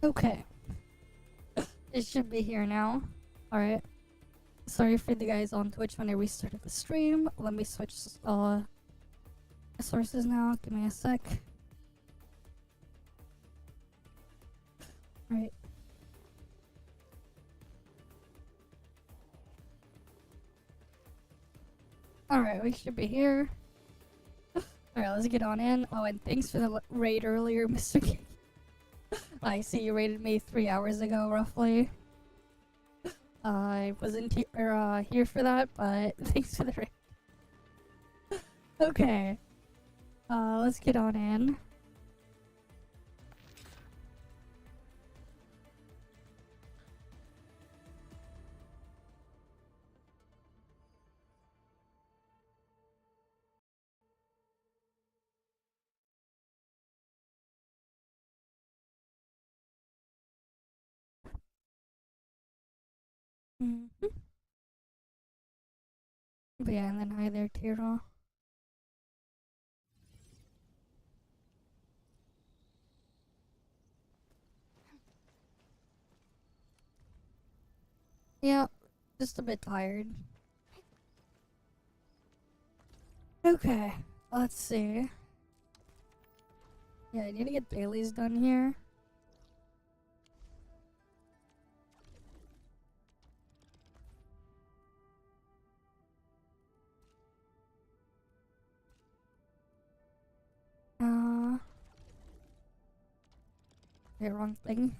Okay. It should be here now. Alright. Sorry for the guys on Twitch when I restarted the stream. Let me switch sources now. Give me a sec. Alright. Alright, we should be here. Alright, let's get on in. Oh, and thanks for the raid earlier, Mr. King. I see you raided me 3 hours ago, roughly. I wasn't here for that, but thanks for the raid. Okay. Let's get on in. But yeah, and then hi there, Tira. Yeah, just a bit tired. Okay, let's see. Yeah, I need to get Bailey's done here. Okay, wrong thing.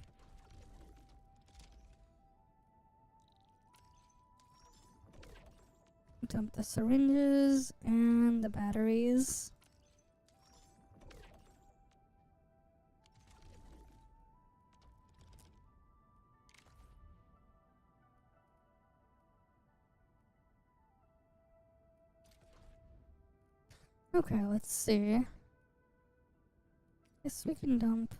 Dump the syringes and the batteries. Okay, let's see. Guess we can dump.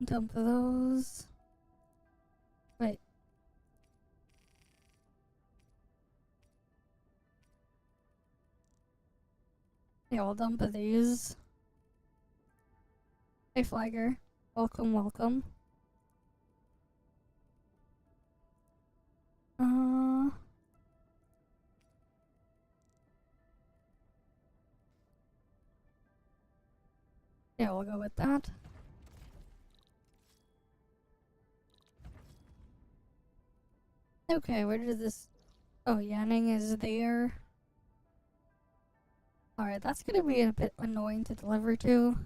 Dump those. Wait. Yeah, I'll dump these. Hey, Flagger. Welcome, welcome. Yeah, we'll go with that. Okay, where does this... Oh, Yanning is there. Alright, that's gonna be a bit annoying to deliver to.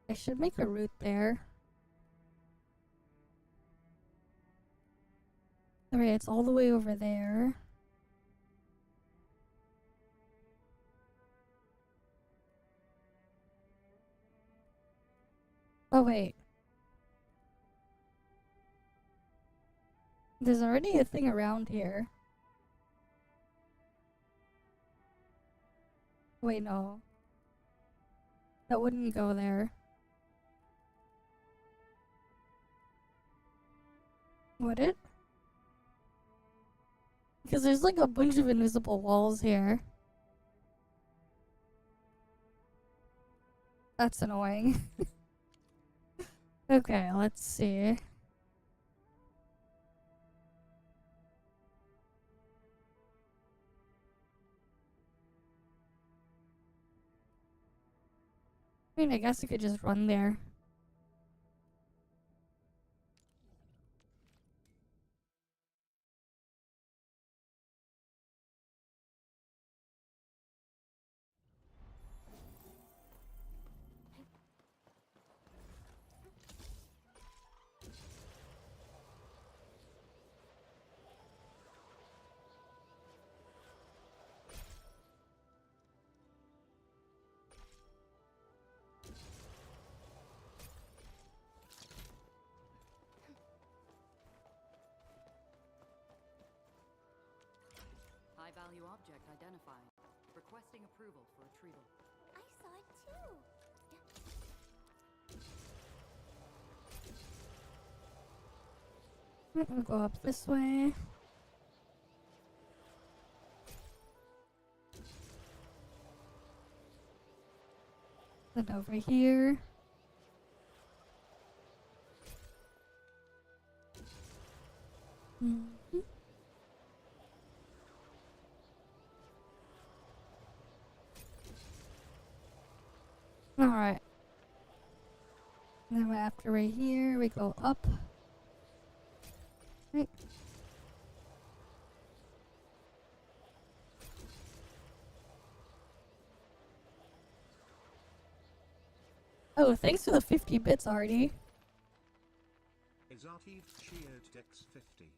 I should make a route there. Alright, it's all the way over there. Oh, wait. There's already a thing around here. Wait, no. That wouldn't go there. Would it? Because there's like a bunch of invisible walls here. That's annoying. Okay, let's see. I mean, I guess I could just run there. High-value object identified. Requesting approval for retrieval. I saw it too. We'll go up this way. Then over here. Mm-hmm. Alright. Then after right here, we go up. Right. Oh, thanks for the 50 bits, Artie. Exartive sheared Dex 50.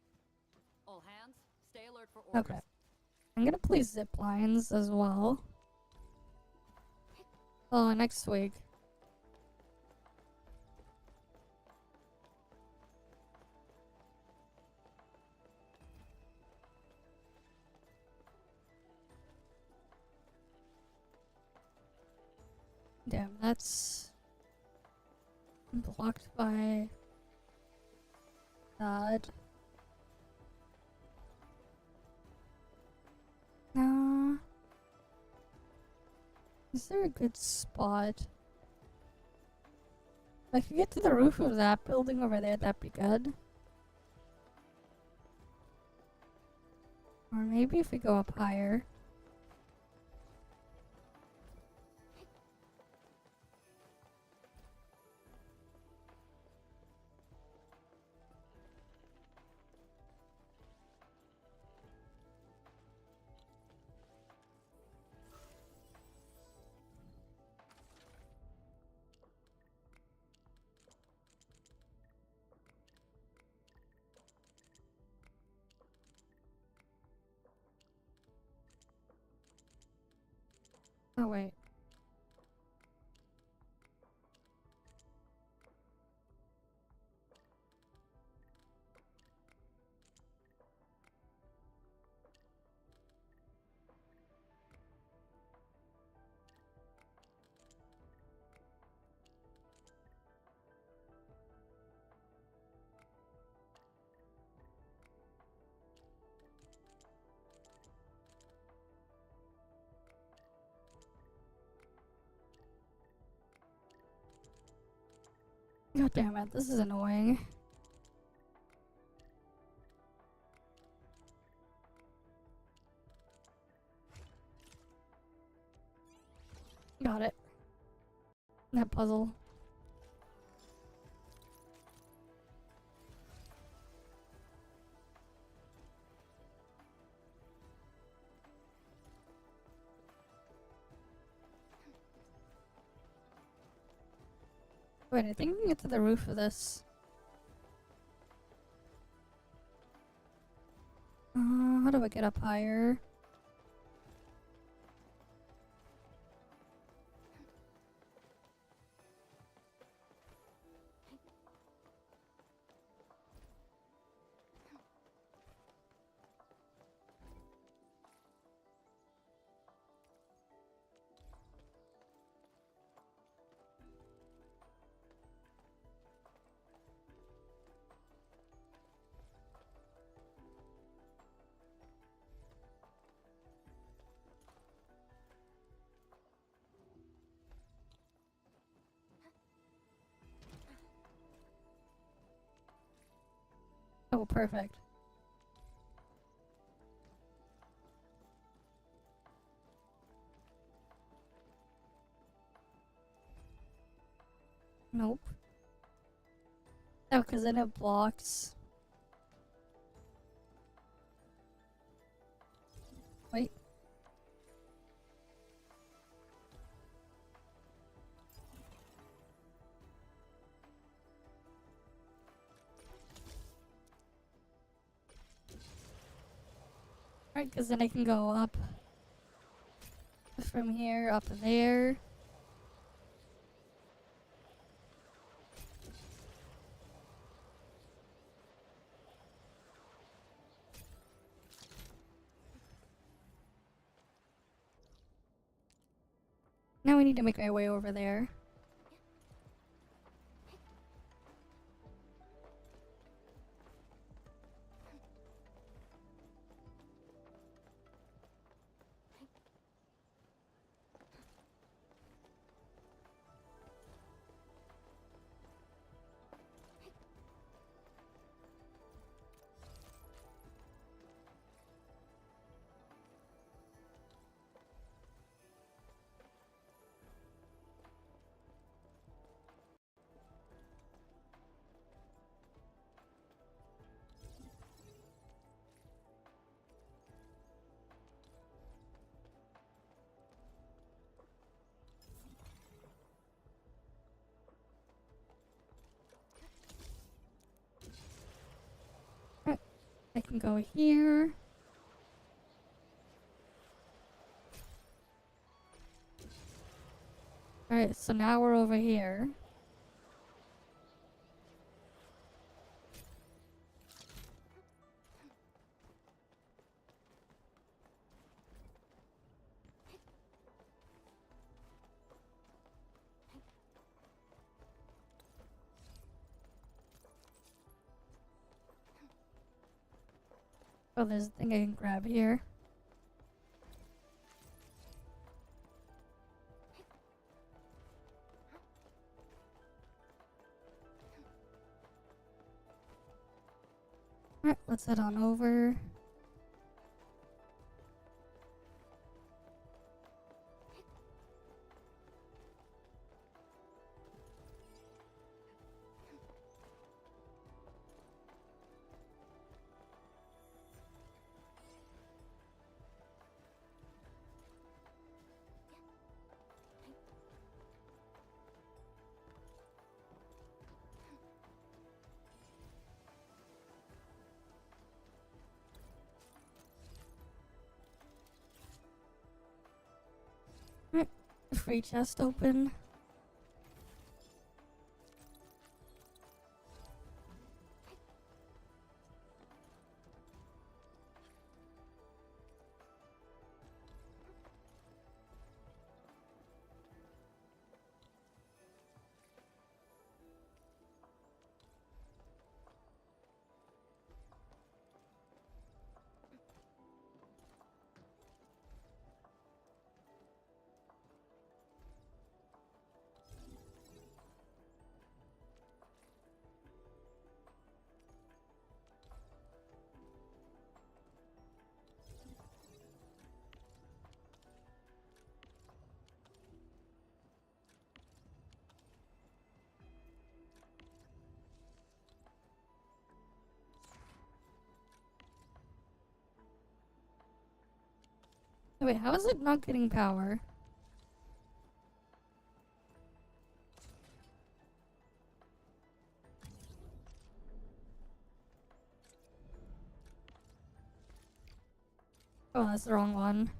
All hands, stay alert for orders. Okay. I'm gonna play zip lines as well. Oh, next week. Damn, that's blocked by that. Is there a good spot? If I could get to the roof of that building over there, that'd be good. Or maybe if we go up higher. Oh wait. God damn it, this is annoying. Got it. That puzzle. Wait, I think we can get to the roof of this. How do I get up higher? Oh, perfect. Nope. Oh, because then it blocks. Wait. Right, because then I can go up from here, up there. Now we need to make our way over there. can go here. Alright, so now we're over here. Oh, there's a thing I can grab here. Alright, let's head on over. Alright, free chest open. Wait, how is it not getting power? Oh, that's the wrong one.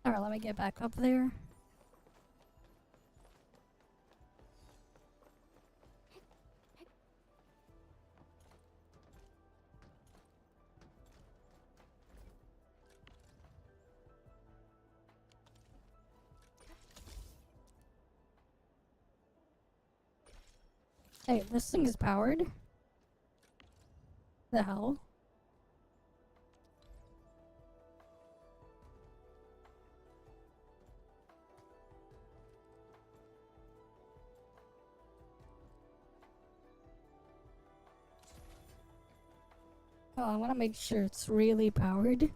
Alright, let me get back up there. Hey, this thing is powered. The hell? Oh, I want to make sure it's really powered.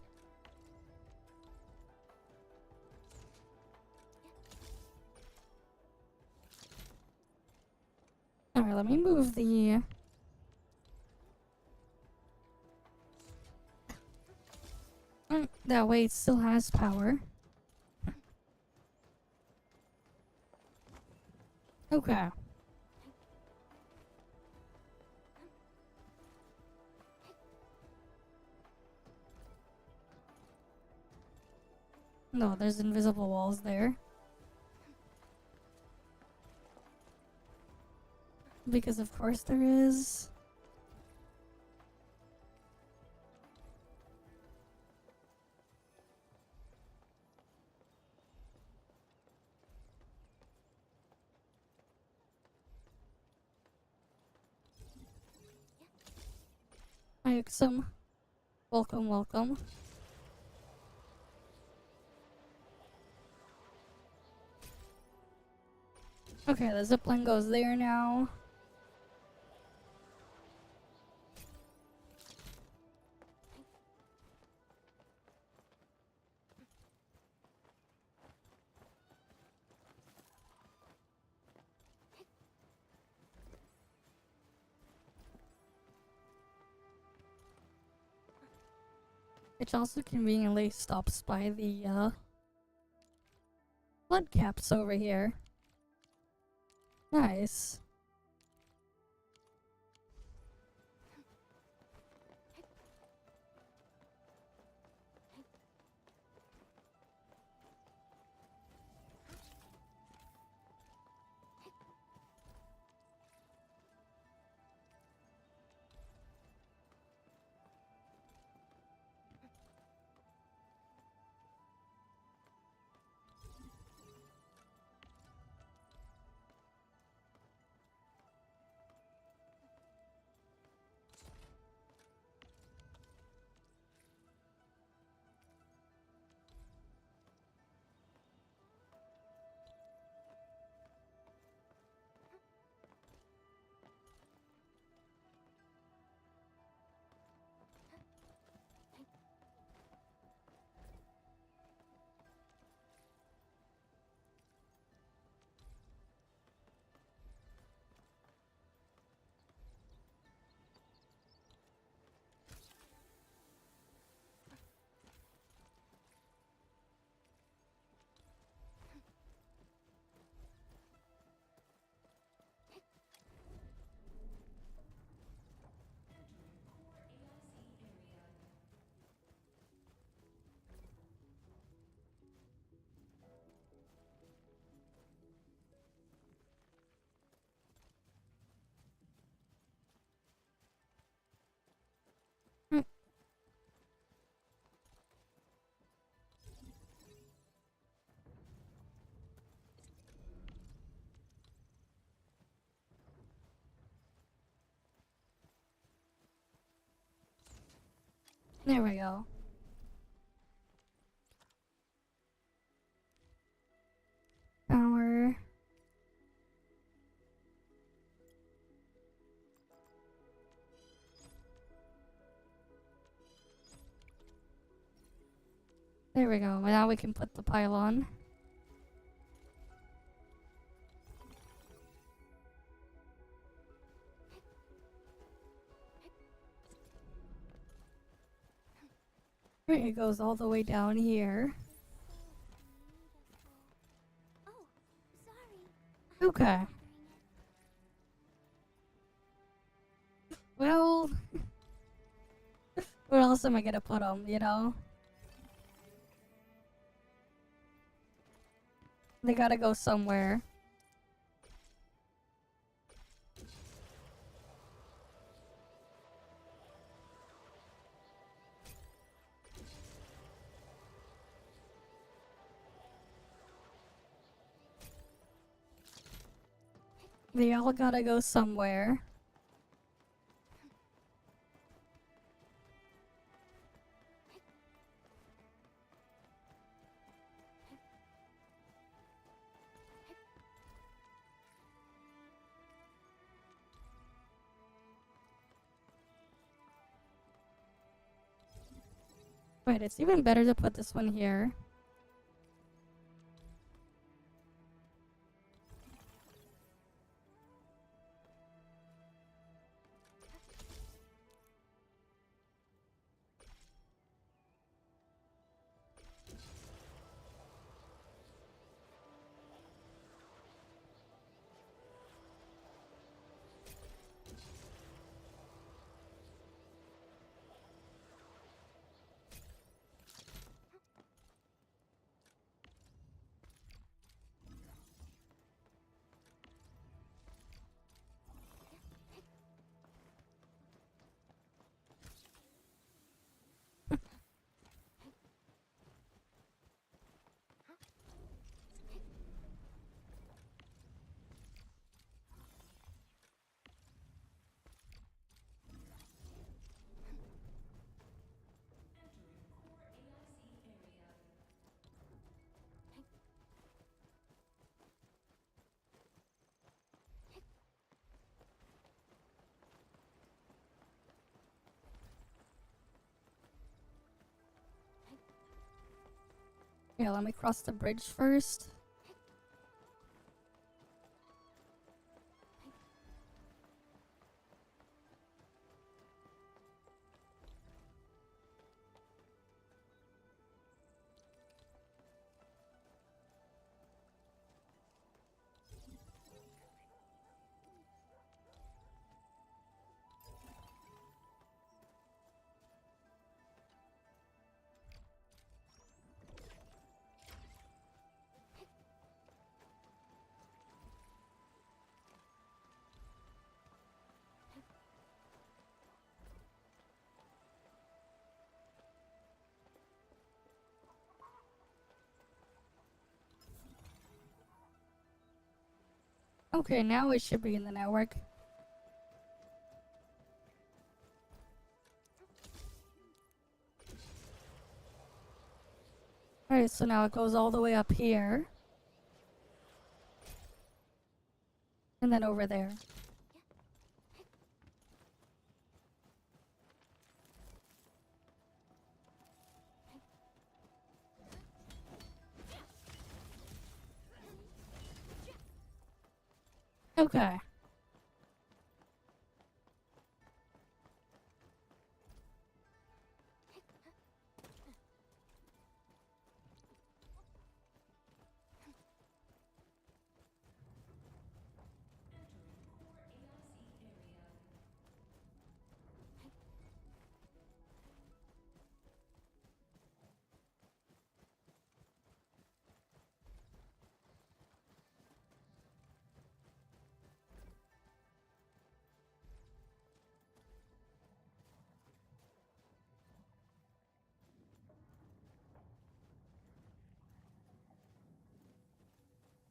Alright, let me move the... That way it still has power. Okay. No, there's invisible walls there. Because of course there is. Hi, Ixum. Welcome, welcome. Okay, the zipline goes there now. Which also conveniently stops by the flood caps over here. Nice. There we go. Power. There we go. Now we can put the pylon. Right, it goes all the way down here. Oh, sorry. Okay. Well, where else am I gonna put them, you know? They gotta go somewhere. They all gotta go somewhere. Wait, it's even better to put this one here. Yeah, let me cross the bridge first. Okay, now it should be in the network. Alright, so now it goes all the way up here. And then over there. Okay.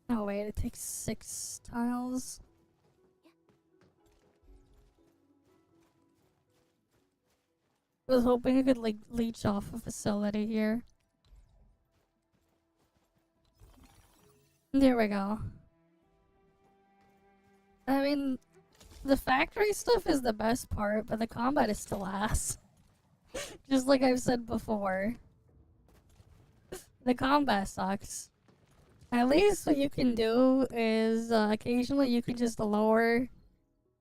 Oh wait, it takes 6 tiles. I was hoping I could like leech off a facility here. There we go. I mean, the factory stuff is the best part, but the combat is still ass. Just like I've said before. The combat sucks. At least what you can do is occasionally you can just lower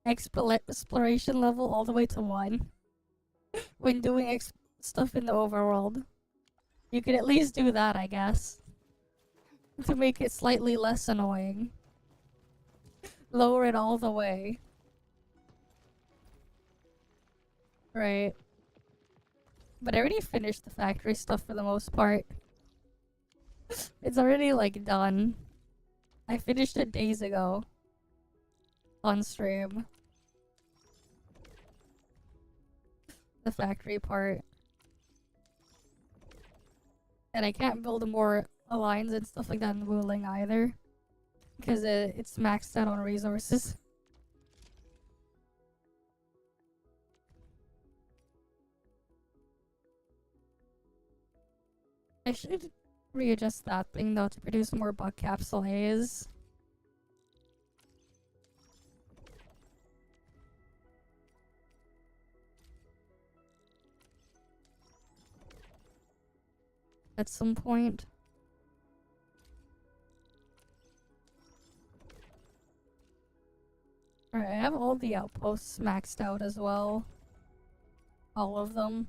exploration level all the way to 1 when doing stuff in the overworld. You could at least do that, I guess, to make it slightly less annoying. Lower it all the way. Right. But I already finished the factory stuff for the most part. It's already like done. I finished it days ago. On stream. The factory part. And I can't build more lines and stuff like that in Wuling either. Because it's maxed out on resources. I should readjust that thing though to produce more bug capsule A's. At some point. Alright, I have all the outposts maxed out as well. All of them.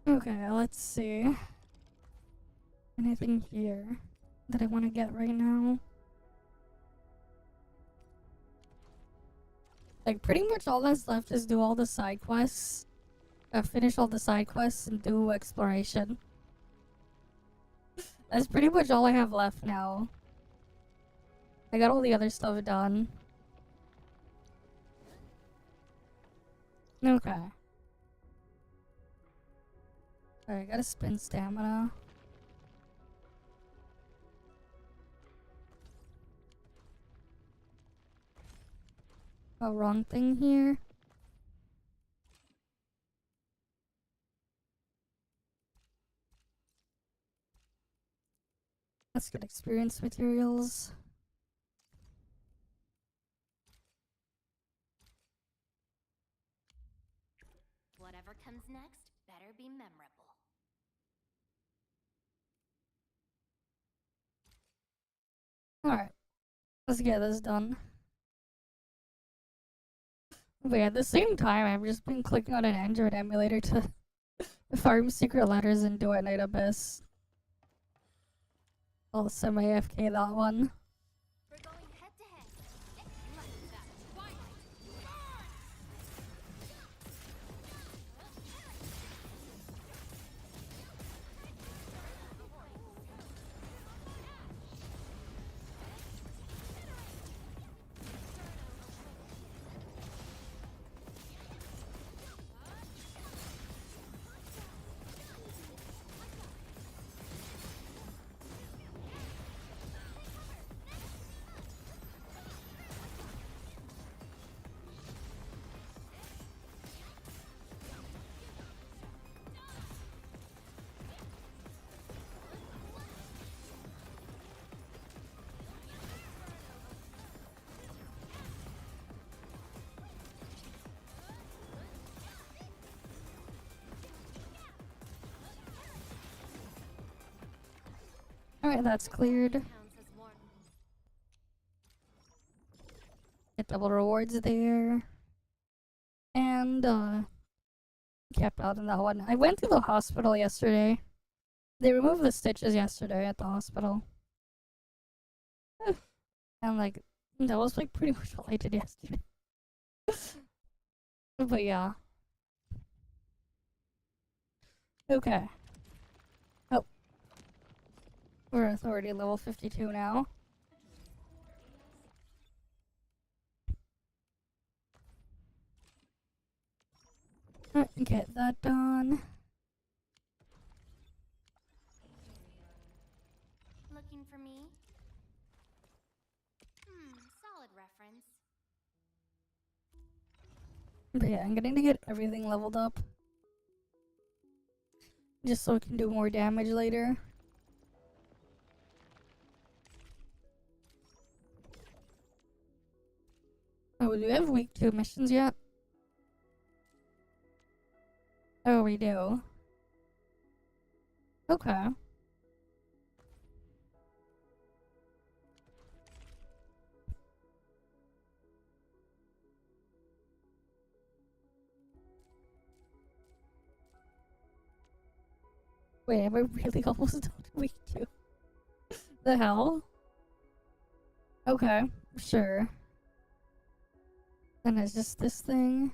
Okay, let's see. Anything here that I want to get right now? Like, pretty much all that's left is do all the side quests. Finish all the side quests and do exploration. That's pretty much all I have left now. I got all the other stuff done. Okay. Alright, I gotta spend stamina. Oh, wrong thing here. That's good experience materials. Whatever comes next better be memorable. Alright, let's get this done. But yeah, at the same time, I've just been clicking on an Android emulator to farm secret letters and do at Night Abyss. I'll semi-AFK that one. We're going head to head. Alright, that's cleared. Counts as one. Get double rewards there. And, kept out in that one. I went to the hospital yesterday. They removed the stitches yesterday at the hospital. And, like, that was, like, pretty much all I did yesterday. But yeah. Okay. Oh. We're authority level 52 now. Alright, get that done. Looking for me? Solid reference. But yeah, I'm getting to get everything leveled up. Just so we can do more damage later. Oh, do we have week 2 missions yet? Oh, we do. Okay. Wait, am I really almost done week 2? The hell? Okay, sure. Then it's just this thing.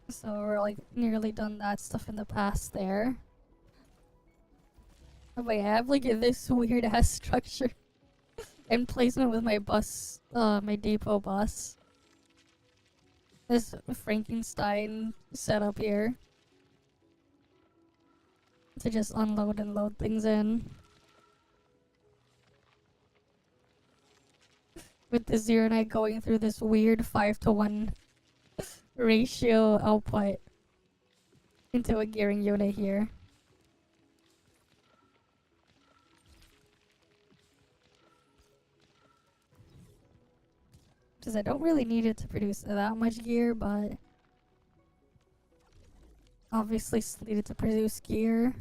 So we're like nearly done that stuff in the past there. Oh wait, I have like this weird ass structure and placement with my bus, my depot bus. This Frankenstein setup here. To just unload and load things in. With the Zero Knight going through this weird 5-to-1 ratio output into a gearing unit here. Because I don't really need it to produce that much gear, but obviously still need it to produce gear.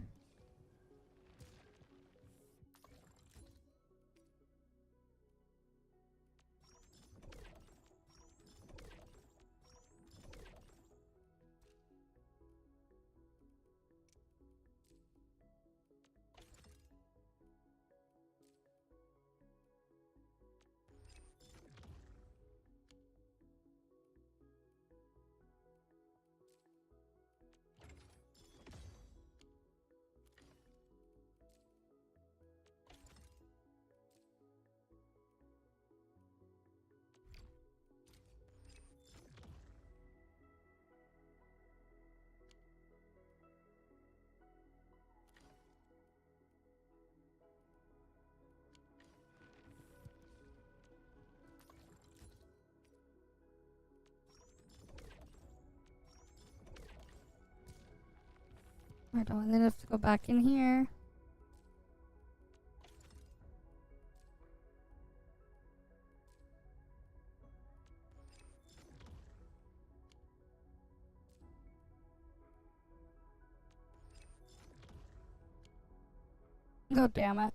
I don't then have to go back in here. God damn it.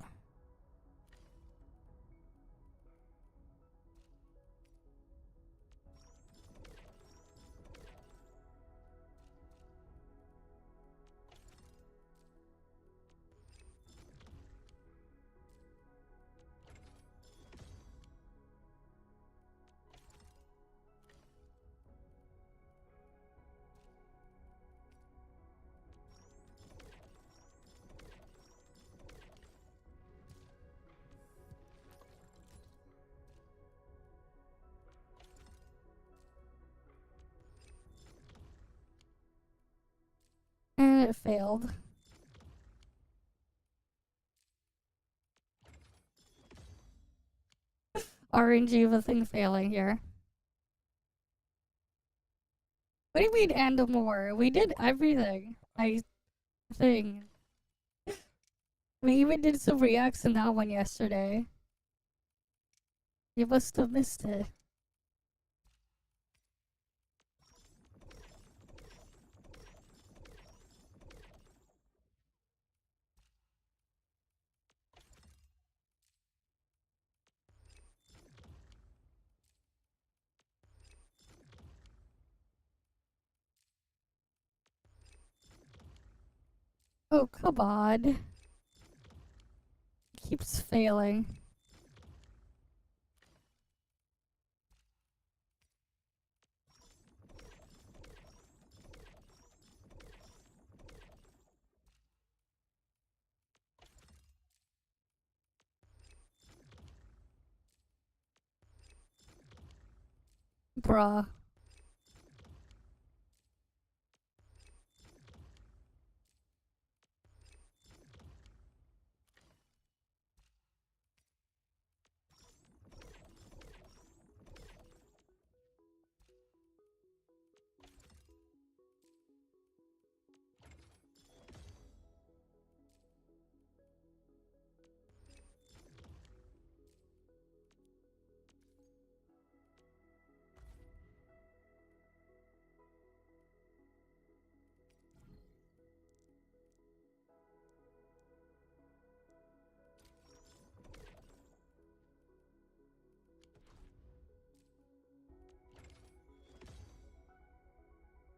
And it failed. RNG of a thing failing here. What do you mean and more? We did everything. I think. We even did some reacts in that one yesterday. You must have missed it. Oh, come on. It keeps failing. Bruh.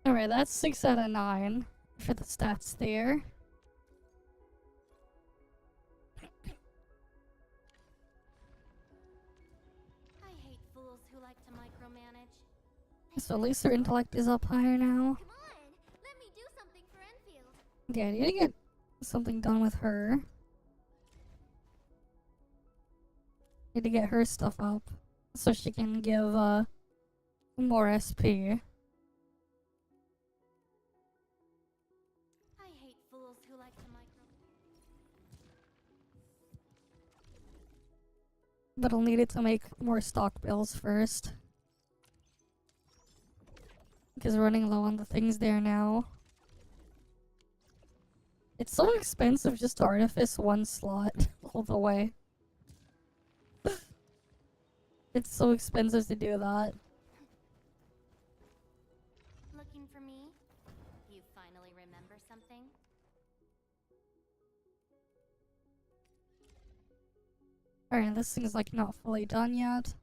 Alright, that's 6 out of 9 for the stats there. I hate fools who like to micromanage. So at least her intellect is up higher now. Come on, let me do something for Enfield. Yeah, I need to get something done with her. Need to get her stuff up so she can give more SP. I hate fools who like to micro. But I'll need it to make more stock bills first. Because we're running low on the things there now. It's so expensive just to artifice one slot all the way. It's so expensive to do that. Looking for me? You finally remember something? Alright, this thing's like not fully done yet.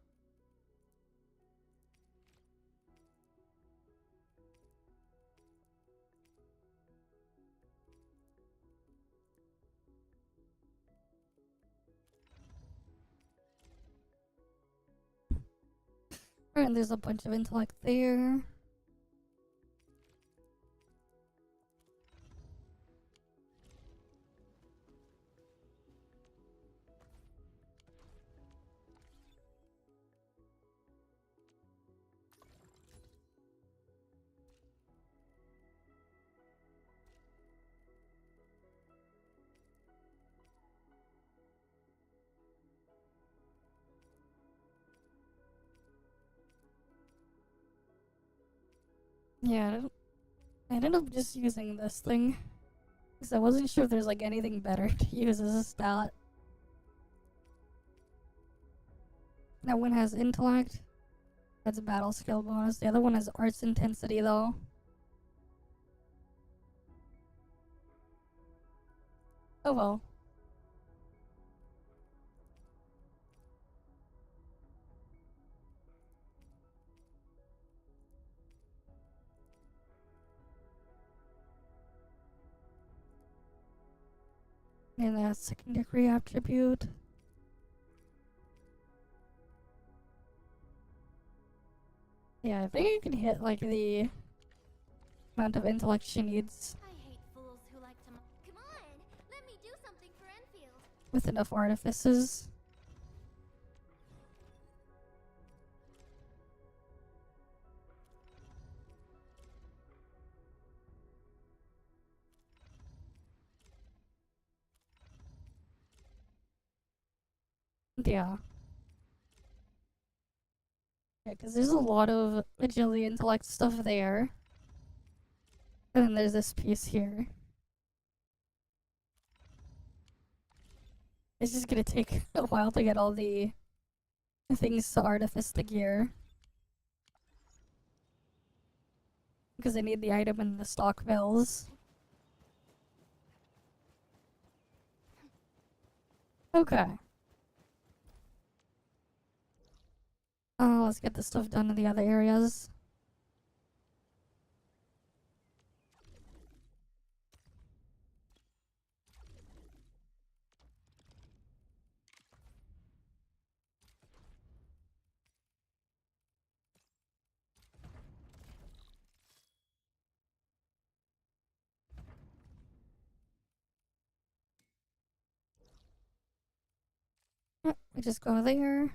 Alright, there's a bunch of intellect there. Yeah, I ended up just using this thing. Because I wasn't sure if there's like anything better to use as a stat. That one has intellect. That's a battle skill bonus. The other one has arts intensity though. Oh well. And that secondary attribute. Yeah, I think you can hit like the amount of intellect she needs I hate fools who like to. Come on, let me do something for Enfield. with enough artifices. Yeah. Yeah, because there's a lot of agility intellect stuff there. And then there's this piece here. It's just gonna take a while to get all the things to artifice the gear. Because I need the item in the stock bills. Okay. Let's get the stuff done in the other areas. We just go there.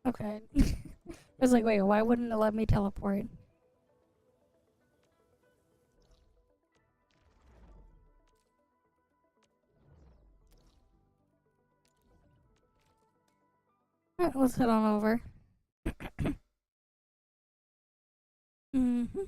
Okay. I was like, wait, why wouldn't it let me teleport? Alright, let's head on over. Mm-hmm.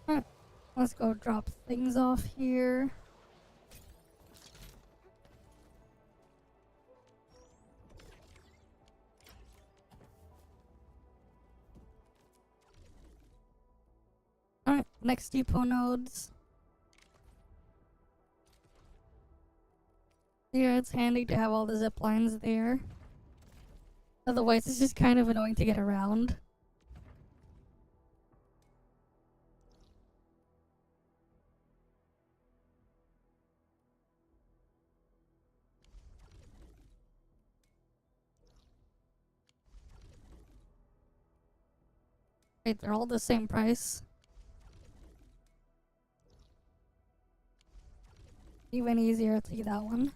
Alright, let's go drop things off here. Alright, next depot nodes. Yeah, it's handy to have all the zip lines there. Otherwise, it's just kind of annoying to get around. Wait, they're all the same price. Even easier to get that one.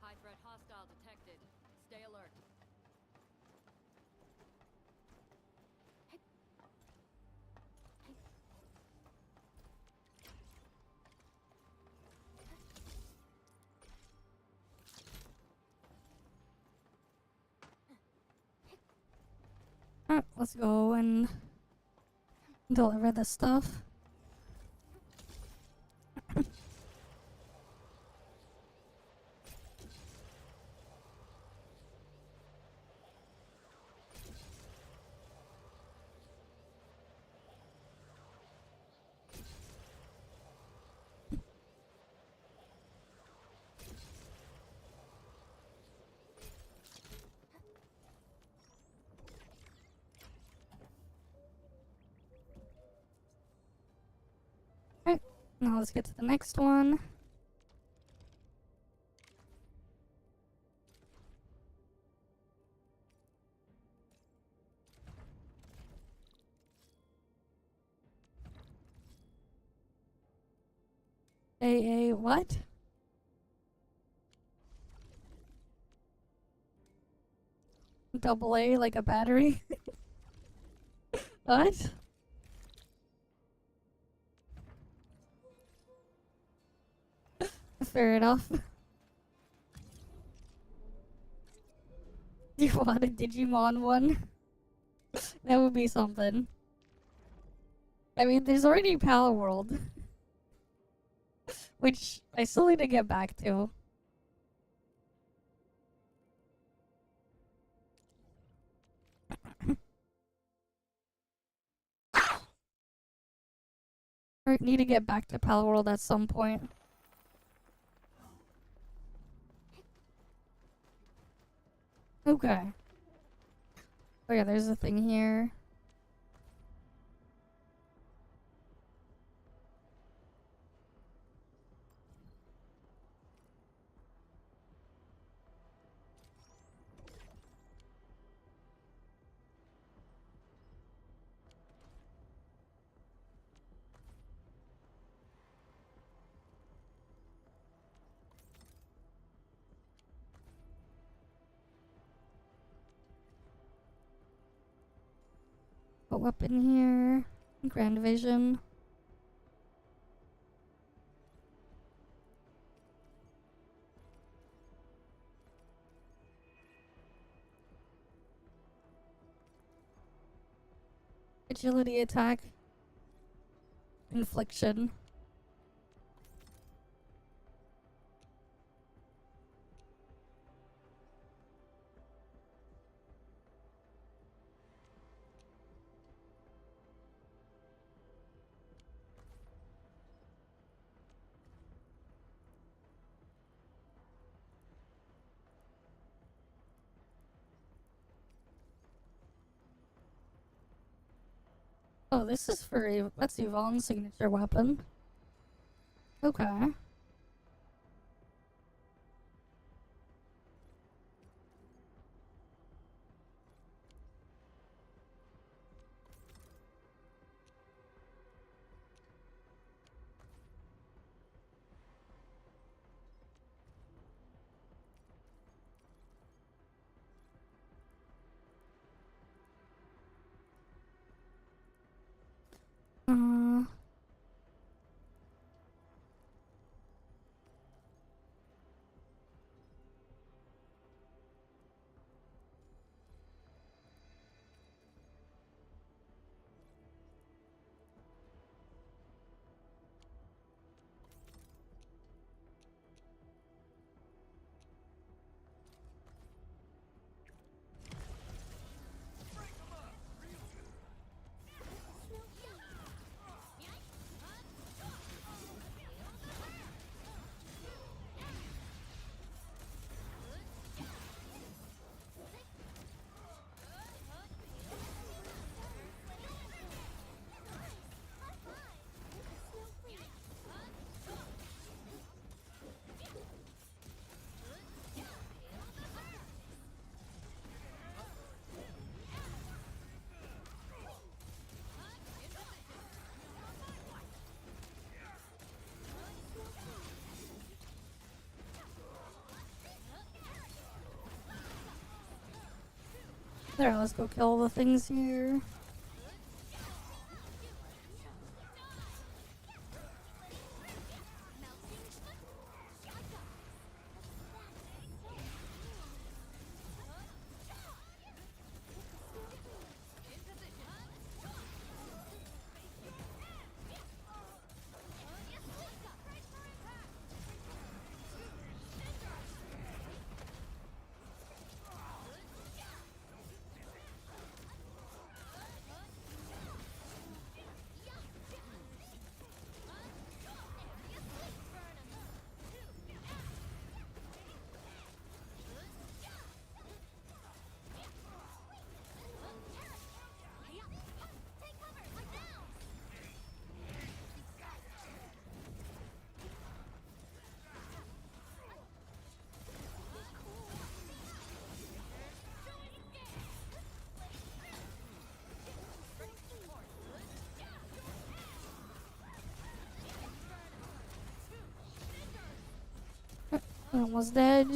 High threat hostile detected. Stay alert. Alright, let's go and deliver this stuff. Alright, now let's get to the next one. AA what? Double A like a battery? What? Fair enough. Do you want a Digimon one? That would be something. I mean, there's already Pal World. Which I still need to get back to. Or need to get back to Pal World at some point. Okay. Oh yeah, there's a thing here. A weapon here. Grand Vision. Agility attack. Infliction. Oh, this is for that's Yvonne's signature weapon. Okay. Uh, there, let's go kill the things here. Almost dead.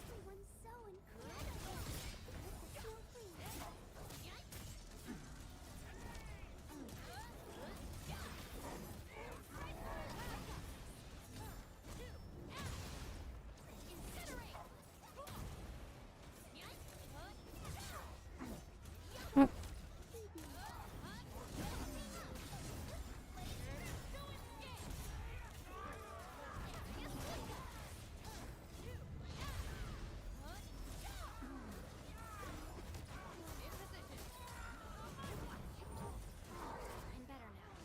Everyone's so incredible. I'm better now.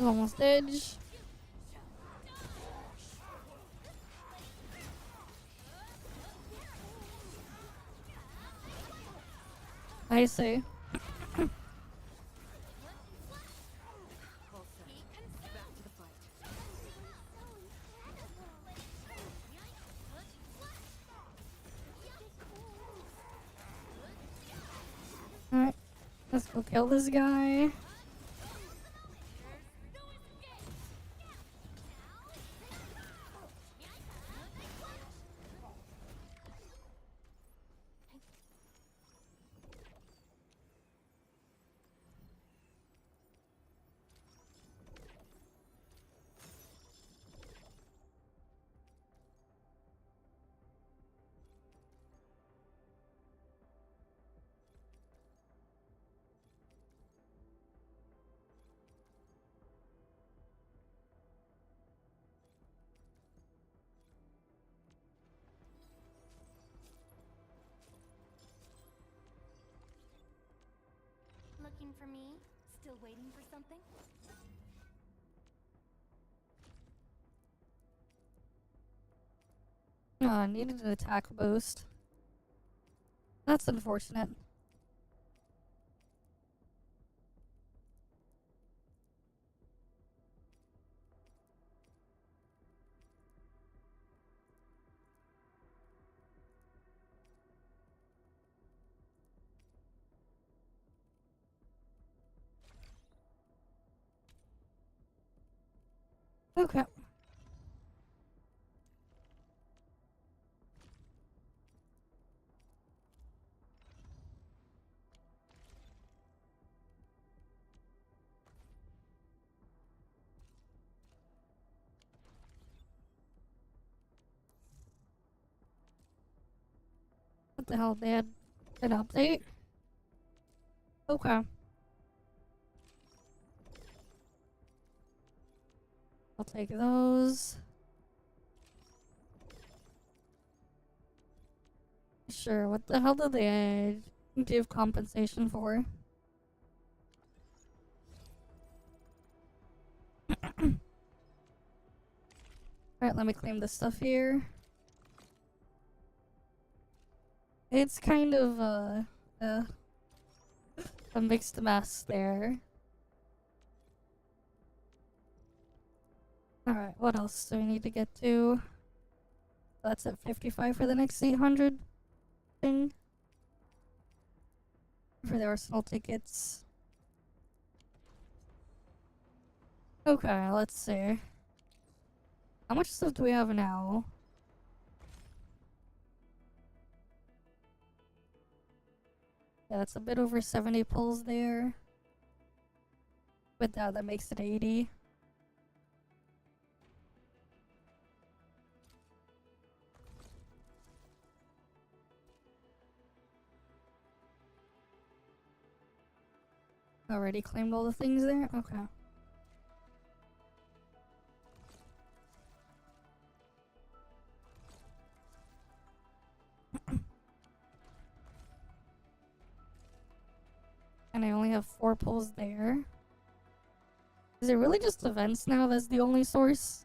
Almost dead. I see. Alright, let's go kill this guy. Looking for me? Still waiting for something? Oh, I needed an attack boost. That's unfortunate. Okay. What the hell, they had an update? Okay. I'll take those. Sure, what the hell did they give compensation for? Alright, let me claim this stuff here. It's kind of a mixed mess there. Alright, what else do we need to get to? That's at 55 for the next 800. thing for the Arsenal tickets. Okay, let's see. How much stuff do we have now? Yeah, that's a bit over 70 pulls there. But that makes it 80. Already claimed all the things there? Okay. And I only have 4 pulls there. Is it really just events now that's the only source?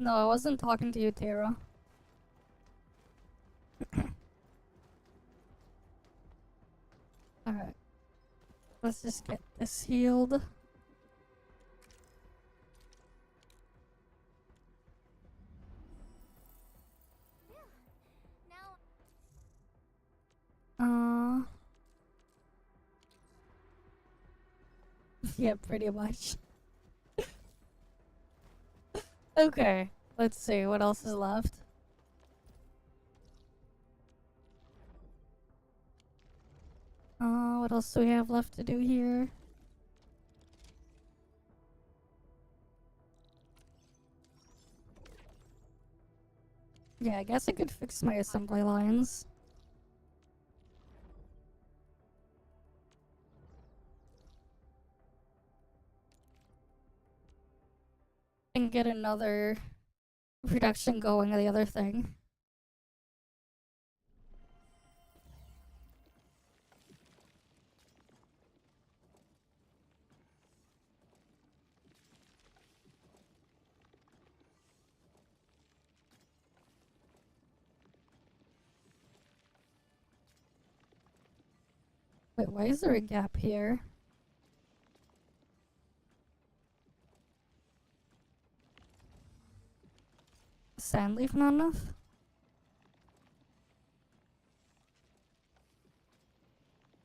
No, I wasn't talking to you, Tara. Alright. Let's just get this healed. Now, Yeah, pretty much. Okay, let's see what else is left. What else do we have left to do here? Yeah, I guess I could fix my assembly lines. And get another production going on the other thing. Wait, why is there a gap here? Sand leaf not enough?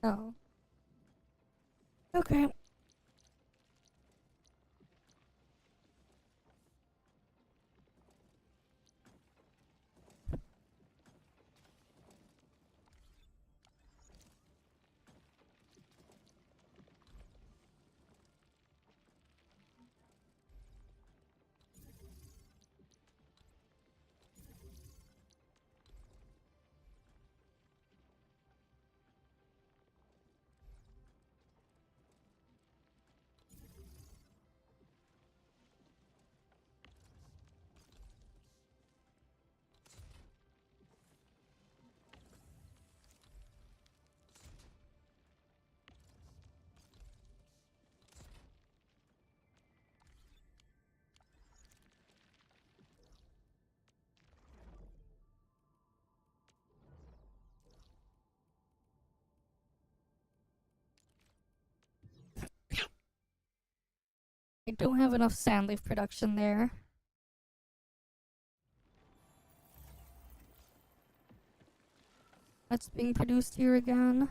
Oh. Okay. I don't have enough sand leaf production there. That's being produced here again.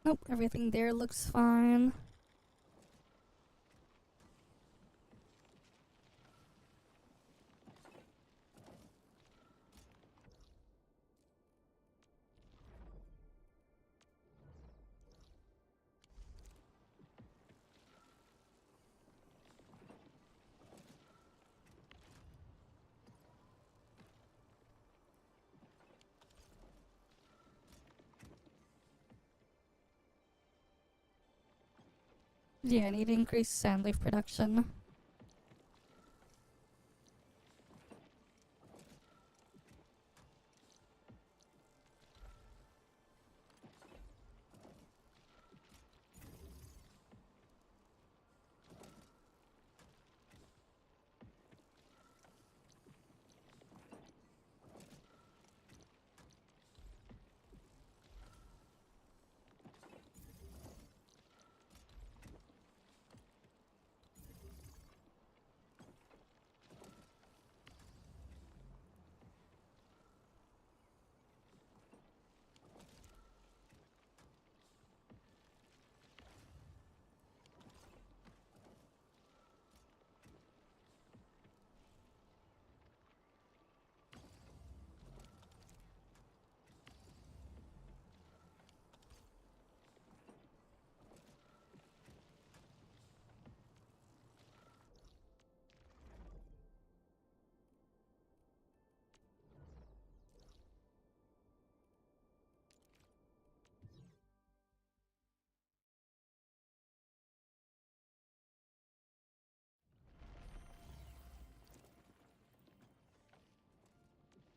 Nope, everything there looks fine. Yeah, I need to increase sand leaf production.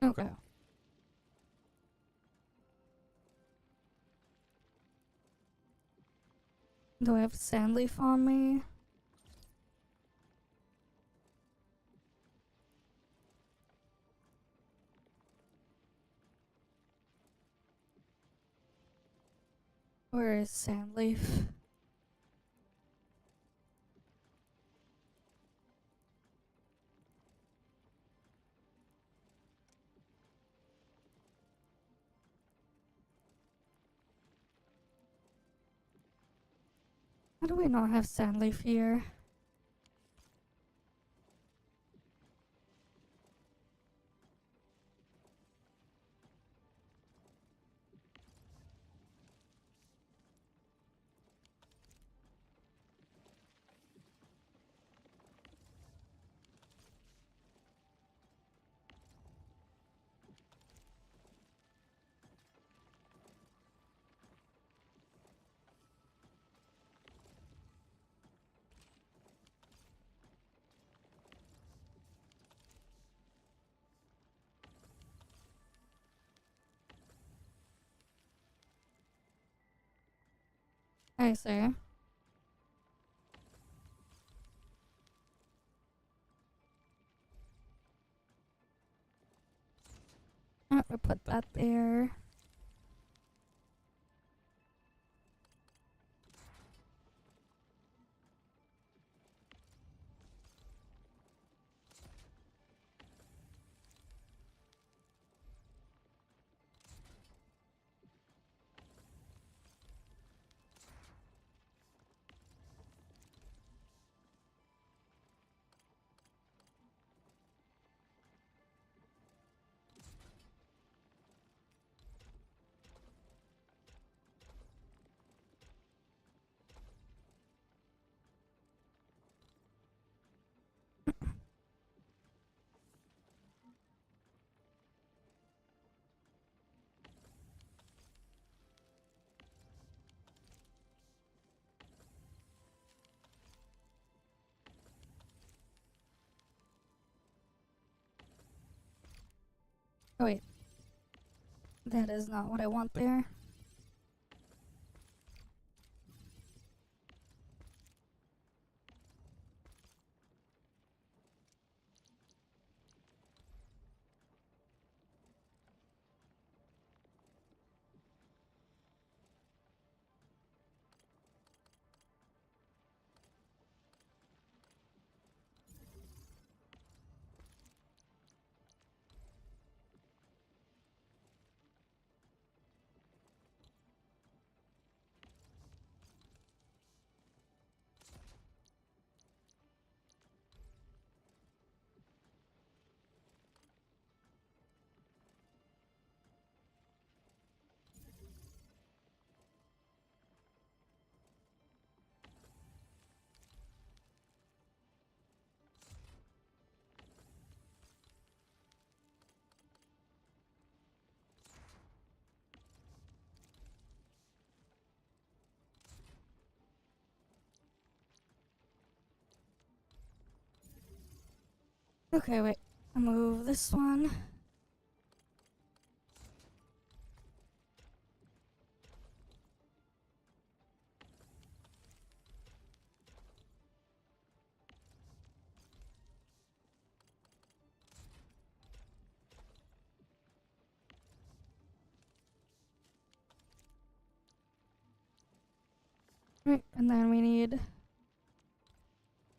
Okay. Do I have sand leaf on me? Where is sand leaf? How do we not have sand leaf here? I see. Oh, we put that there. Oh wait. That is not what I want there. Okay, wait. I'll move this one. Right, and then we need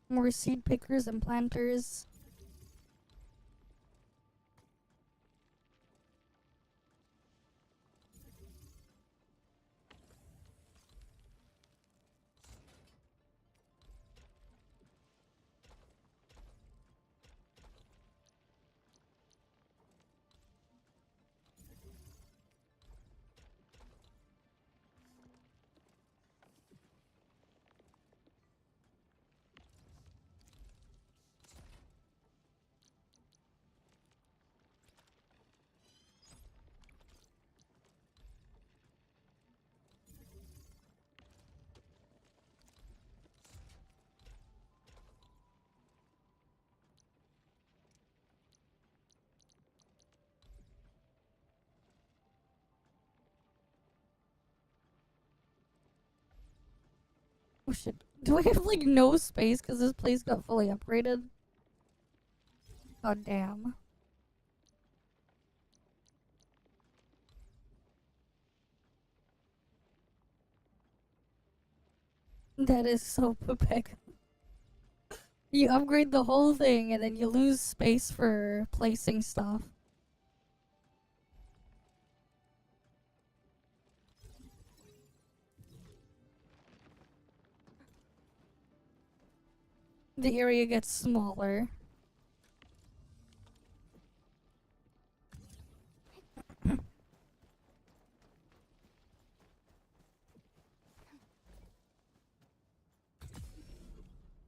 more seed pickers and planters. Oh shit. Do I have like no space because this place got fully upgraded? God damn. That is so pathetic. You upgrade the whole thing and then you lose space for placing stuff. The area gets smaller.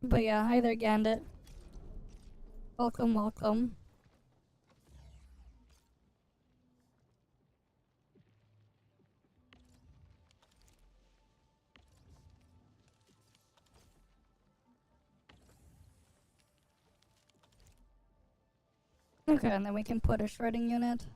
But yeah, hi there, Gandit. Welcome, welcome. Okay, and then we can put a shredding unit.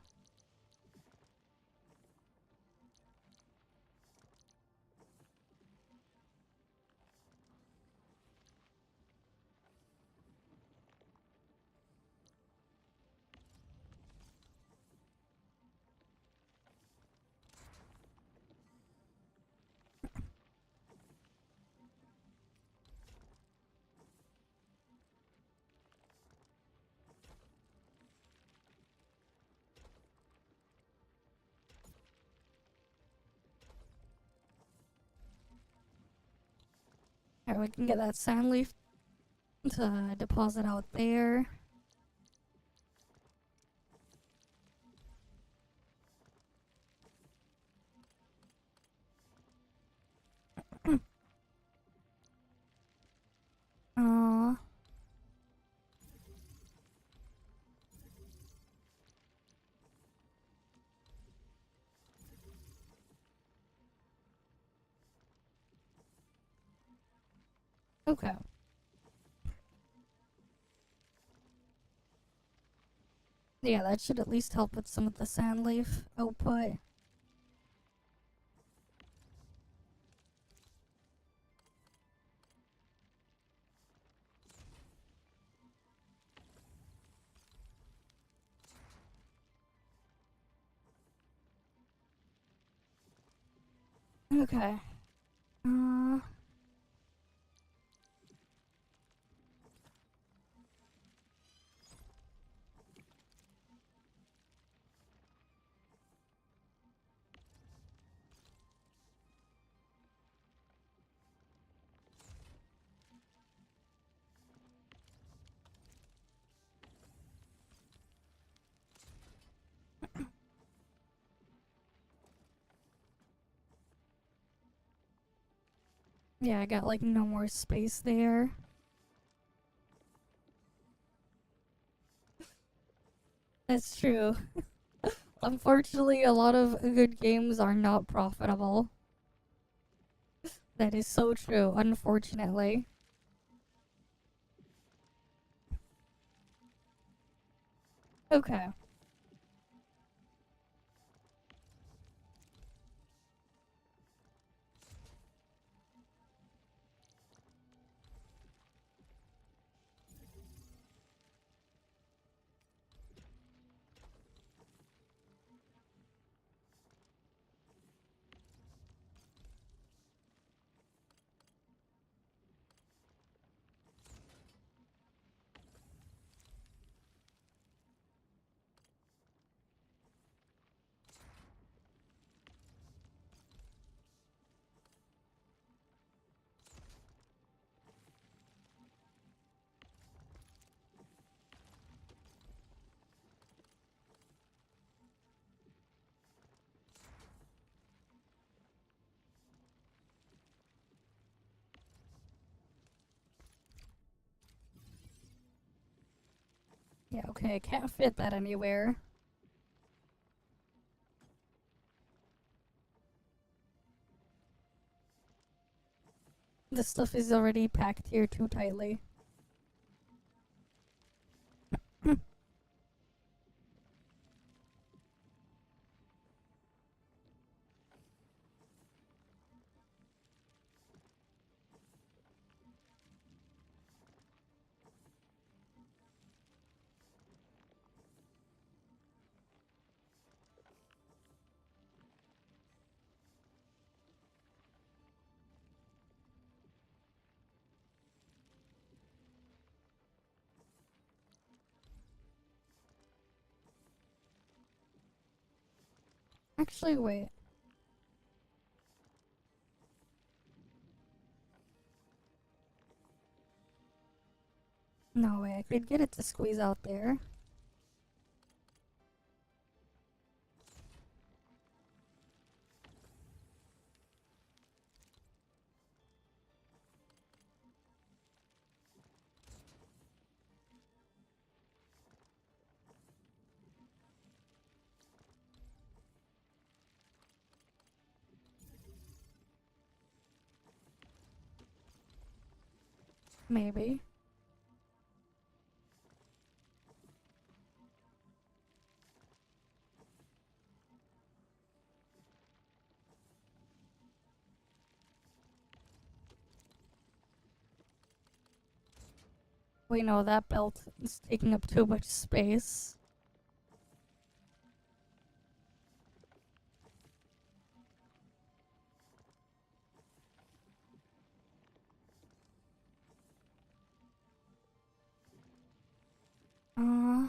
Alright, we can get that sand leaf to deposit out there. Uh, okay. Yeah, that should at least help with some of the sand leaf output. Okay. Uh, yeah, I got like no more space there. That's true. Unfortunately, a lot of good games are not profitable. That is so true, unfortunately. Okay. Yeah, okay, I can't fit that anywhere. This stuff is already packed here too tightly. Actually, wait. No way, I could get it to squeeze out there. Maybe. Wait, no, that belt is taking up too much space. Uh,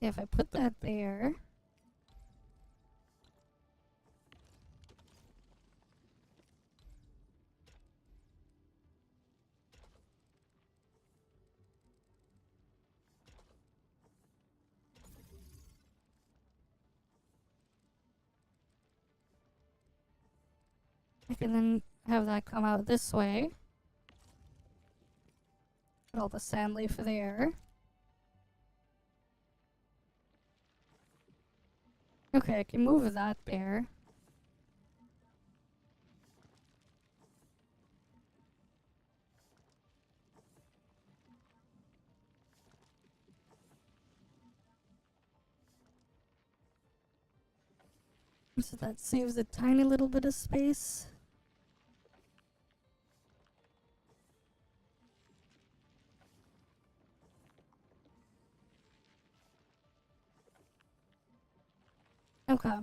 if I put that there. I can then have that come out this way. Put all the sand leaf there. Okay, I can move that there. So that saves a tiny little bit of space. Okay.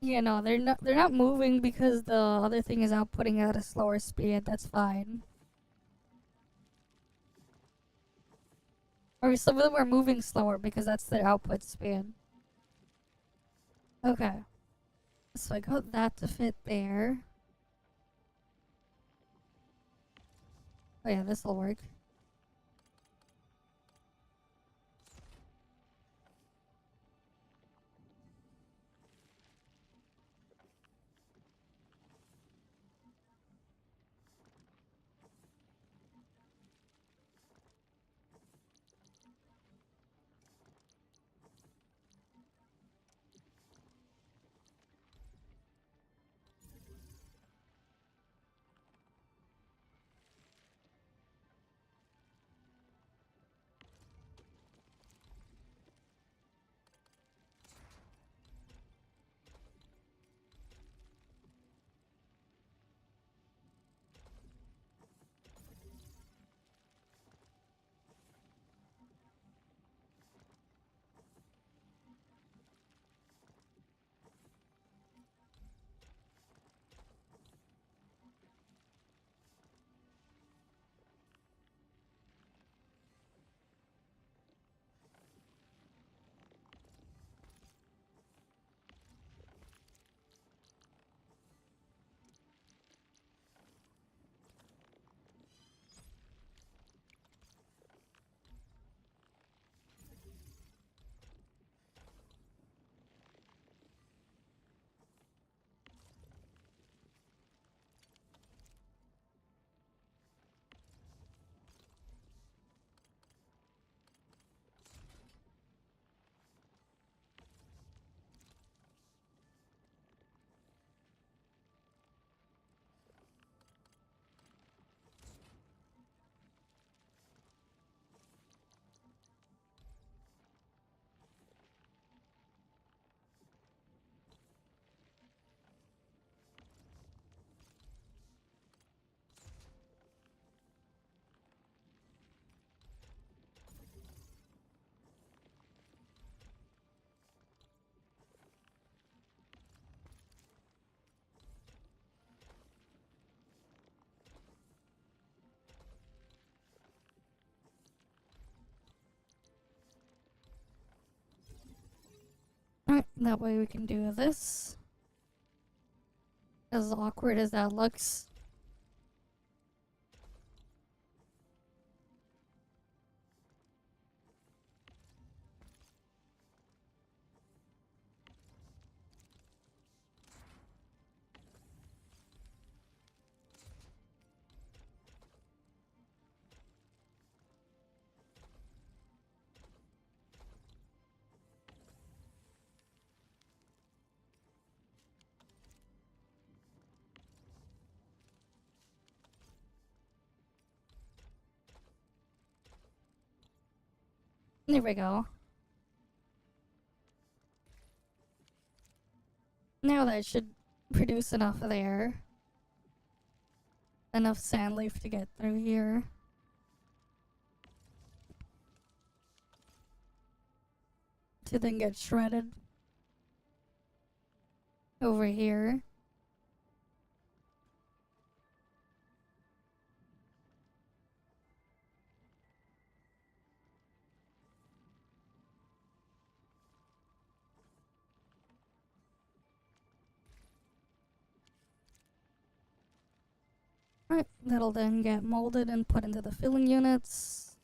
Yeah, no, they're not moving because the other thing is outputting at a slower speed. That's fine. Or some of them are moving slower because that's their output speed. Okay. So I got that to fit there. Oh yeah, this'll work. Alright, that way we can do this. As awkward as that looks. There we go. Now that should produce enough there. Enough sand leaf to get through here. To then get shredded. Over here. Alright, that'll then get molded and put into the filling units.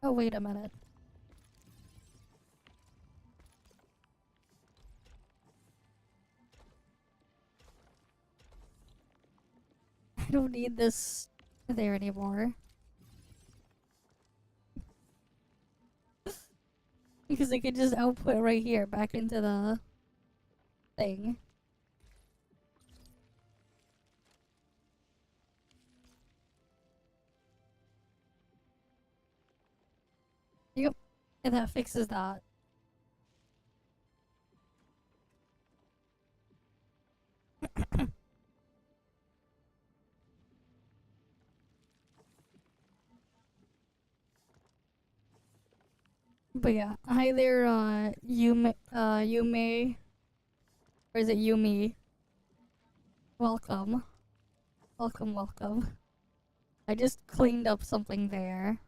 Oh, wait a minute. I don't need this there anymore. Because I could just output right here back into the thing. Yep. And that fixes that. But yeah, hi there, Yume, or is it Yumi? Welcome. Welcome, welcome. I just cleaned up something there.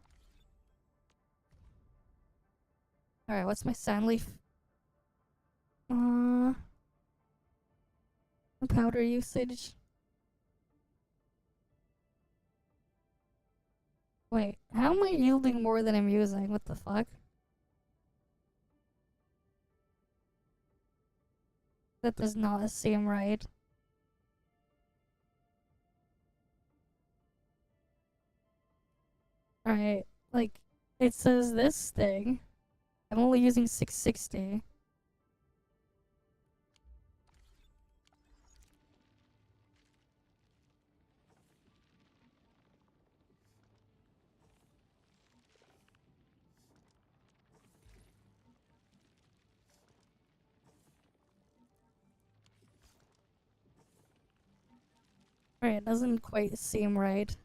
Alright, what's my sand leaf? Powder usage. Wait, how am I yielding more than I'm using? What the fuck? That does not seem right. Alright, like, it says this thing. I'm only using 660. Alright, it doesn't quite seem right.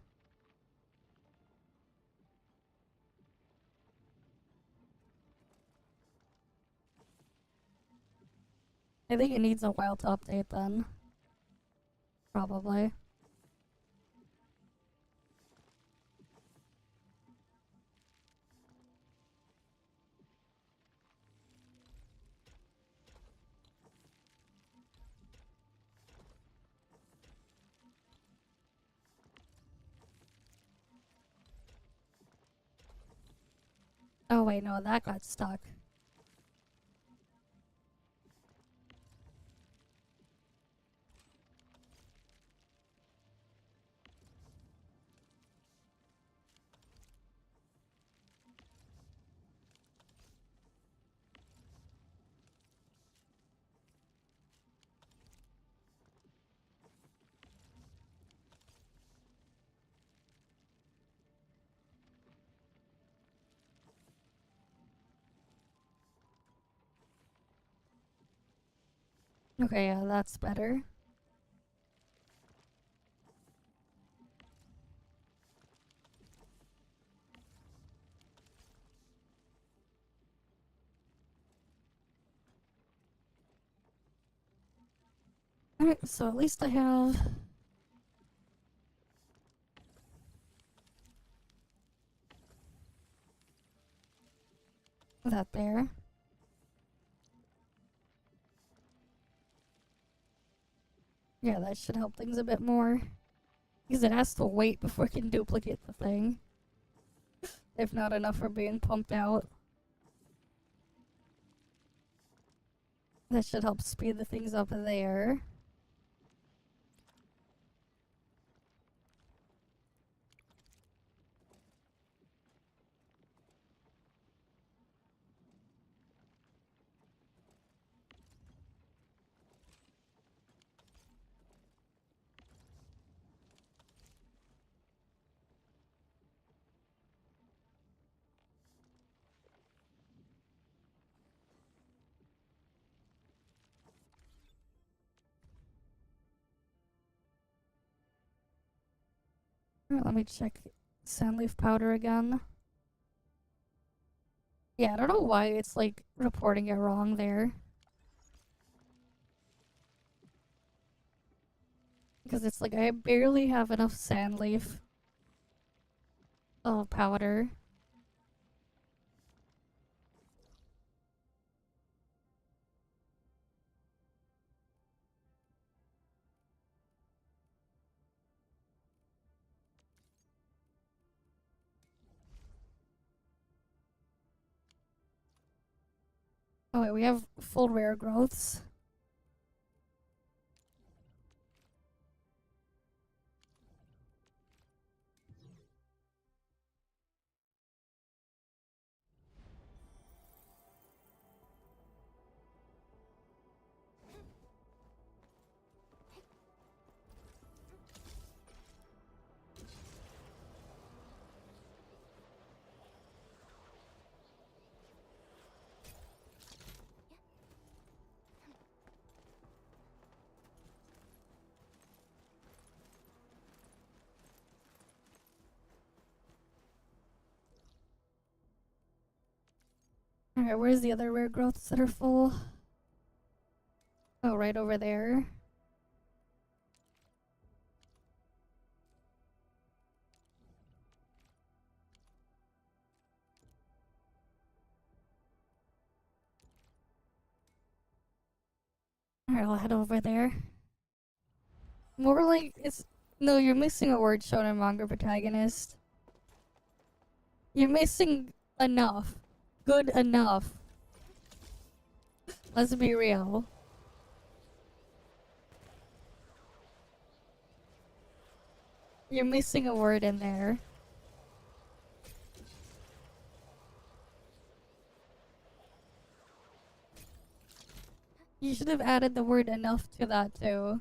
I think it needs a while to update then. Probably. Oh wait, no, that got stuck. Okay, yeah, that's better. Alright, so at least I have that there. Yeah, that should help things a bit more. Because it has to wait before it can duplicate the thing. If not enough are being pumped out. That should help speed the things up there. Alright, let me check sandleaf powder again. Yeah, I don't know why it's like reporting it wrong there. Because it's like I barely have enough sandleaf powder. Oh wait, we have full rare growths. Alright, where's the other rare growths that are full? Oh, right over there. Alright, I'll head over there. More like, it's... No, you're missing a word shonen manga protagonist. You're missing enough. Good enough. Let's be real. You're missing a word in there. You should have added the word enough to that too.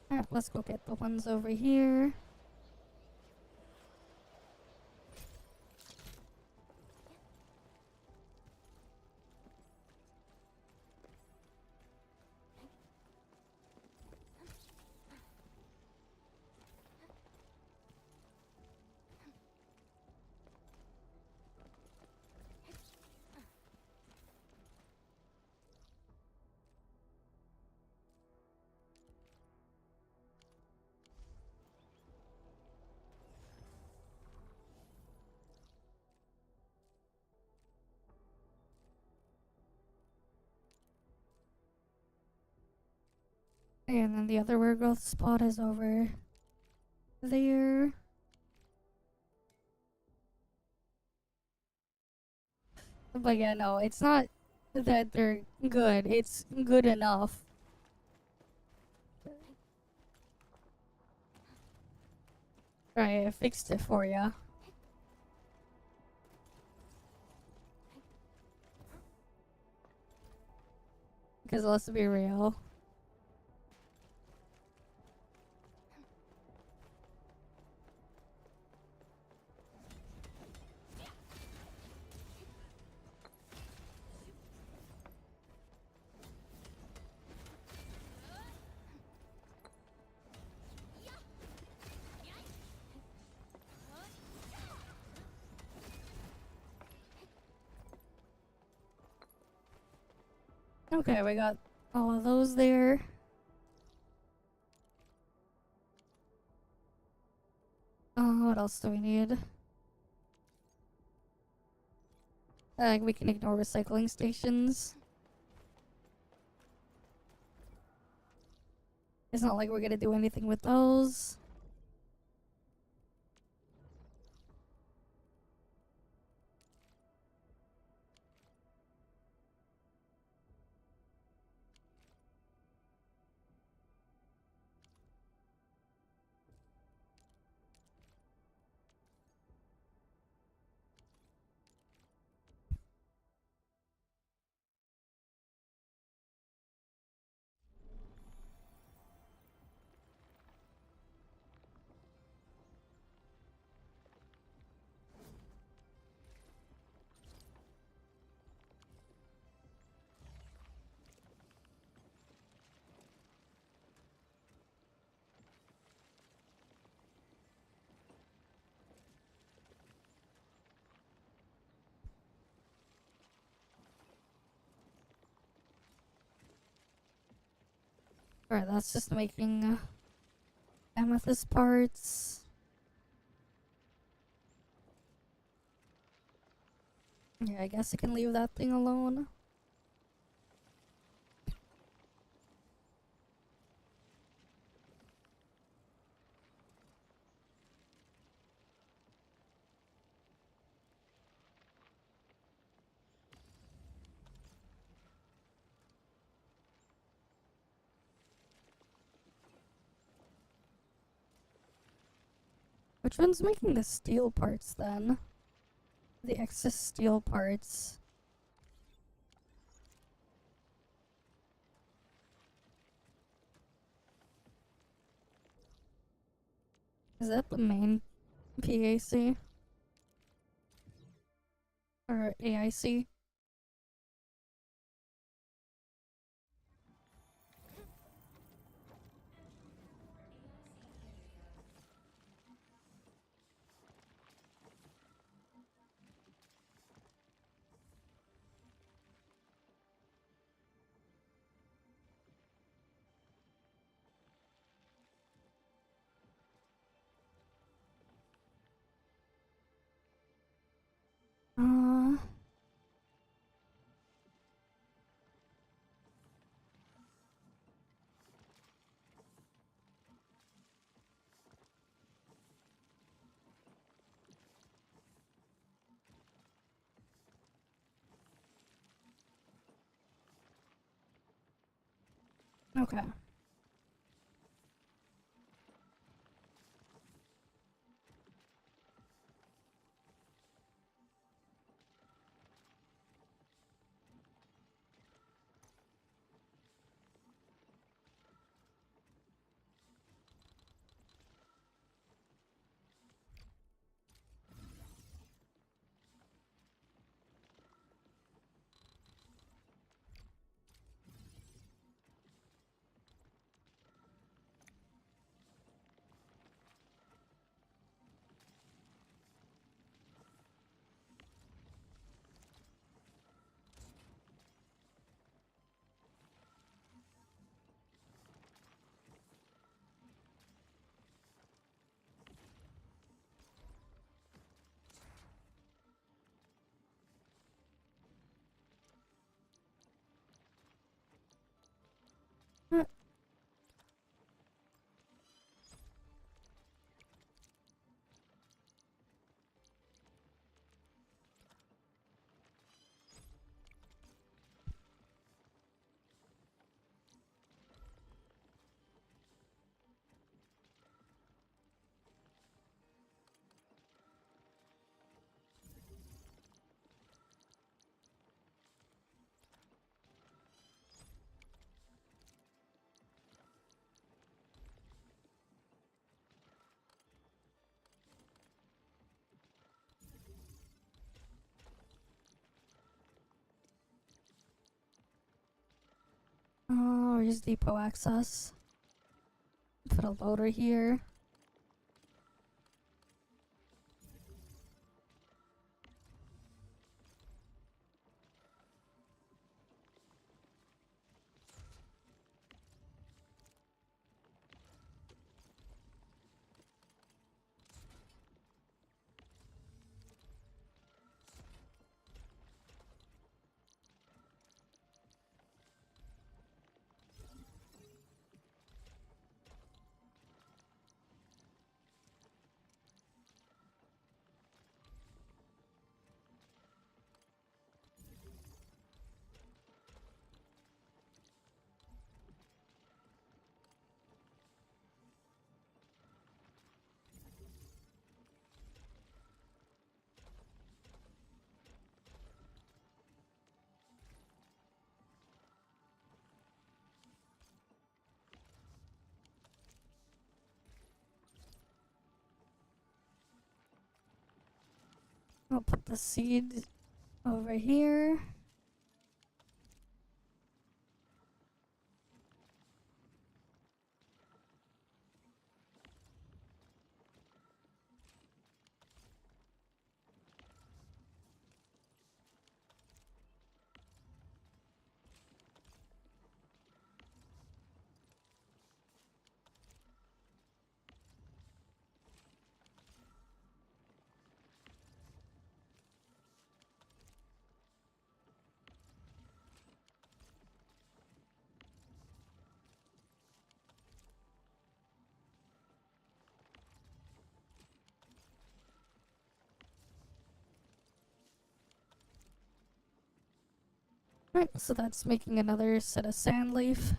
Alright, let's go get the ones over here. And then the other werewolf spot is over there. But yeah, no, it's not that they're good. It's good enough. Right, I fixed it for ya. Because let's be real. Okay, we got all of those there. What else do we need? We can ignore recycling stations. It's not like we're gonna do anything with those. Alright, that's just making amethyst parts. Yeah, I guess I can leave that thing alone. Which one's making the steel parts then? The excess steel parts. Is that the main PAC? Or AIC? Uh, okay. Where's depot access? Put a loader here. I'll put the seed over here. Right, so that's making another set of sand leaf.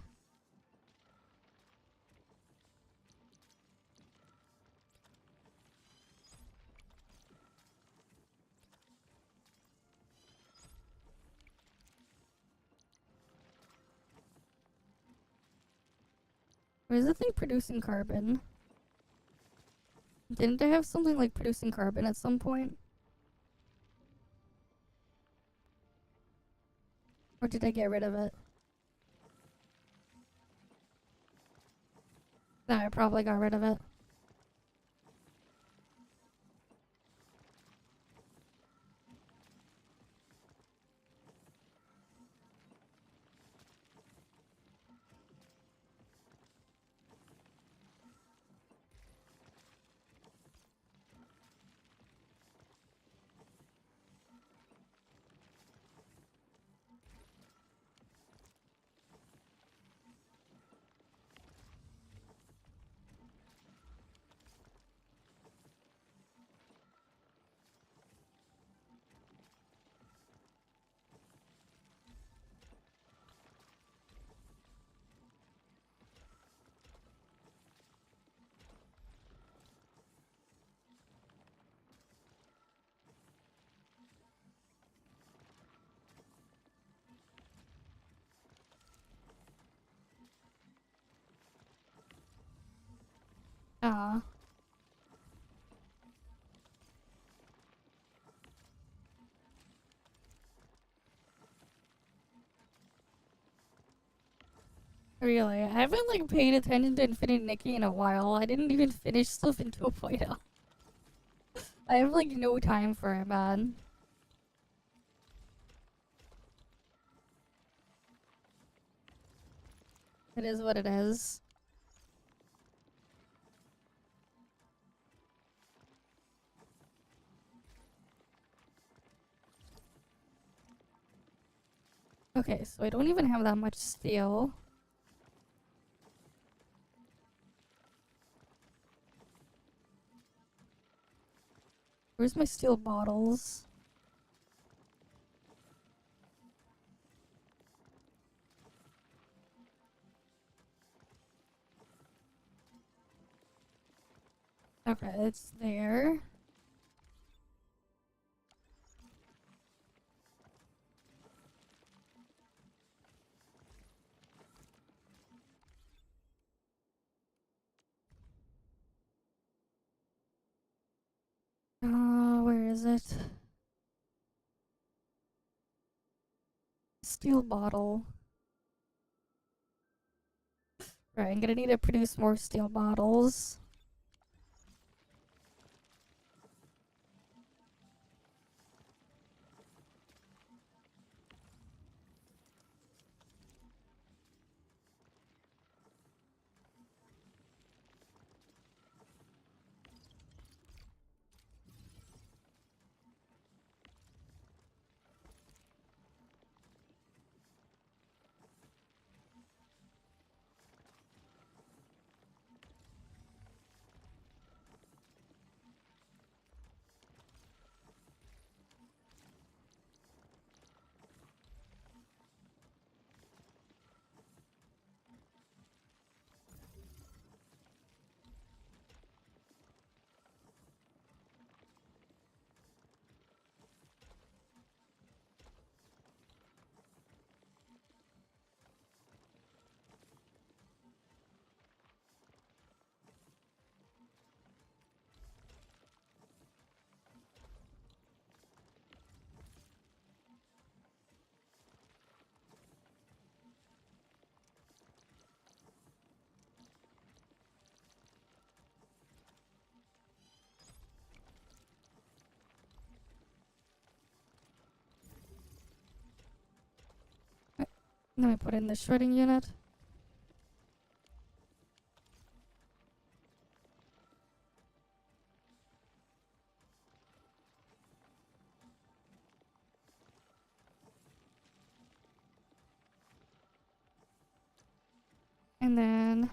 Where's the thing producing carbon? Didn't they have something like producing carbon at some point? Or did I get rid of it? No, I probably got rid of it. Ah. Really? I haven't like paid attention to Infinite Nikki in a while. I didn't even finish stuff in 2.0. I have like no time for it, man. It is what it is. Okay, so I don't even have that much steel. Where's my steel bottles? Okay, it's there. Where is it? Steel bottle. Right, I'm gonna need to produce more steel bottles. Let me put in the shredding unit. And then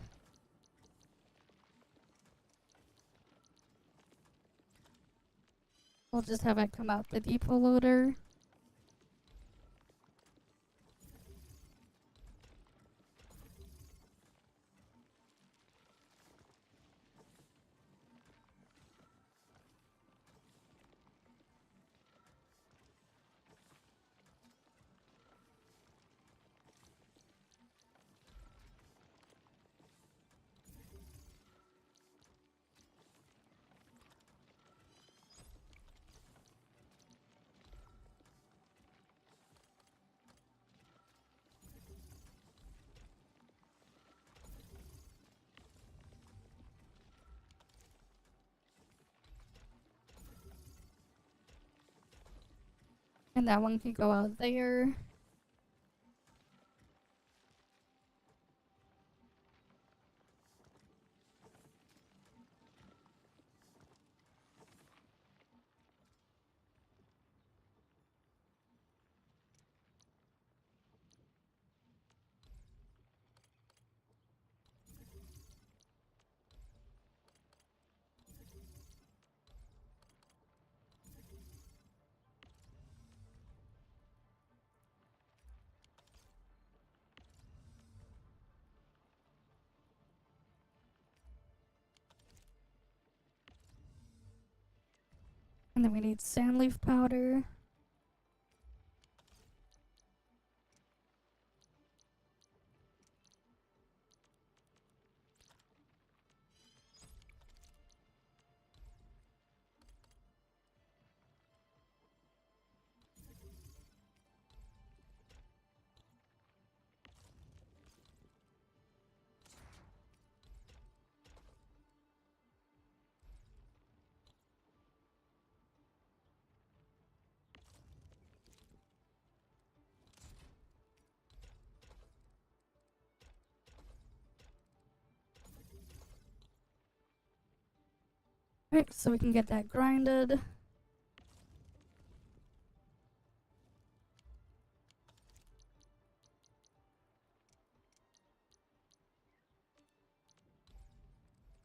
we'll just have it come out the depot loader. And that one can go out there. And then we need sand leaf powder. Alright, so we can get that grinded.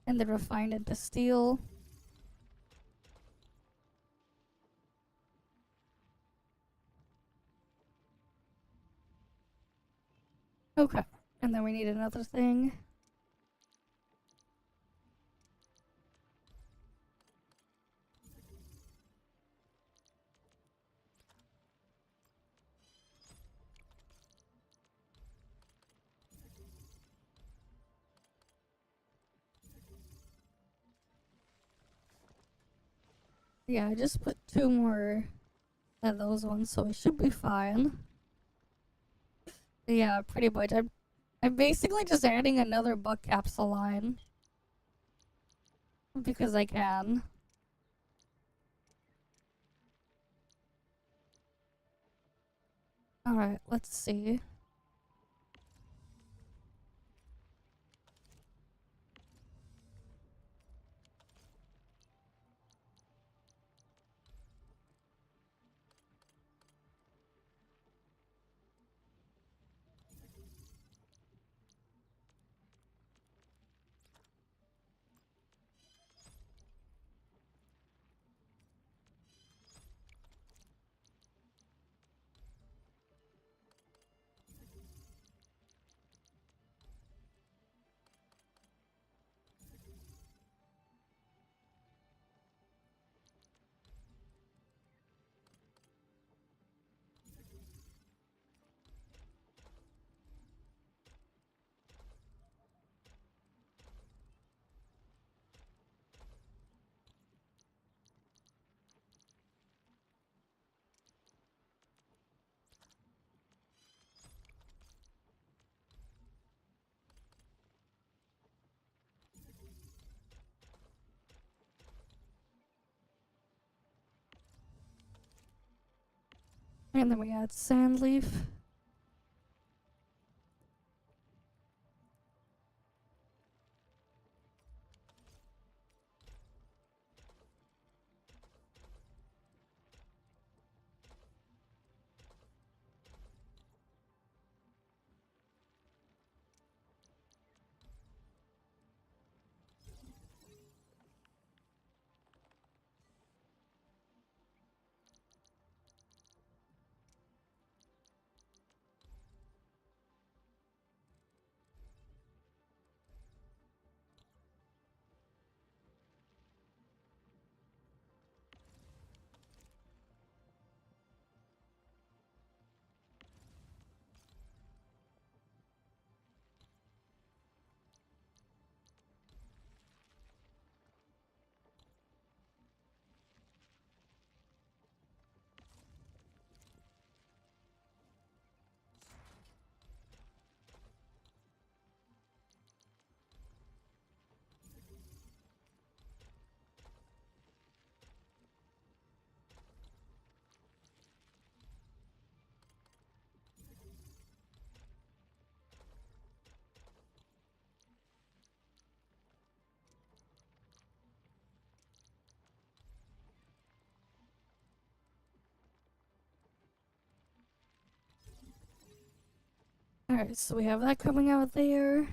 And then refined into steel. Okay, and then we need another thing. Yeah, I just put 2 more of those ones, so we should be fine. Yeah, pretty much. I'm basically just adding another buck capsule line. Because I can. Alright, let's see. And then we add sand leaf. Alright, so we have that coming out there.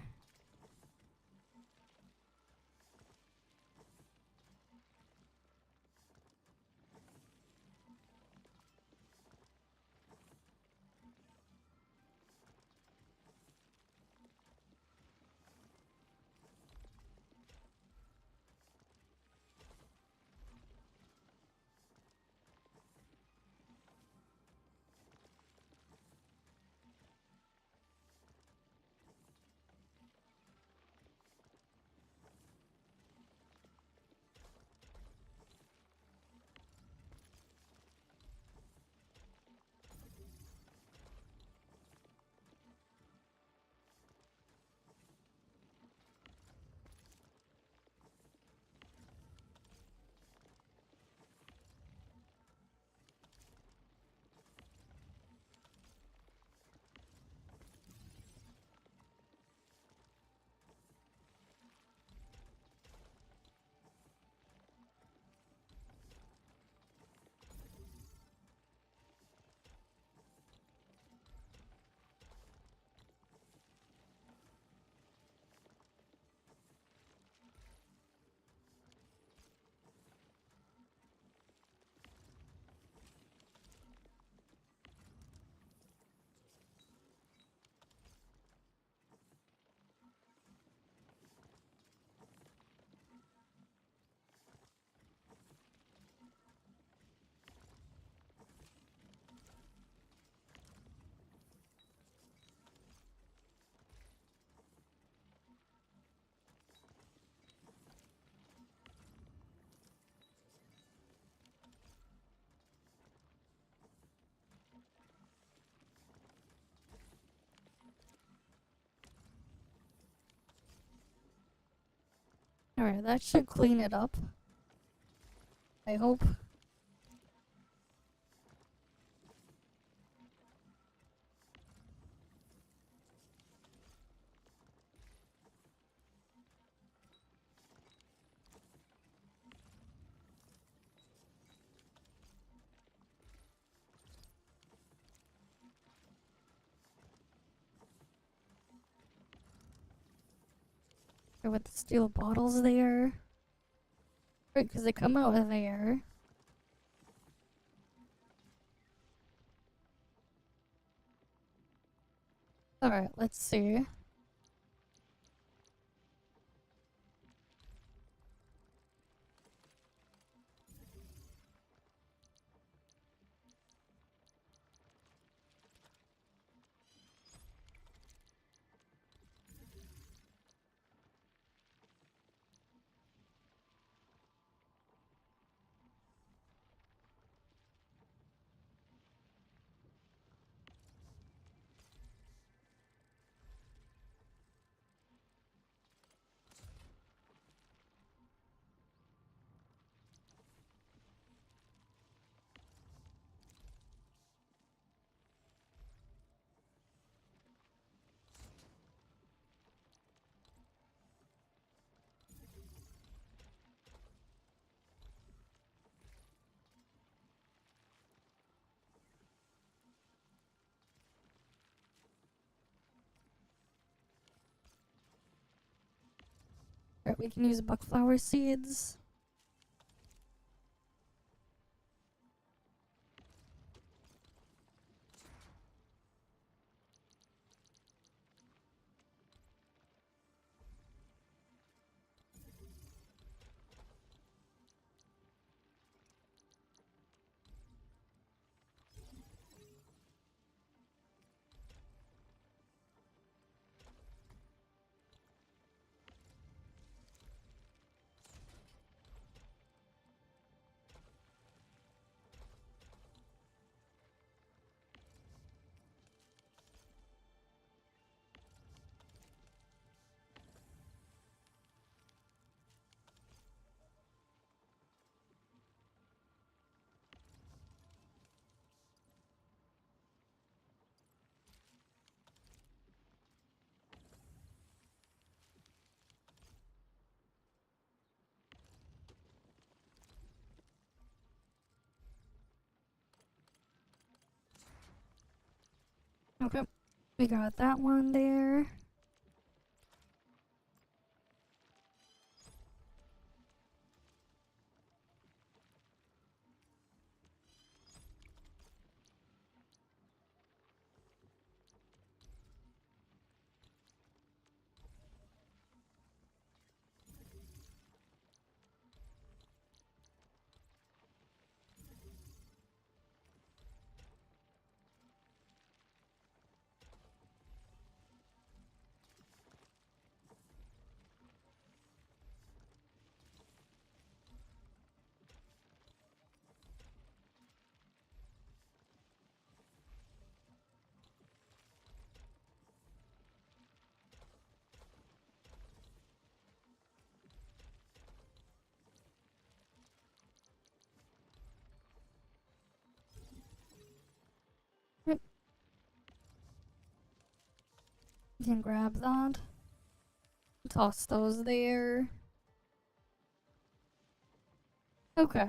Alright, that should clean it up. I hope. With the steel bottles there. Right, because they come out of there. Alright, let's see. Alright, we can use buckflower seeds. We got that one there. Yep. You can grab that. Toss those there. Okay.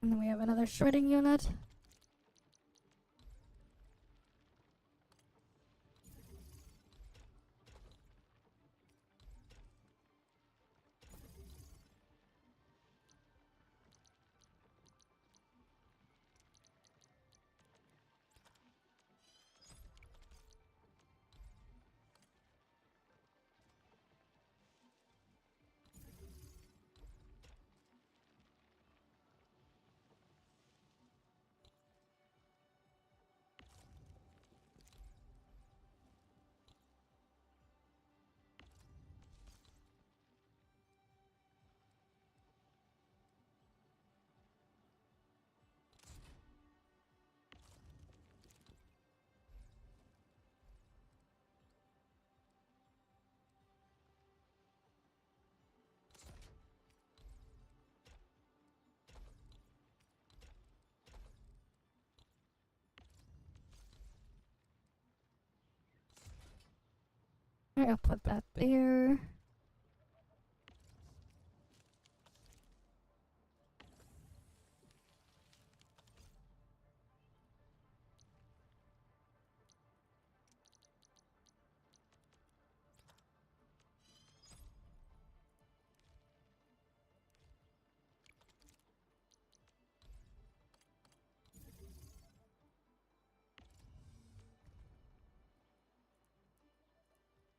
And then we have another shredding unit. Alright, I'll put that there.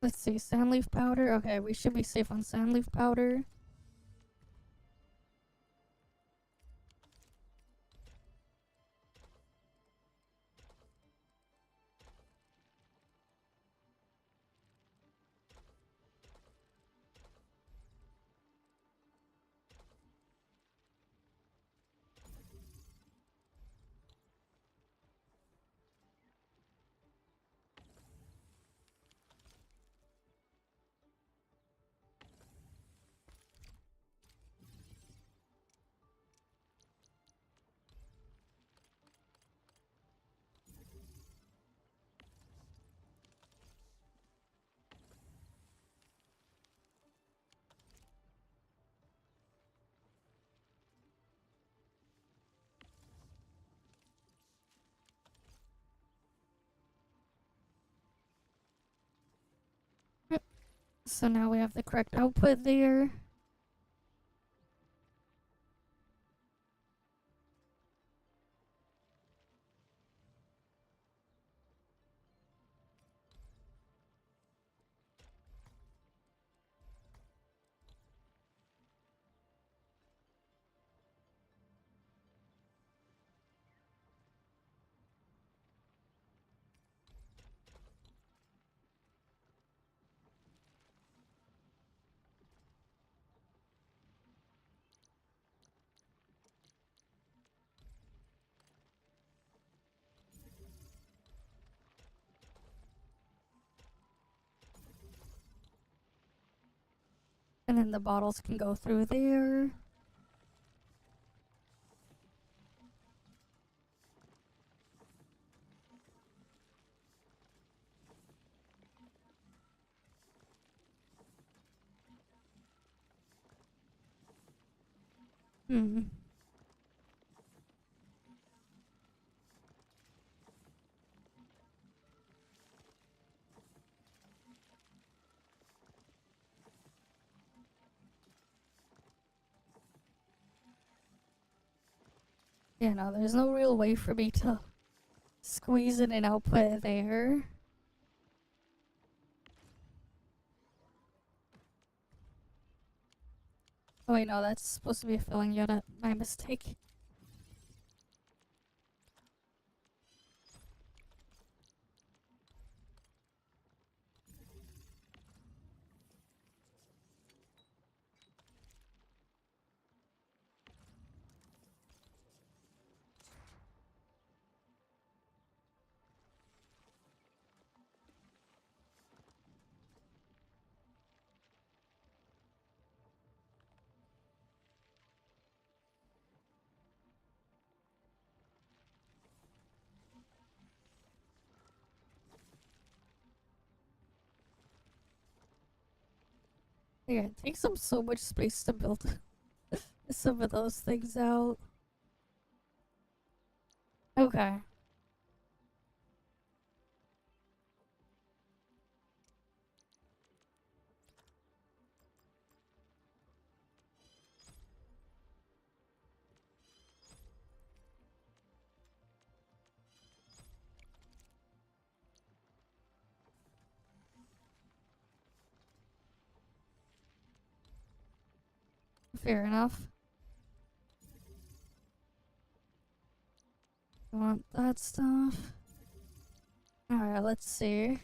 Let's see, sandleaf powder. Okay, we should be safe on sandleaf powder. Yep. So now we have the correct output there. And then the bottles can go through there. Hmm. Yeah, no, there's no real way for me to squeeze in an output there. Oh wait, no, that's supposed to be a filling unit. My mistake. Yeah, it takes up so much space to build some of those things out. Okay. Fair enough. Want that stuff? Alright, let's see.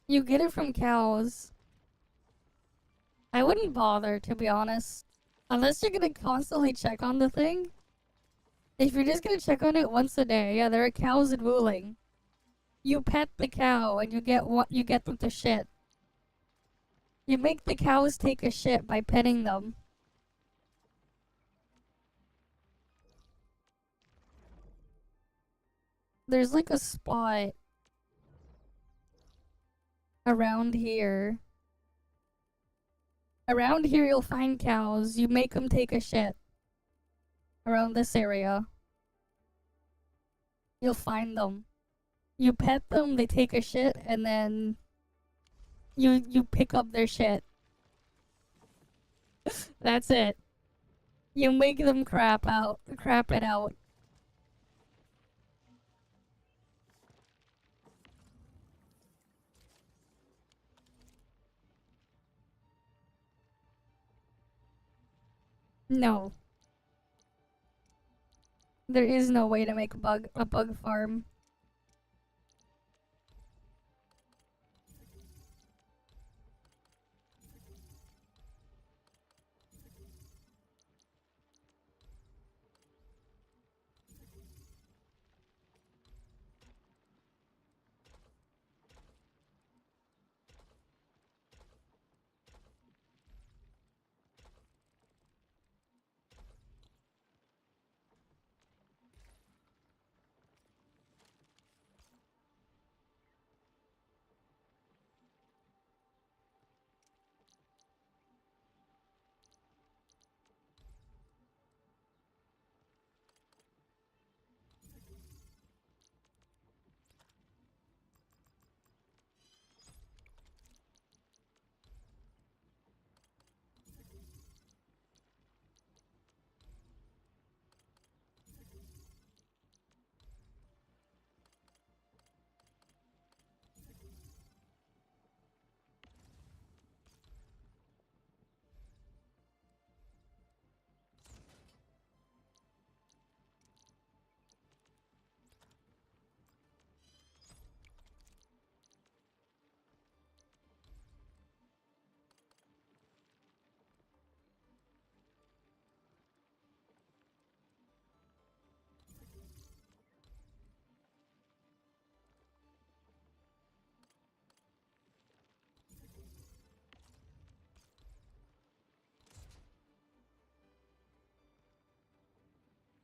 You get it from cows. I wouldn't bother, to be honest. Unless you're gonna constantly check on the thing. If you're just gonna check on it once a day, yeah, there are cows in Wuling. You pet the cow and you get what you get them to shit. You make the cows take a shit by petting them. There's like a spot around here. Around here you'll find cows. You make them take a shit. Around this area. You'll find them. You pet them, they take a shit, and then you pick up their shit. That's it. You make them crap it out. No. There is no way to make a bug farm.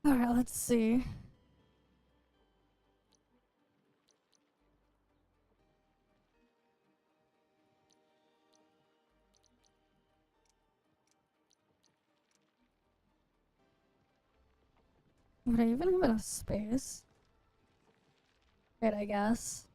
Alright, let's see. Would I even have enough space? Right, I guess.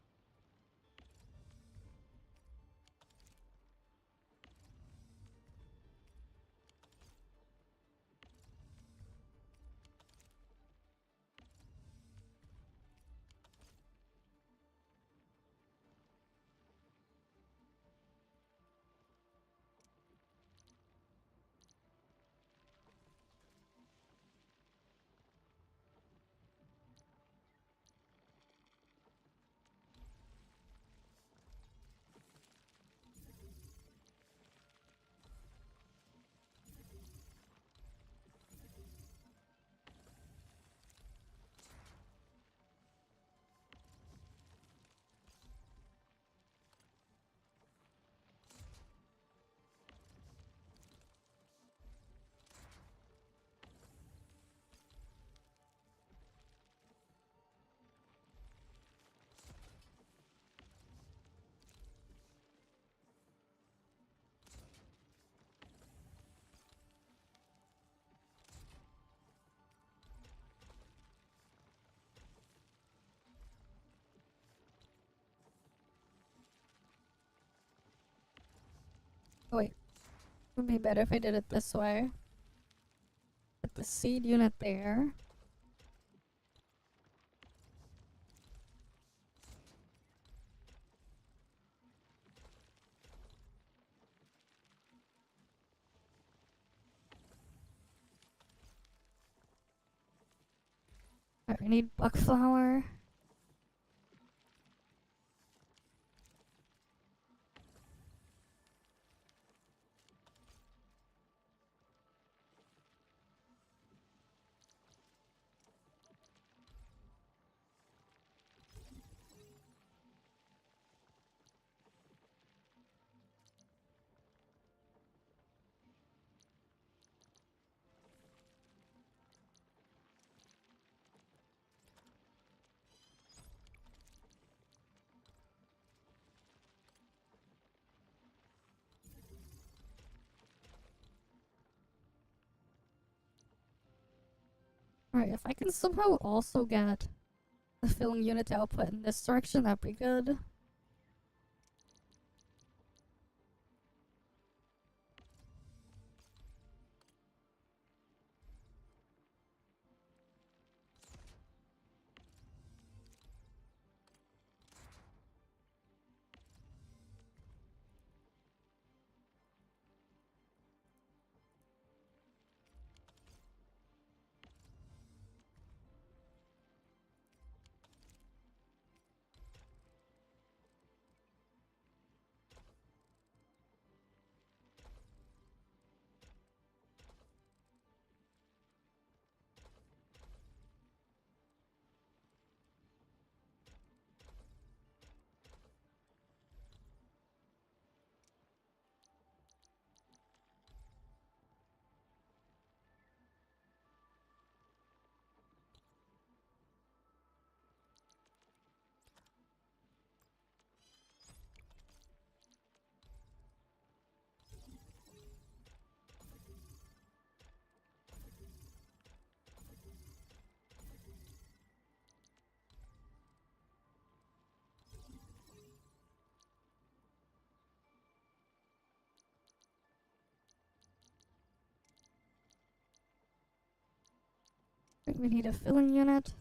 Oh, wait. It would be better if I did it this way. Put the seed unit there. Alright, we need buckflower. Alright, if I can somehow also get the filling unit to output in this direction, that'd be good. We need a filling unit.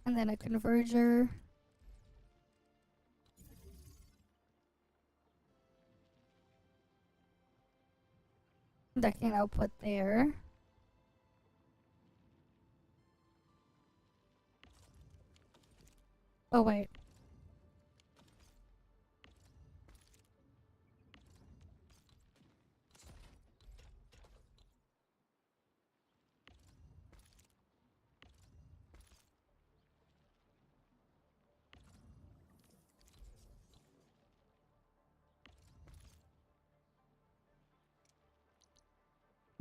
And then a converger. Decking output there. Oh wait.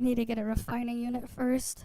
Need to get a refining unit first.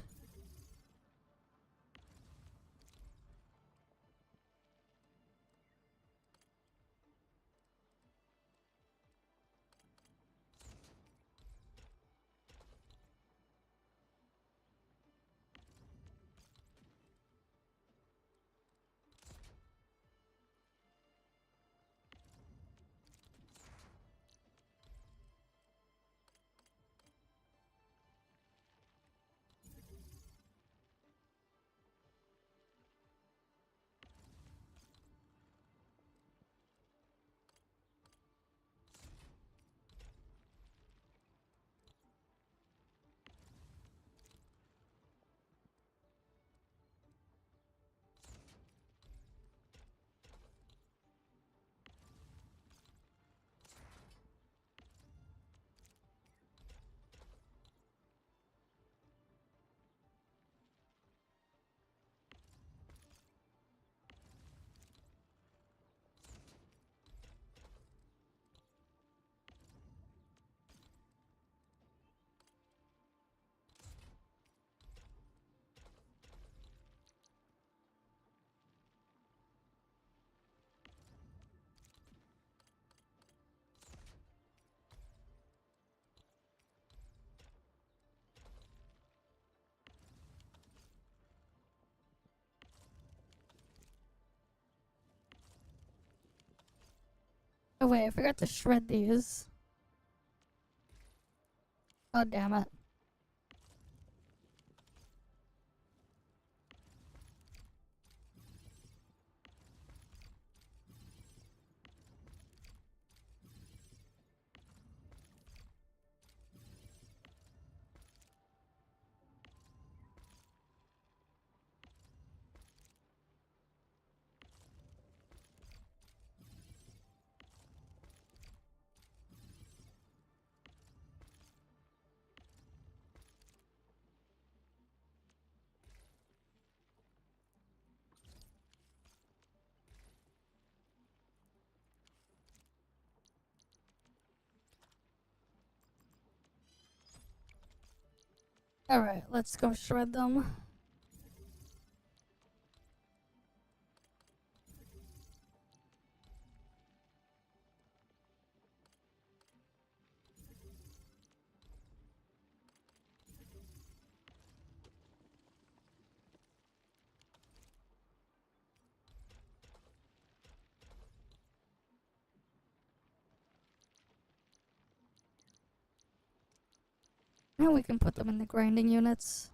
Oh wait, I forgot to shred these. Oh damn it. Alright, let's go shred them. Now we can put them in the grinding units.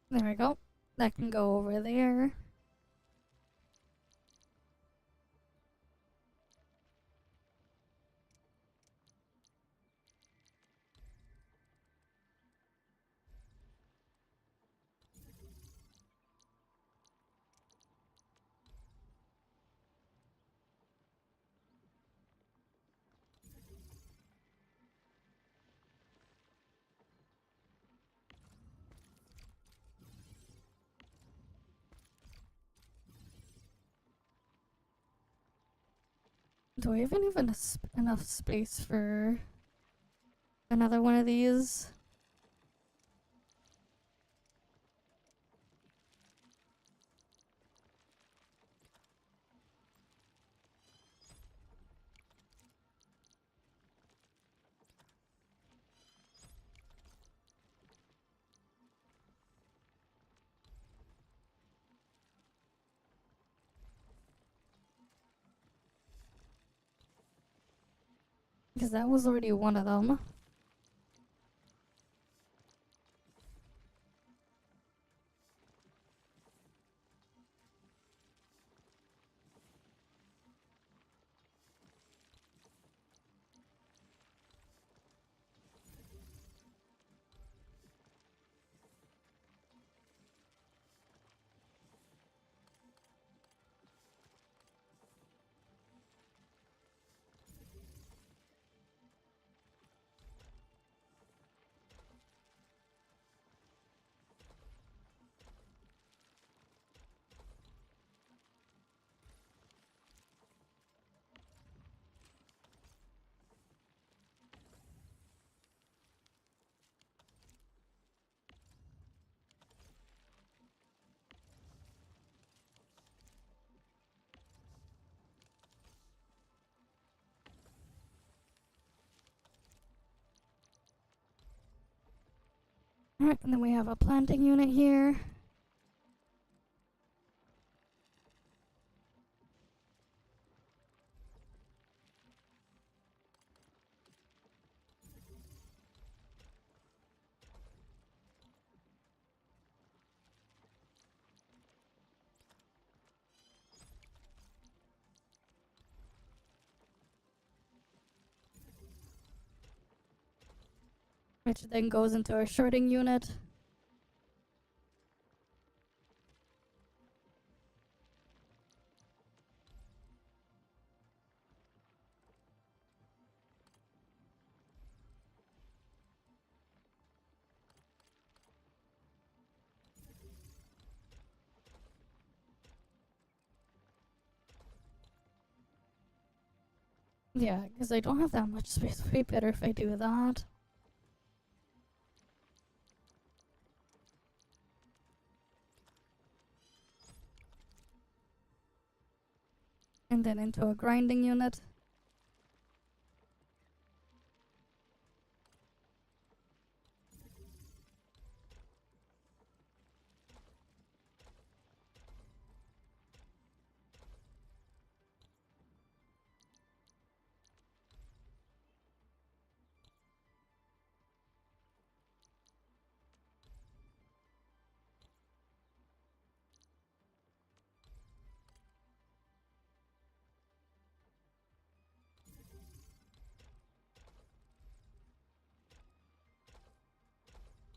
There we go. That can go over there. Do I even have enough space for another one of these? Because that was already one of them. Alright, and then we have a planting unit here. Which then goes into a shorting unit. Yeah, because I don't have that much space. Way better if I do that. And then into a grinding unit.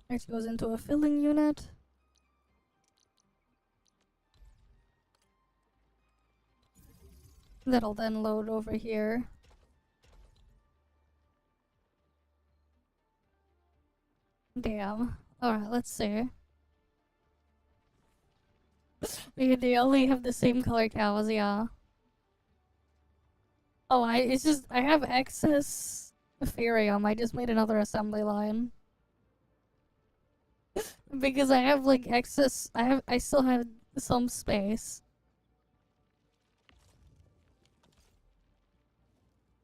Next goes into a filling unit. That'll then load over here. Damn. Alright, let's see. They only have the same color cows, yeah. Oh, it's just, I have excess Ethereum. I just made another assembly line. Because I have like excess, I still have some space.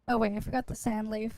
Oh wait, I forgot the sand leaf.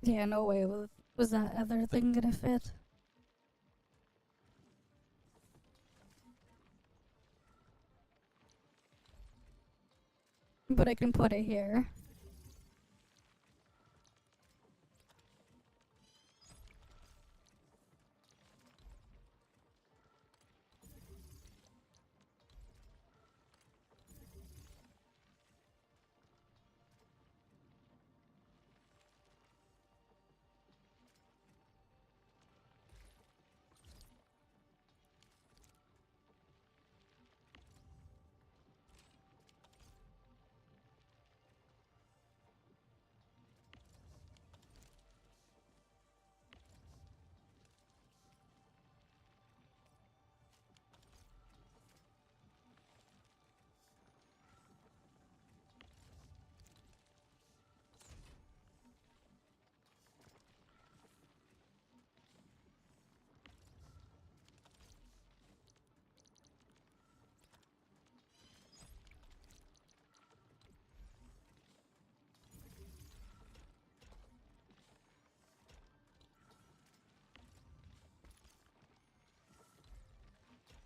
Yeah, no way was that other thing gonna fit. But I can put it here.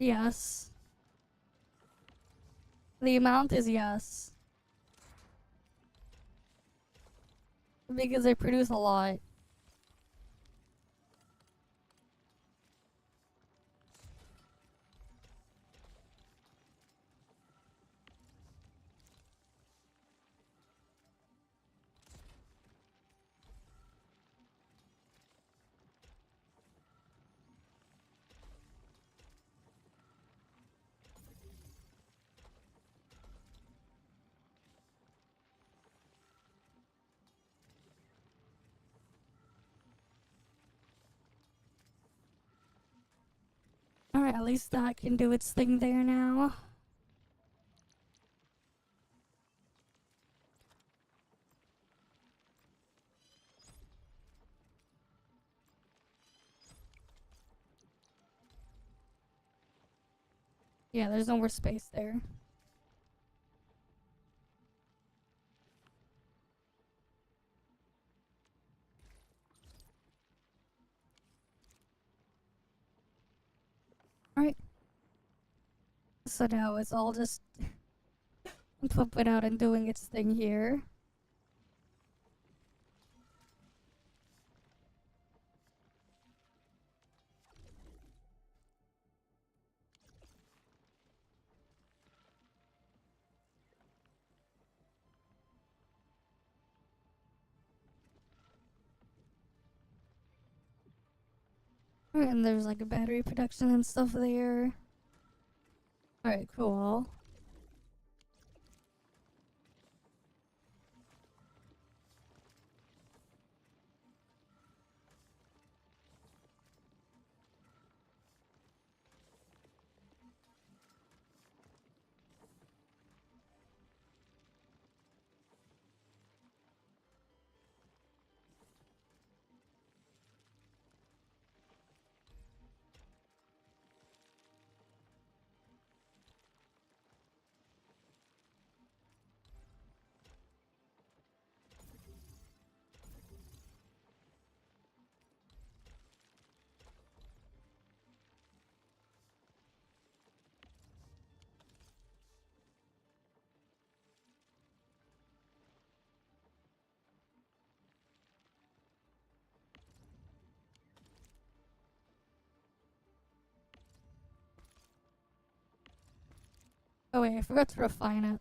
Yes. The amount is yes. Because I produce a lot. Alright, at least that can do its thing there now. Yeah, there's no more space there. Alright. So now it's all just pumping out and doing its thing here. Alright, and there's like a battery production and stuff there. Alright, cool. Oh wait, I forgot to refine it.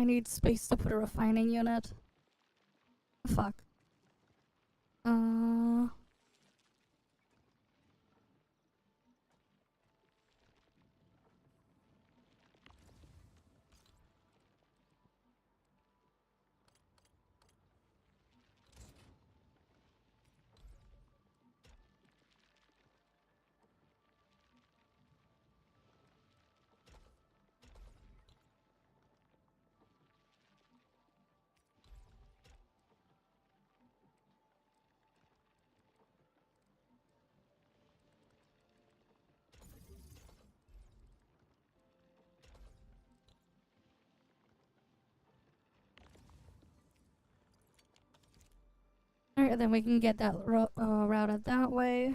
I need space to put a refining unit. Fuck. Alright, then we can get that routed that way.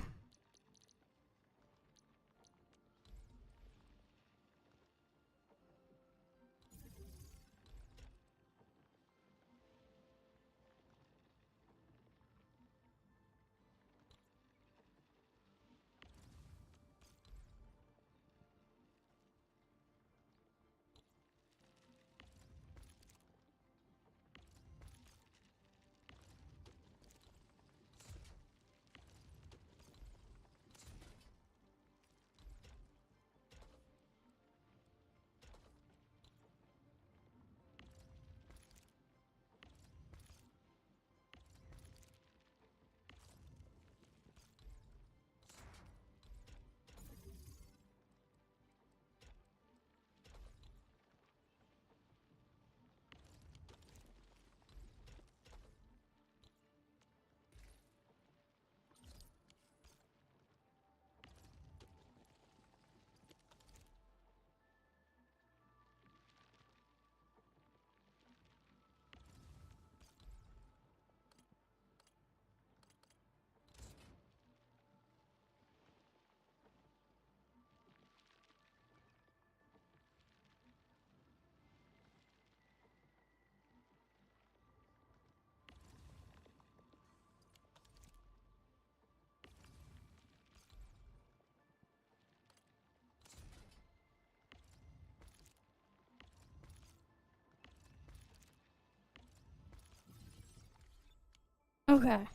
Okay,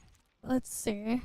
let's see.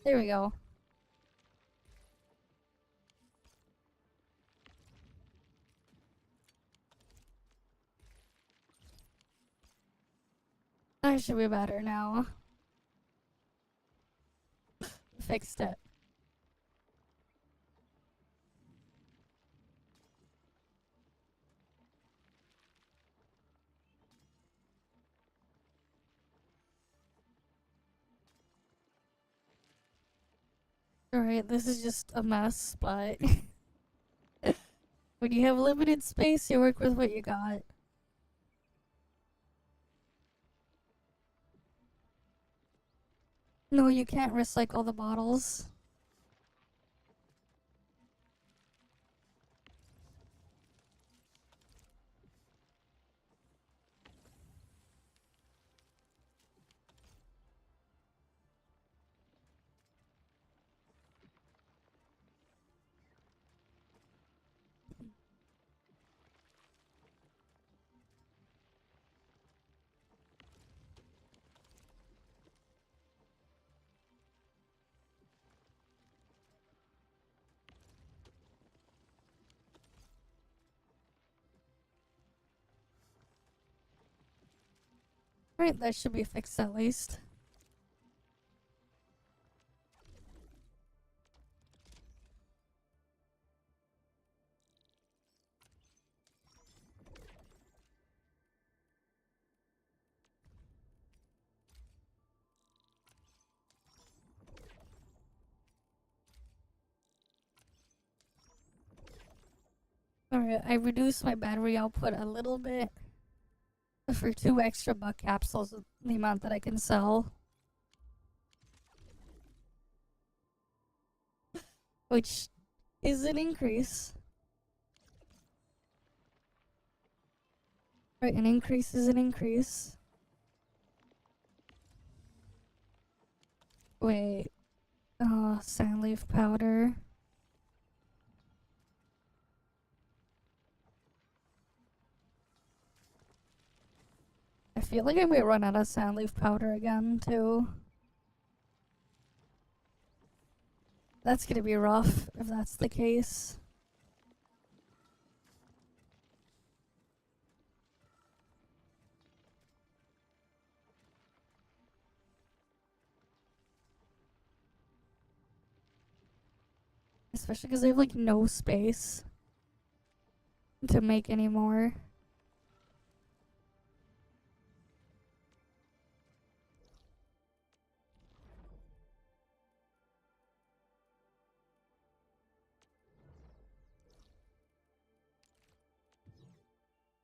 There we go. That should be better now. Fixed it. Alright, this is just a mess, but when you have limited space, you work with what you got. No, you can't recycle the bottles. Right, that should be fixed at least. Alright, I reduced my battery output a little bit for 2 extra buck capsules, the amount that I can sell. Which is an increase. Right, an increase is an increase. Wait. Sand leaf powder. I feel like I might run out of sand leaf powder again, too. That's gonna be rough if that's the case. Especially because I have like no space to make any more.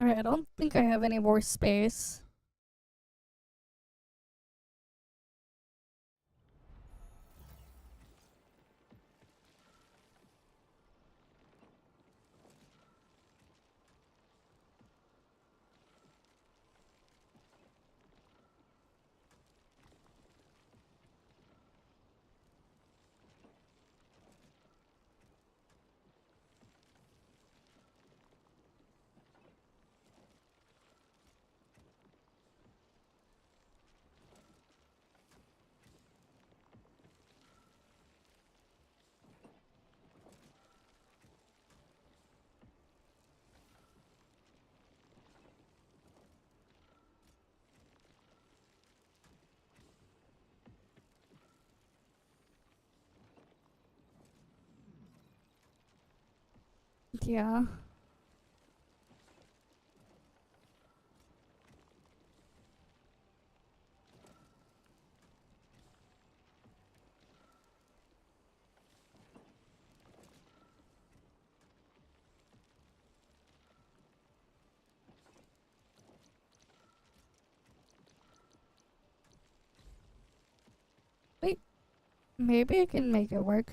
Alright, I don't think I have any more space. Yeah. Wait, maybe I can make it work.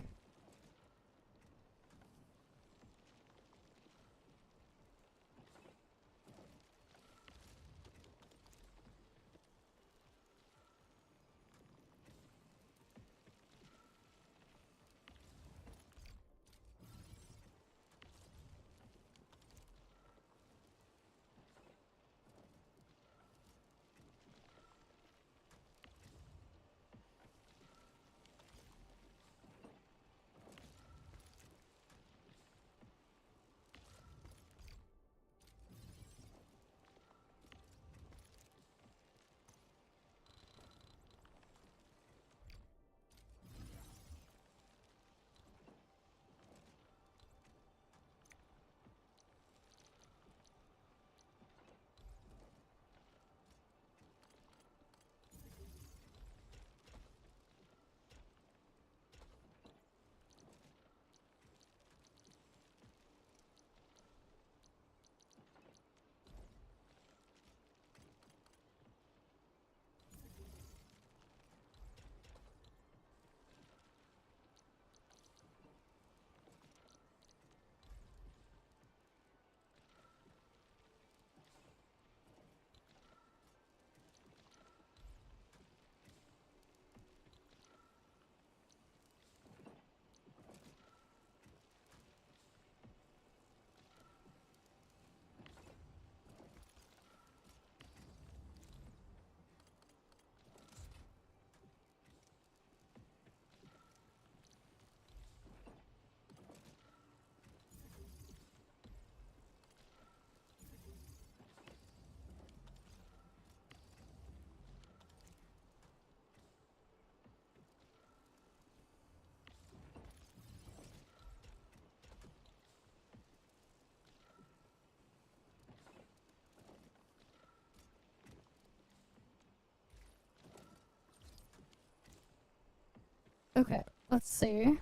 Okay, let's see.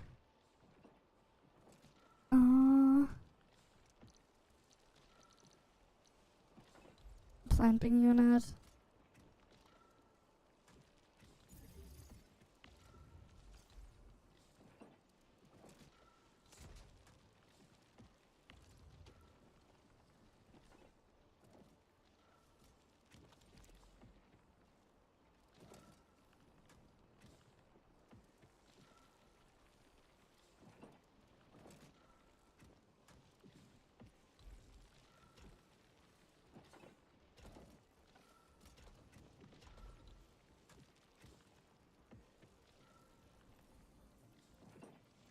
planting unit.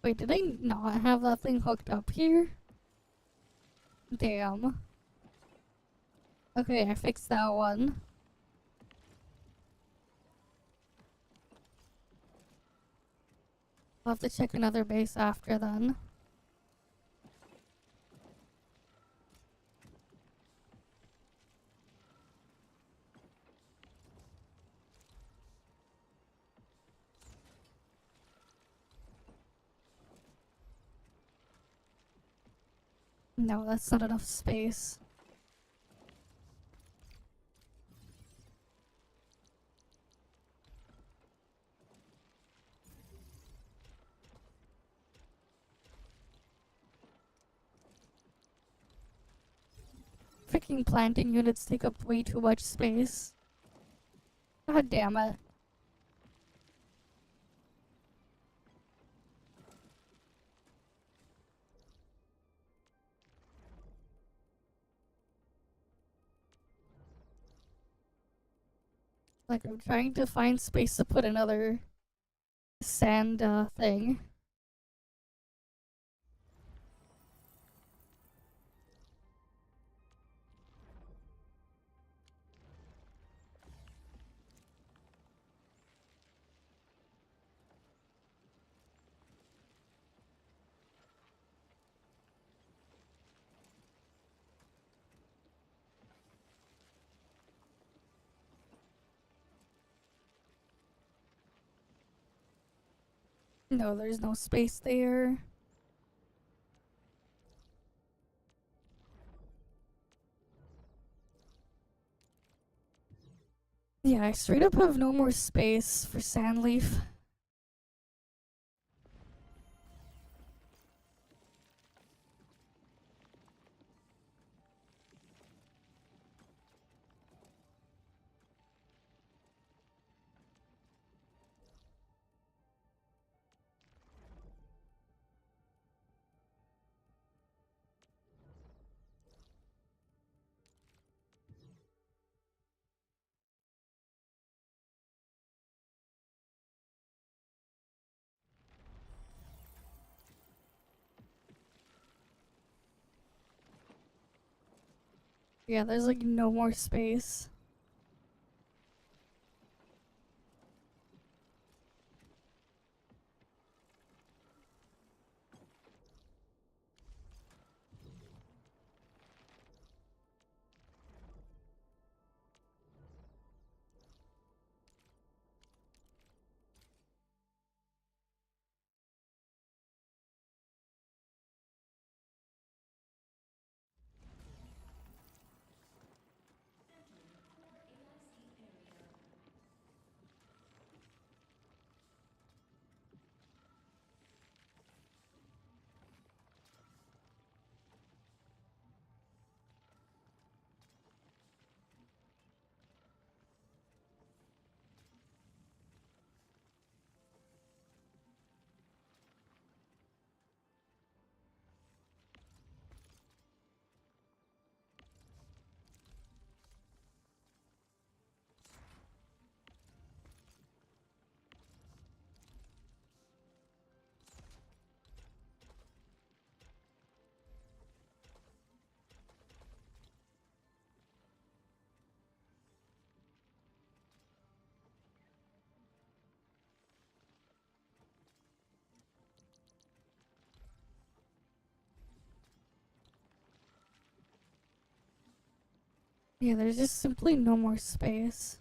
Wait, did I not have that thing hooked up here? Damn. Okay, I fixed that one. I'll have to check another base after then. No, that's not enough space. Freaking planting units take up way too much space. God damn it. Like, I'm trying to find space to put another sand thing. No, there's no space there. Yeah, I straight up have no more space for Sandleaf. Yeah, there's like no more space. Yeah, there's just simply no more space.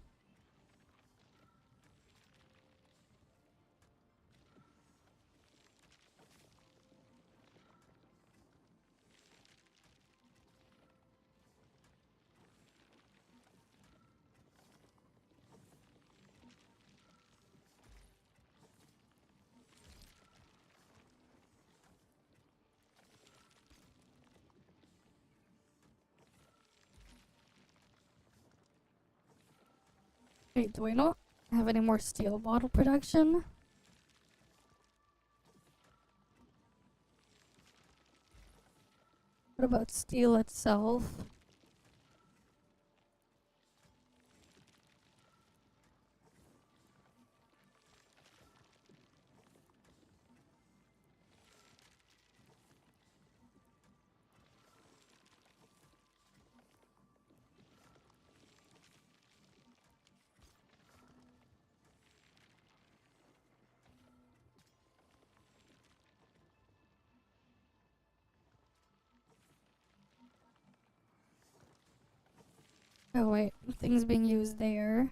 Wait, do I not have any more steel bottle production? What about steel itself? Oh wait, things being used there.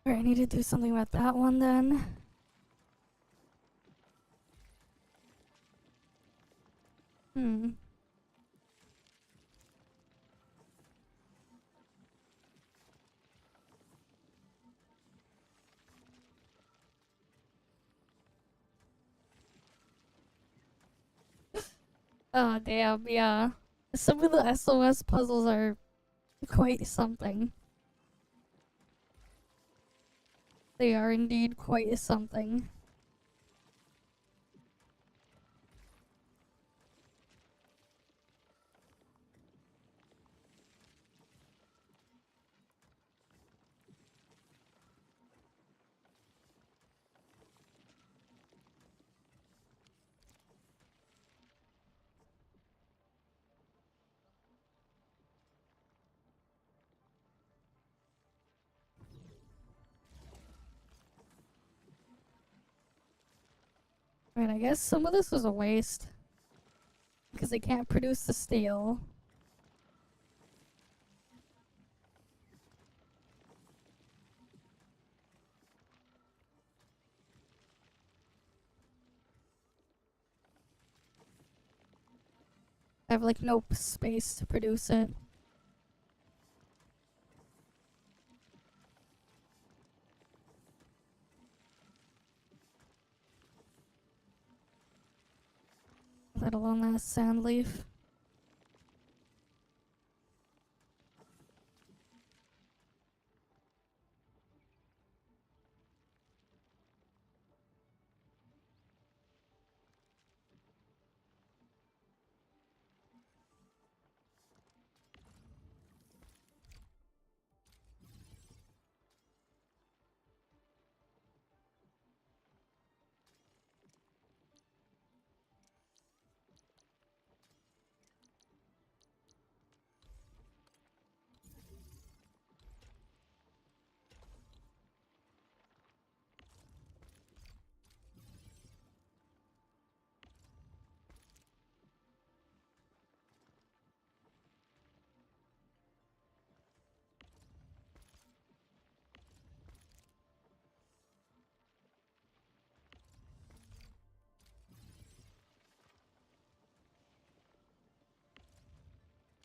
Alright, I need to do something about that one then. Hmm. Oh damn, yeah. Some of the SOS puzzles are quite something. They are indeed quite something. Right, I guess some of this was a waste. Because they can't produce the steel. I have like no space to produce it. Let alone that sand leaf.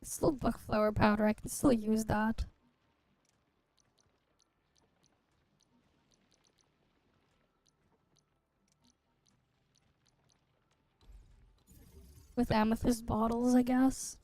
It's still buckflower powder, I can still use that. With amethyst bottles, I guess.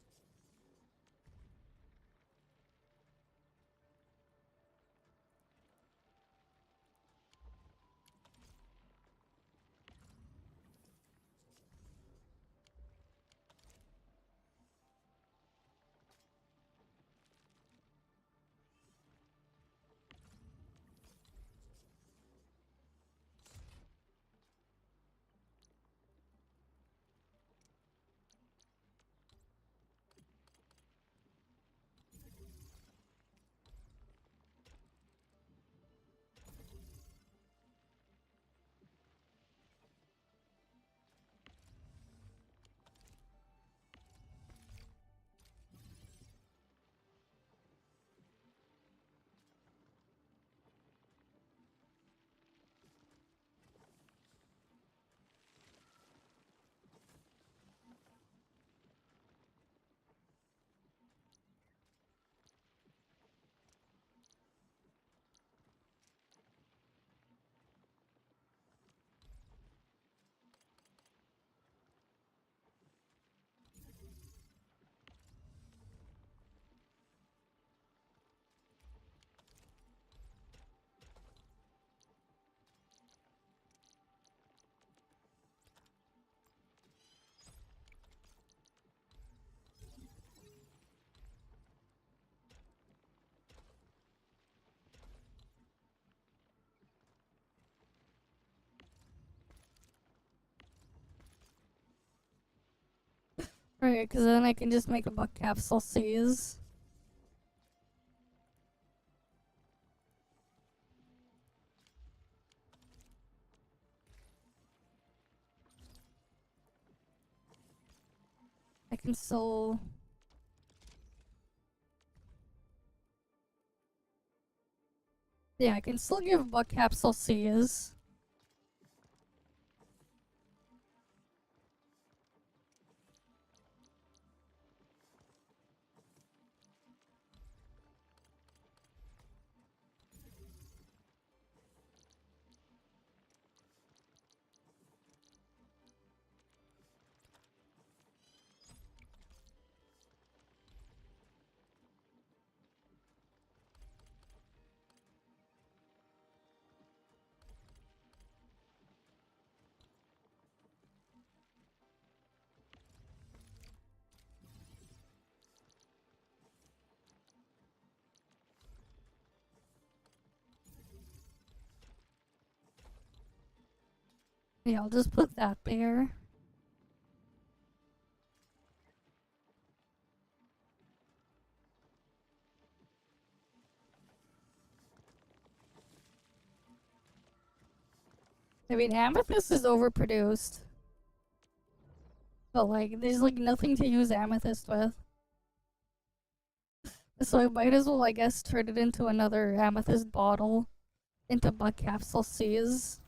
Right, because then I can just make a buck capsule seize. I can still... Yeah, I can still give buck capsule seize. Yeah, I'll just put that there. I mean, amethyst is overproduced. But, like, there's, like, nothing to use amethyst with. So I might as well, I guess, turn it into another amethyst bottle. Into buck capsule seize.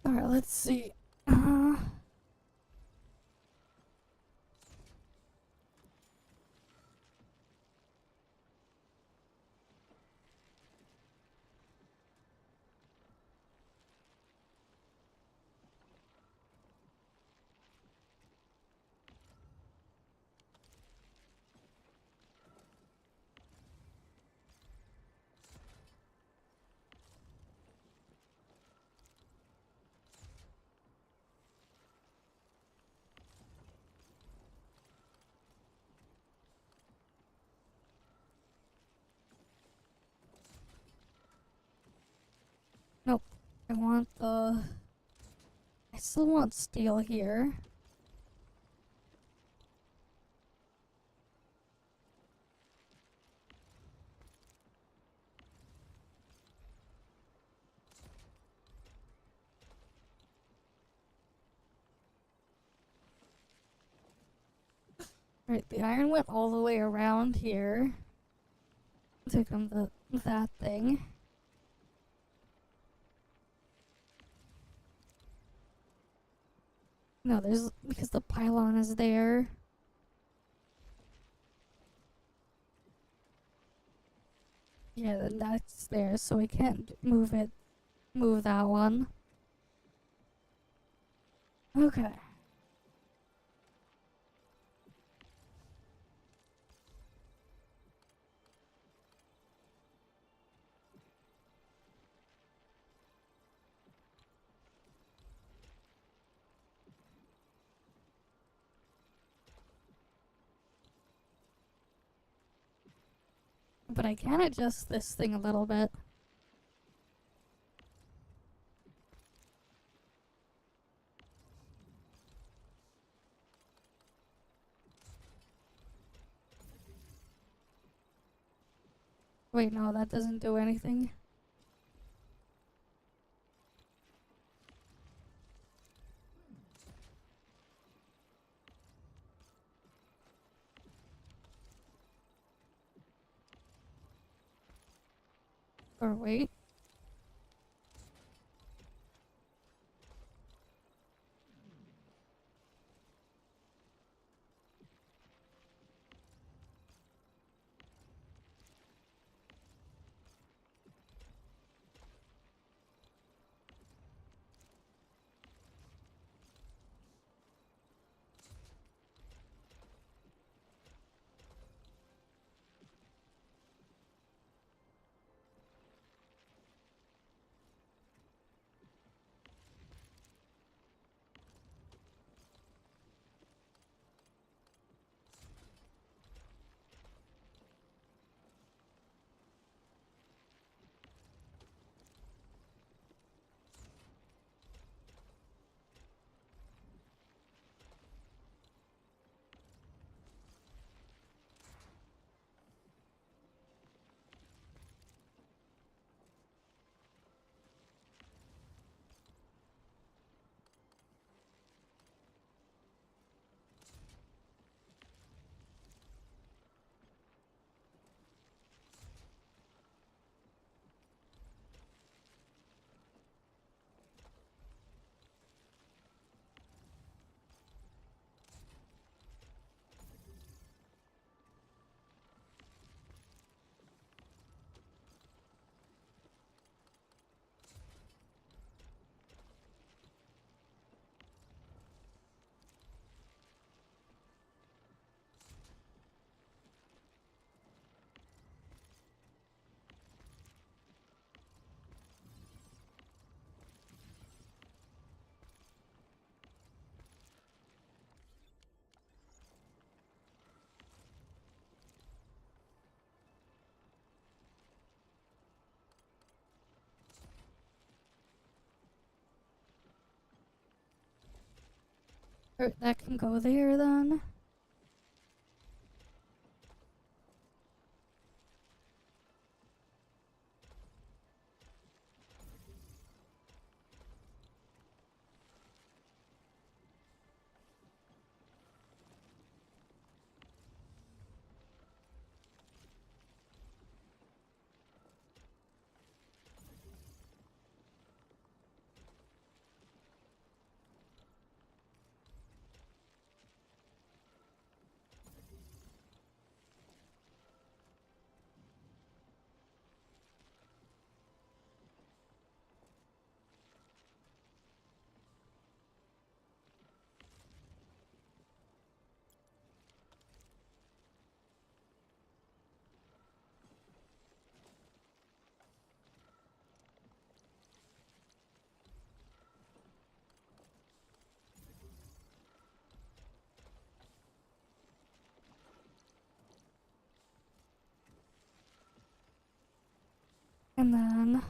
Alright, let's see. Nope. I want the... I still want steel here. Right, the iron went all the way around here. Took him that thing. No, there's because the pylon is there. Yeah, then that's there, so we can't move that one. Okay. But I can adjust this thing a little bit. Wait, no, that doesn't do anything. Or wait. Or that can go there then. And then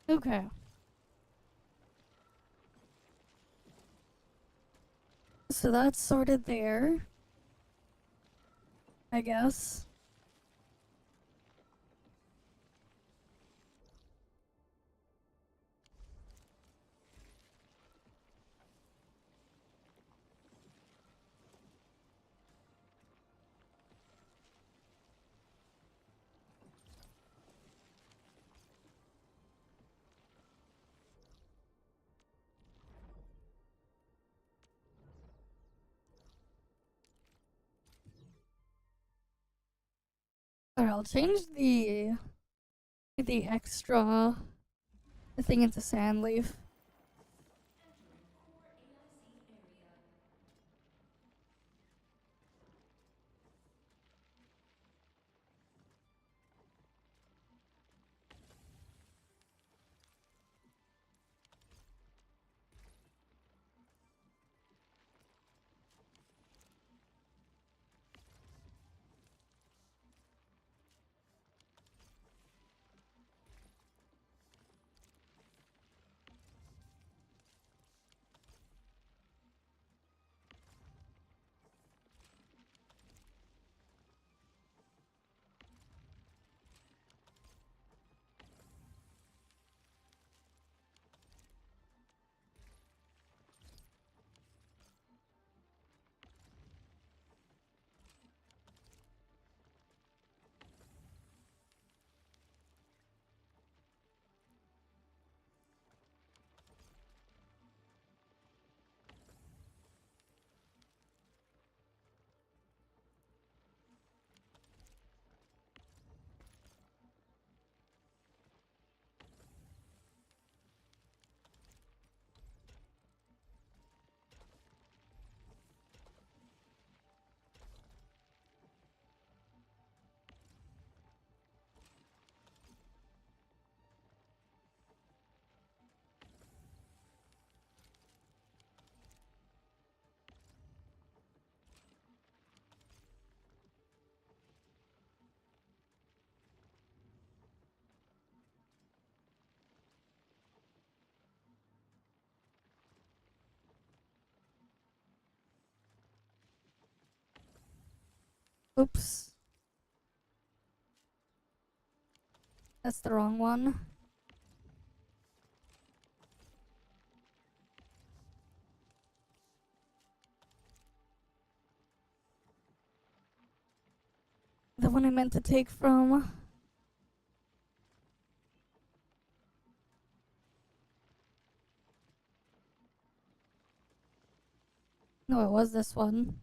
Okay. So that's sorted there, I guess. Alright, I'll change the extra thing into sand leaf. Oops. That's the wrong one. The one I meant to take from. No, it was this one.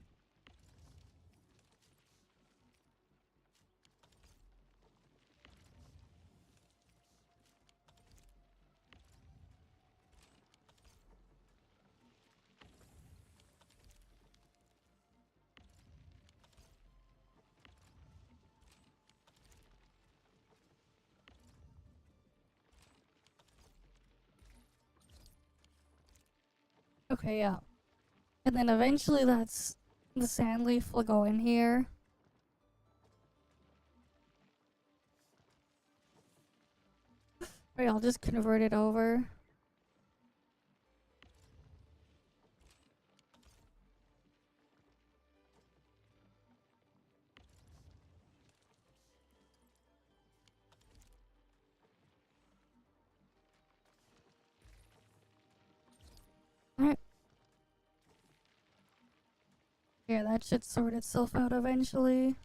Okay, yeah. And then eventually that's the sand leaf will go in here. Right, I'll just convert it over. Alright. Yeah, that should sort itself out eventually.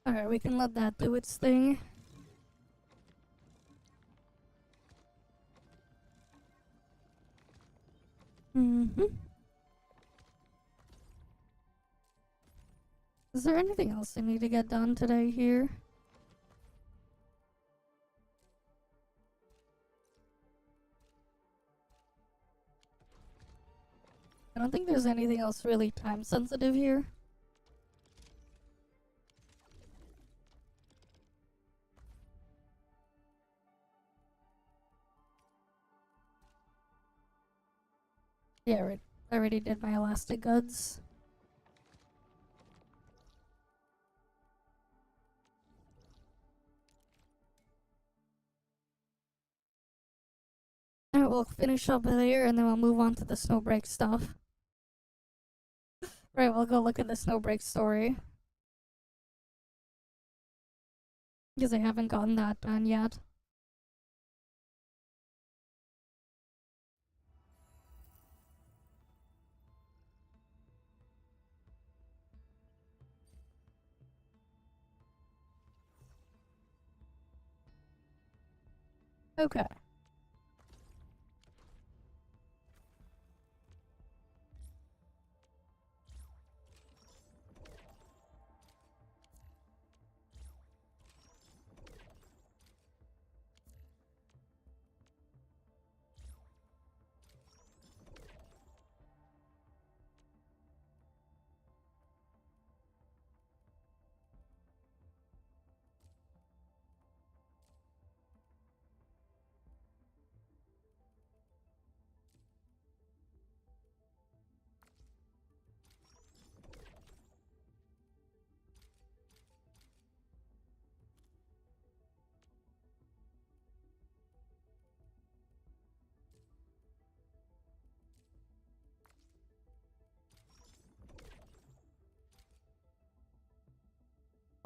Alright, we can let that do its thing. Mm-hmm. Is there anything else I need to get done today here? I don't think there's anything else really time sensitive here. Yeah, right. I already did my elastic goods. Alright, we'll finish up there and then we'll move on to the Snowbreak stuff. Right, we'll go look at the Snowbreak story. Because I haven't gotten that done yet. Okay.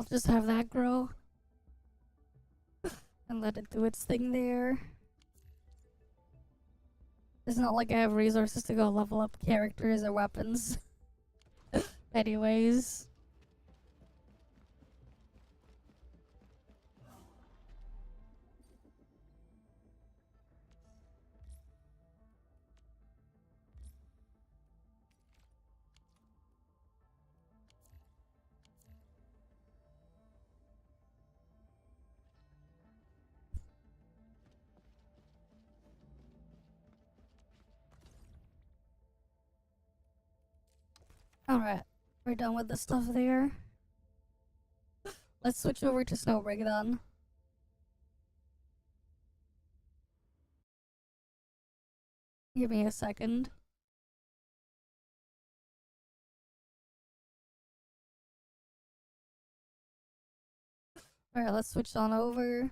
I'll just have that grow. And let it do its thing there. It's not like I have resources to go level up characters or weapons. Anyways. Alright, we're done with the stuff there. Let's switch over to Snowbreak then. Give me a second. Alright, let's switch on over.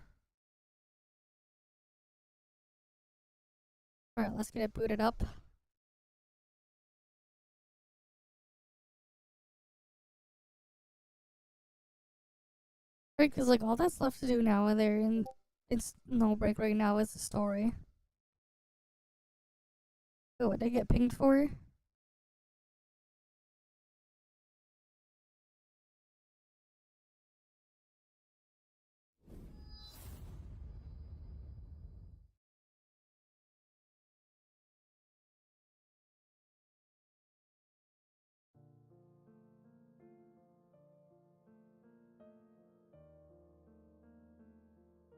Alright, let's get it booted up. Right, because like all that's left to do now and they're in Snowbreak right now is the story. Oh, what did I get pinged for?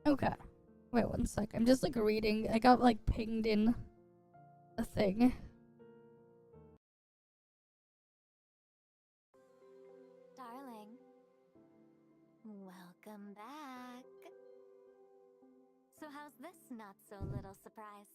Okay. Wait one sec. I'm just like reading. I got like pinged in a thing. Darling. Welcome back. So how's this not so little surprise?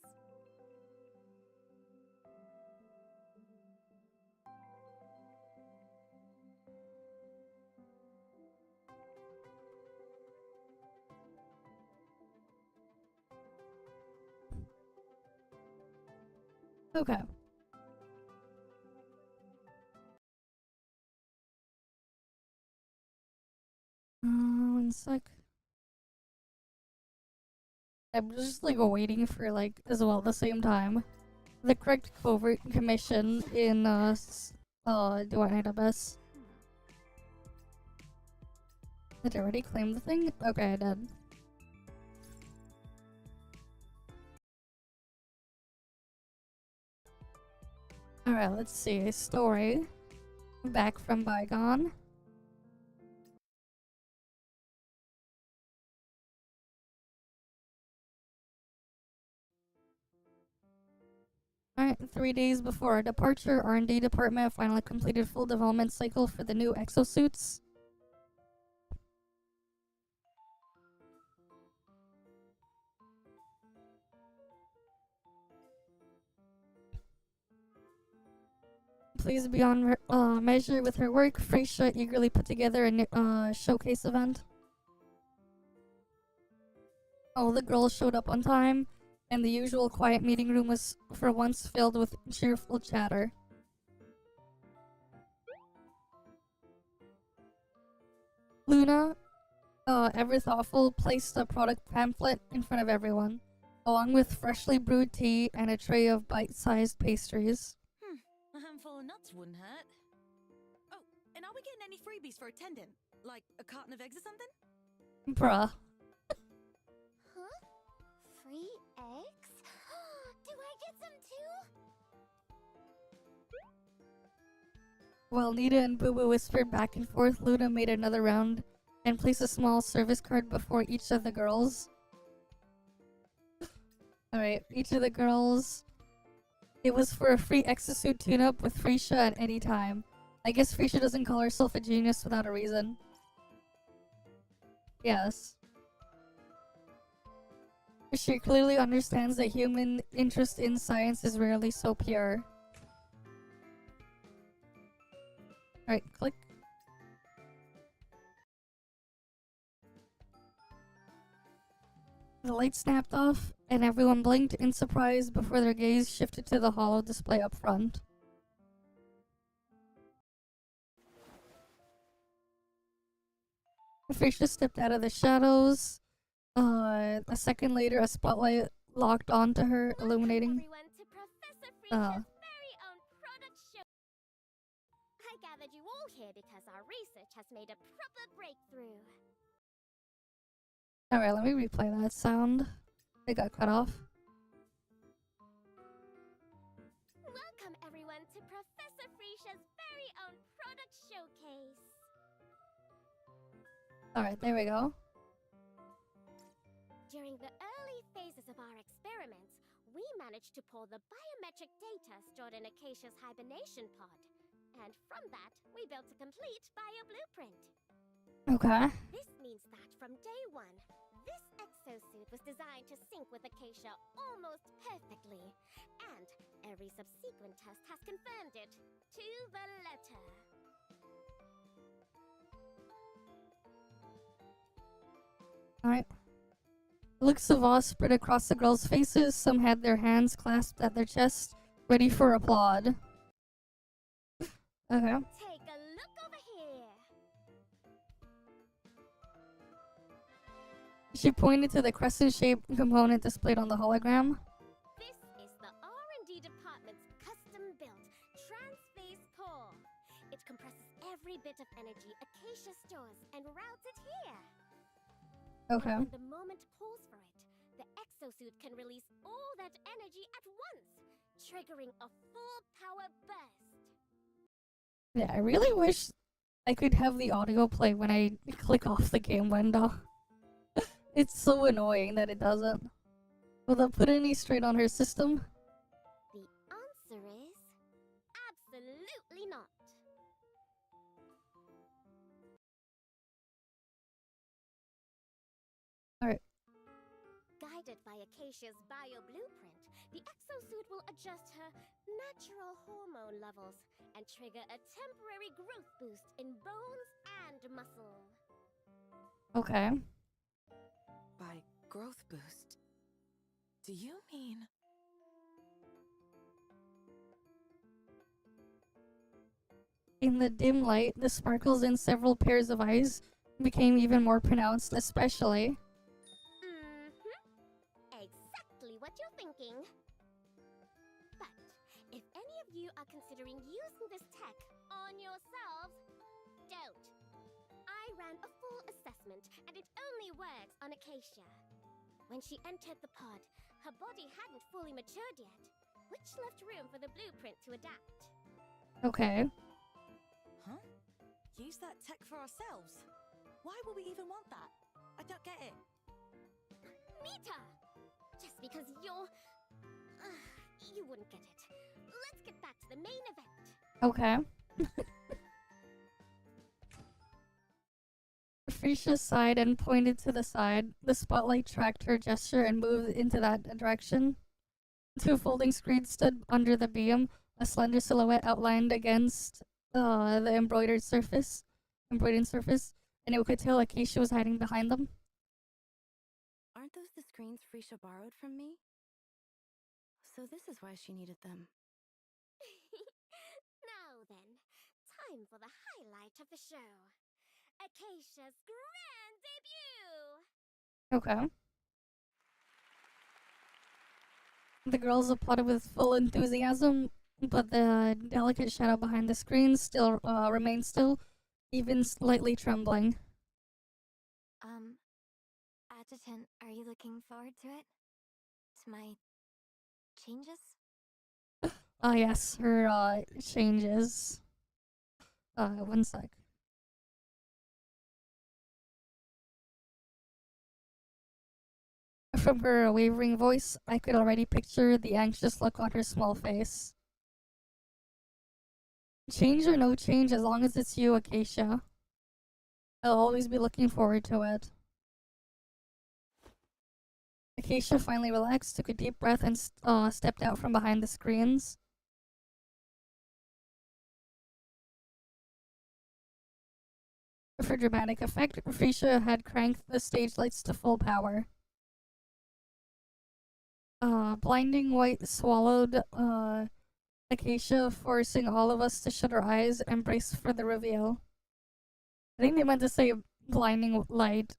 Okay. One sec. I'm just like waiting for like as well at the same time the correct covert commission in do I need a bus? Did I already claim the thing? Okay, I did. Alright, let's see. Story. Back from Bygone. Alright, 3 days before our departure, R&D department finally completed full development cycle for the new exosuits. Pleased beyond measure with her work, Freisha eagerly put together a showcase event. All the girls showed up on time, and the usual quiet meeting room was for once filled with cheerful chatter. Luna, ever thoughtful, placed a product pamphlet in front of everyone, along with freshly brewed tea and a tray of bite-sized pastries. A handful of nuts wouldn't hurt. Oh, and are we getting any freebies for attending? Like a carton of eggs or something? Bruh. Huh? Free eggs? Do I get some too? While Nita and Boo Boo whispered back and forth, Luna made another round and placed a small service card before each of the girls. Alright, each of the girls. It was for a free exosuit tune-up with Freisha at any time. I guess Freisha doesn't call herself a genius without a reason. Yes. She clearly understands that human interest in science is rarely so pure. Alright, click. The light snapped off, and everyone blinked in surprise before their gaze shifted to the holo display up front. Freisha stepped out of the shadows. A second later, a spotlight locked onto her, illuminating. Everyone to Professor Freisha's very own product show. I gathered you all here because our research has made a proper breakthrough. Alright, let me replay that sound. It got cut off. Welcome everyone to Professor Freisha's very own product showcase. Alright, there we go. During the early phases of our experiments, we managed to pull the biometric data stored in Acacia's hibernation pod. And from that, we built a complete bio-blueprint. Okay. This means that from day one, this exosuit was designed to sync with Acacia almost perfectly. And every subsequent test has confirmed it to the letter. Alright. Looks of awe spread across the girls' faces. Some had their hands clasped at their chests, ready for applaud. Okay. Take a look over here. She pointed to the crescent-shaped component displayed on the hologram. This is the R&D department's custom-built trans-phase core. It compresses every bit of energy Acacia stores and routes it here. Okay. And when the moment pulls for it, the exosuit can release all that energy at once, triggering a full power burst. Yeah, I really wish I could have the audio play when I click off the game window. It's so annoying that it doesn't. Will that put any straight on her system? The answer is absolutely not. Alright. Guided by Acacia's bio-blueprint, the exosuit will adjust her natural hormone levels and trigger a temporary growth boost in bones and muscle. Okay. By growth boost, do you mean... In the dim light, the sparkles in several pairs of eyes became even more pronounced, especially... Exactly what you're thinking. But if any of you are considering using this tech on yourselves, don't. I ran a full assessment, and it only works on Acacia. When she entered the pod, her body hadn't fully matured yet, which left room for the blueprint to adapt. Okay. Huh? Use that tech for ourselves? Why would we even want that? I don't get it. Mita! Just because you're... You wouldn't get it. Let's get back to the main event. Okay. Frisha sighed and pointed to the side. The spotlight tracked her gesture and moved into that direction. Two folding screens stood under the beam, a slender silhouette outlined against the embroidered surface, and you could tell Acacia was hiding behind them. Aren't those the screens Frisha borrowed from me? So this is why she needed them. Now then, time for the highlight of the show. Acacia's grand debut! Okay. The girls applauded with full enthusiasm, but the delicate shadow behind the screen still remained still, even slightly trembling. Adjutant, are you looking forward to it? To my changes? Ah, yes, her changes. One sec. From her wavering voice, I could already picture the anxious look on her small face. Change or no change, as long as it's you, Acacia. I'll always be looking forward to it. Acacia finally relaxed, took a deep breath, and stepped out from behind the screens. For dramatic effect, Frisha had cranked the stage lights to full power. Blinding white swallowed Acacia, forcing all of us to shut our eyes and brace for the reveal. I think they meant to say blinding light.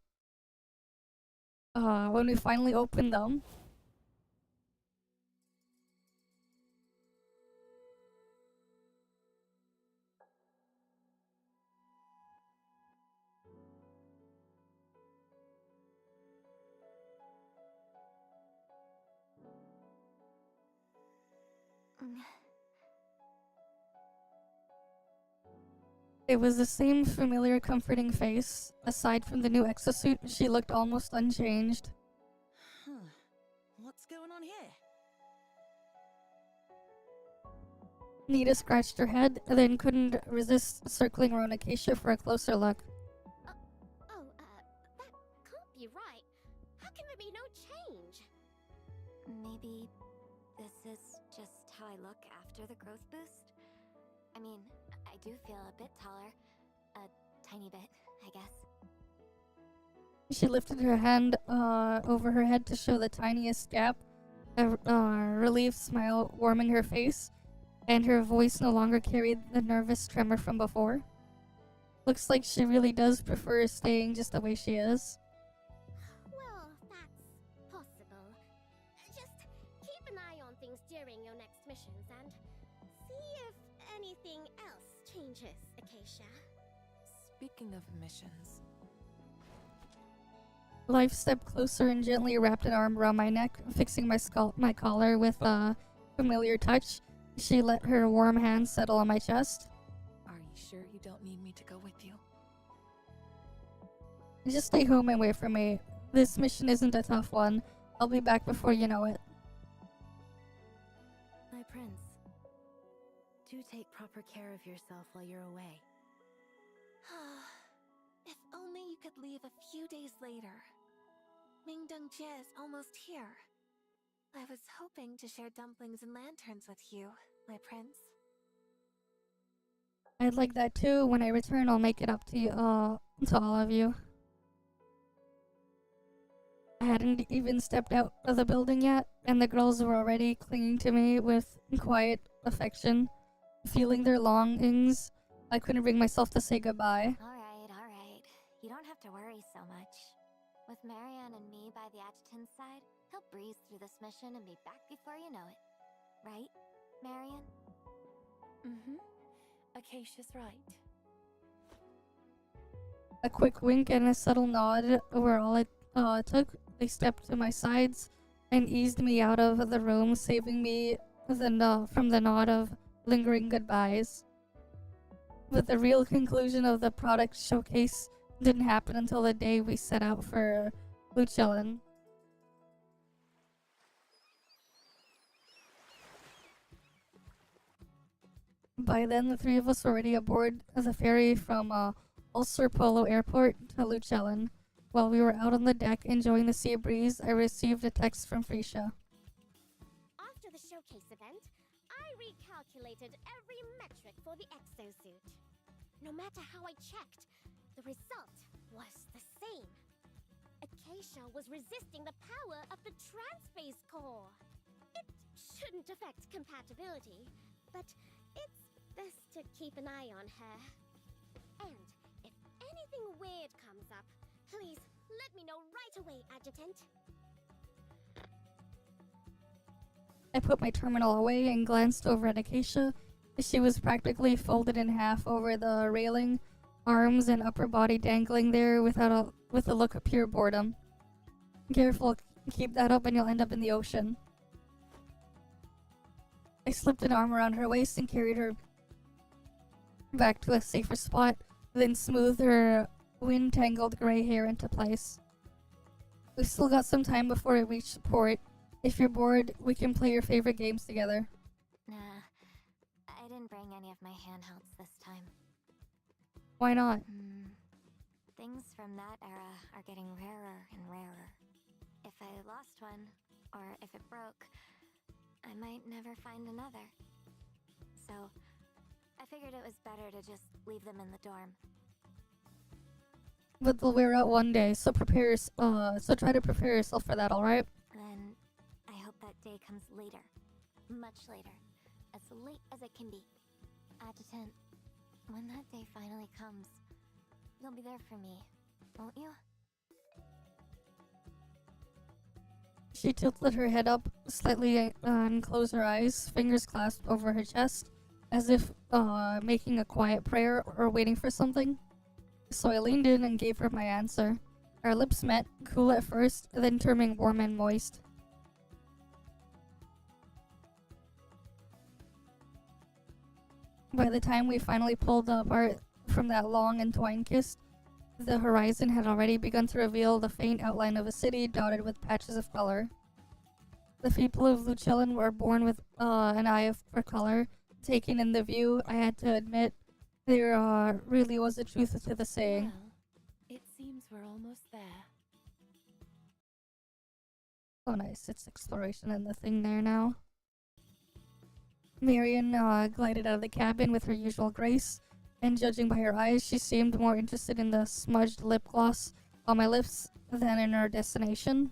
When we finally opened them, it was the same familiar, comforting face. Aside from the new exosuit, she looked almost unchanged. Huh. What's going on here? Nita scratched her head, then couldn't resist circling around Acacia for a closer look. That can't be right. How can there be no change? Maybe this is just how I look after the growth boost? I mean, I do feel a bit taller. A tiny bit, I guess. She lifted her hand over her head to show the tiniest gap, a relieved smile warming her face, and her voice no longer carried the nervous tremor from before. Looks like she really does prefer staying just the way she is. Well, that's possible. Just keep an eye on things during your next missions and see if anything else changes, Acacia. Speaking of missions, Life stepped closer and gently wrapped an arm around my neck, fixing my collar with a familiar touch. She let her warm hand settle on my chest. are you sure you don't need me to go with you? Just stay home and wait for me. This mission isn't a tough one. I'll be back before you know it. My prince, do take proper care of yourself while you're away. If only you could leave a few days later. Mingdongjie is almost here. I was hoping to share dumplings and lanterns with you, my prince. I'd like that too. When I return, I'll make it up to you, to all of you. I hadn't even stepped out of the building yet, and the girls were already clinging to me with quiet affection. Feeling their longings, I couldn't bring myself to say goodbye. All right. You don't have to worry so much. With Marianne and me by the adjutant's side, he'll breeze through this mission and be back before you know it. Right, Marianne? Mm-hmm. Acacia's right. A quick wink and a subtle nod were all it took. They stepped to my sides and eased me out of the room, saving me from the nod of lingering goodbyes. But the real conclusion of the product showcase didn't happen until the day we set out for Lucellen. By then, the three of us were already aboard the ferry from Ulster Polo Airport to Lucellen. While we were out on the deck enjoying the sea breeze, I received a text from Freesia. After the showcase event, I recalculated every metric for the exosuit. No matter how I checked, the result was the same. Acacia was resisting the power of the transphase core. It shouldn't affect compatibility, but it's best to keep an eye on her. And if anything weird comes up, please let me know right away, Adjutant. I put my terminal away and glanced over at Acacia. She was practically folded in half over the railing, arms and upper body dangling there with a look of pure boredom. Careful, keep that up and you'll end up in the ocean. I slipped an arm around her waist and carried her back to a safer spot, then smoothed her wind-tangled gray hair into place. We still got some time before we reach port. If you're bored, we can play your favorite games together. Nah, I didn't bring any of my handhelds this time. Why not? Things from that era are getting rarer and rarer. If I lost one, or if it broke, I might never find another. So, I figured it was better to just leave them in the dorm. But they'll wear out one day, so so try to prepare yourself for that, alright? Then, I hope that day comes later. Much later. As late as it can be. Adjutant, when that day finally comes, you'll be there for me, won't you? She tilted her head up slightly and closed her eyes, fingers clasped over her chest, as if making a quiet prayer or waiting for something. So I leaned in and gave her my answer. Our lips met, cool at first, then turning warm and moist. By the time we finally pulled apart from that long entwined kiss, the horizon had already begun to reveal the faint outline of a city dotted with patches of color. The people of Lucellen were born with an eye for color. Taking in the view, I had to admit, there really was a truth to the saying. Well, it seems we're almost there. Oh nice, it's exploration and the thing there now. Marion glided out of the cabin with her usual grace, and judging by her eyes, she seemed more interested in the smudged lip gloss on my lips than in her destination.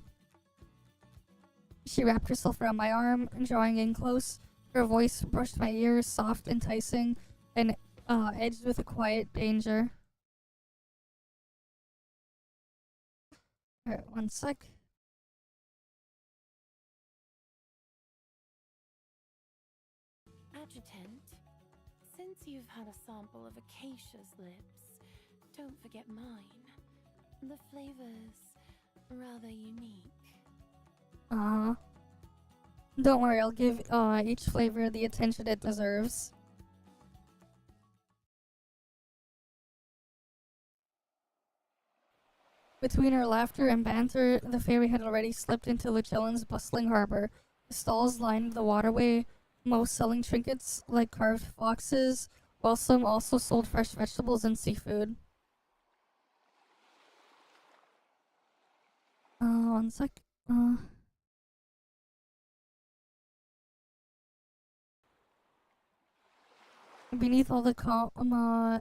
She wrapped herself around my arm, drawing in close. Her voice brushed my ears, soft, enticing, and edged with a quiet danger. Alright, one sec. Adjutant, since you've had a sample of Acacia's lips, don't forget mine. The flavor's rather unique. Don't worry, I'll give each flavor the attention it deserves. Between our laughter and banter, the ferry had already slipped into Lucellen's bustling harbor. The stalls lined the waterway, most selling trinkets like carved foxes, while some also sold fresh vegetables and seafood. One sec. Beneath all the calm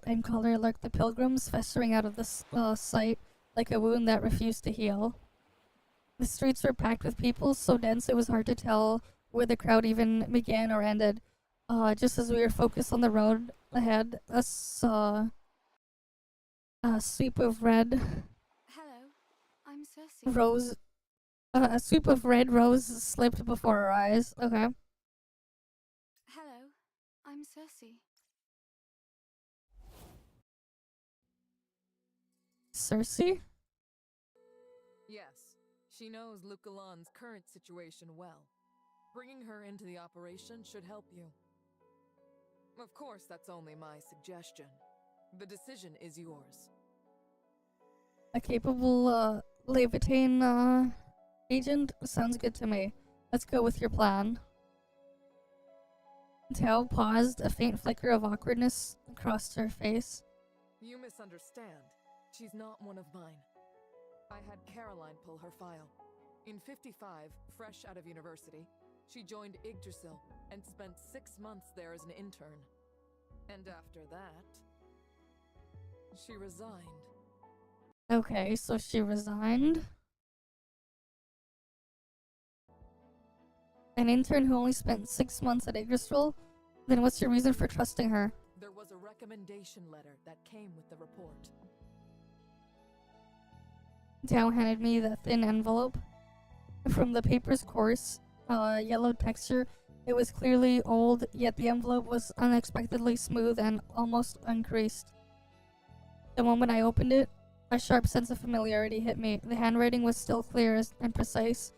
and color lurked the pilgrims, festering out of the sight like a wound that refused to heal. The streets were packed with people, so dense it was hard to tell where the crowd even began or ended. Just as we were focused on the road ahead, a sweep of red Hello, I'm Cersei. rose. A sweep of red rose slipped before our eyes. Okay. Hello, I'm Cersei. Cersei? Yes, she knows Lucalan's current situation well. Bringing her into the operation should help you. Of course, that's only my suggestion. The decision is yours. A capable Levitain agent? Sounds good to me. Let's go with your plan. Tao paused, a faint flicker of awkwardness crossed her face. You misunderstand. She's not one of mine. I had Caroline pull her file. In 55, fresh out of university, she joined Yggdrasil and spent 6 months there as an intern. And after that, she resigned. Okay, so she resigned. An intern who only spent 6 months at Yggdrasil? Then what's your reason for trusting her? There was a recommendation letter that came with the report. Tao handed me the thin envelope. From the paper's coarse, yellow texture, it was clearly old, yet the envelope was unexpectedly smooth and almost uncreased. The moment I opened it, a sharp sense of familiarity hit me. The handwriting was still clear and precise,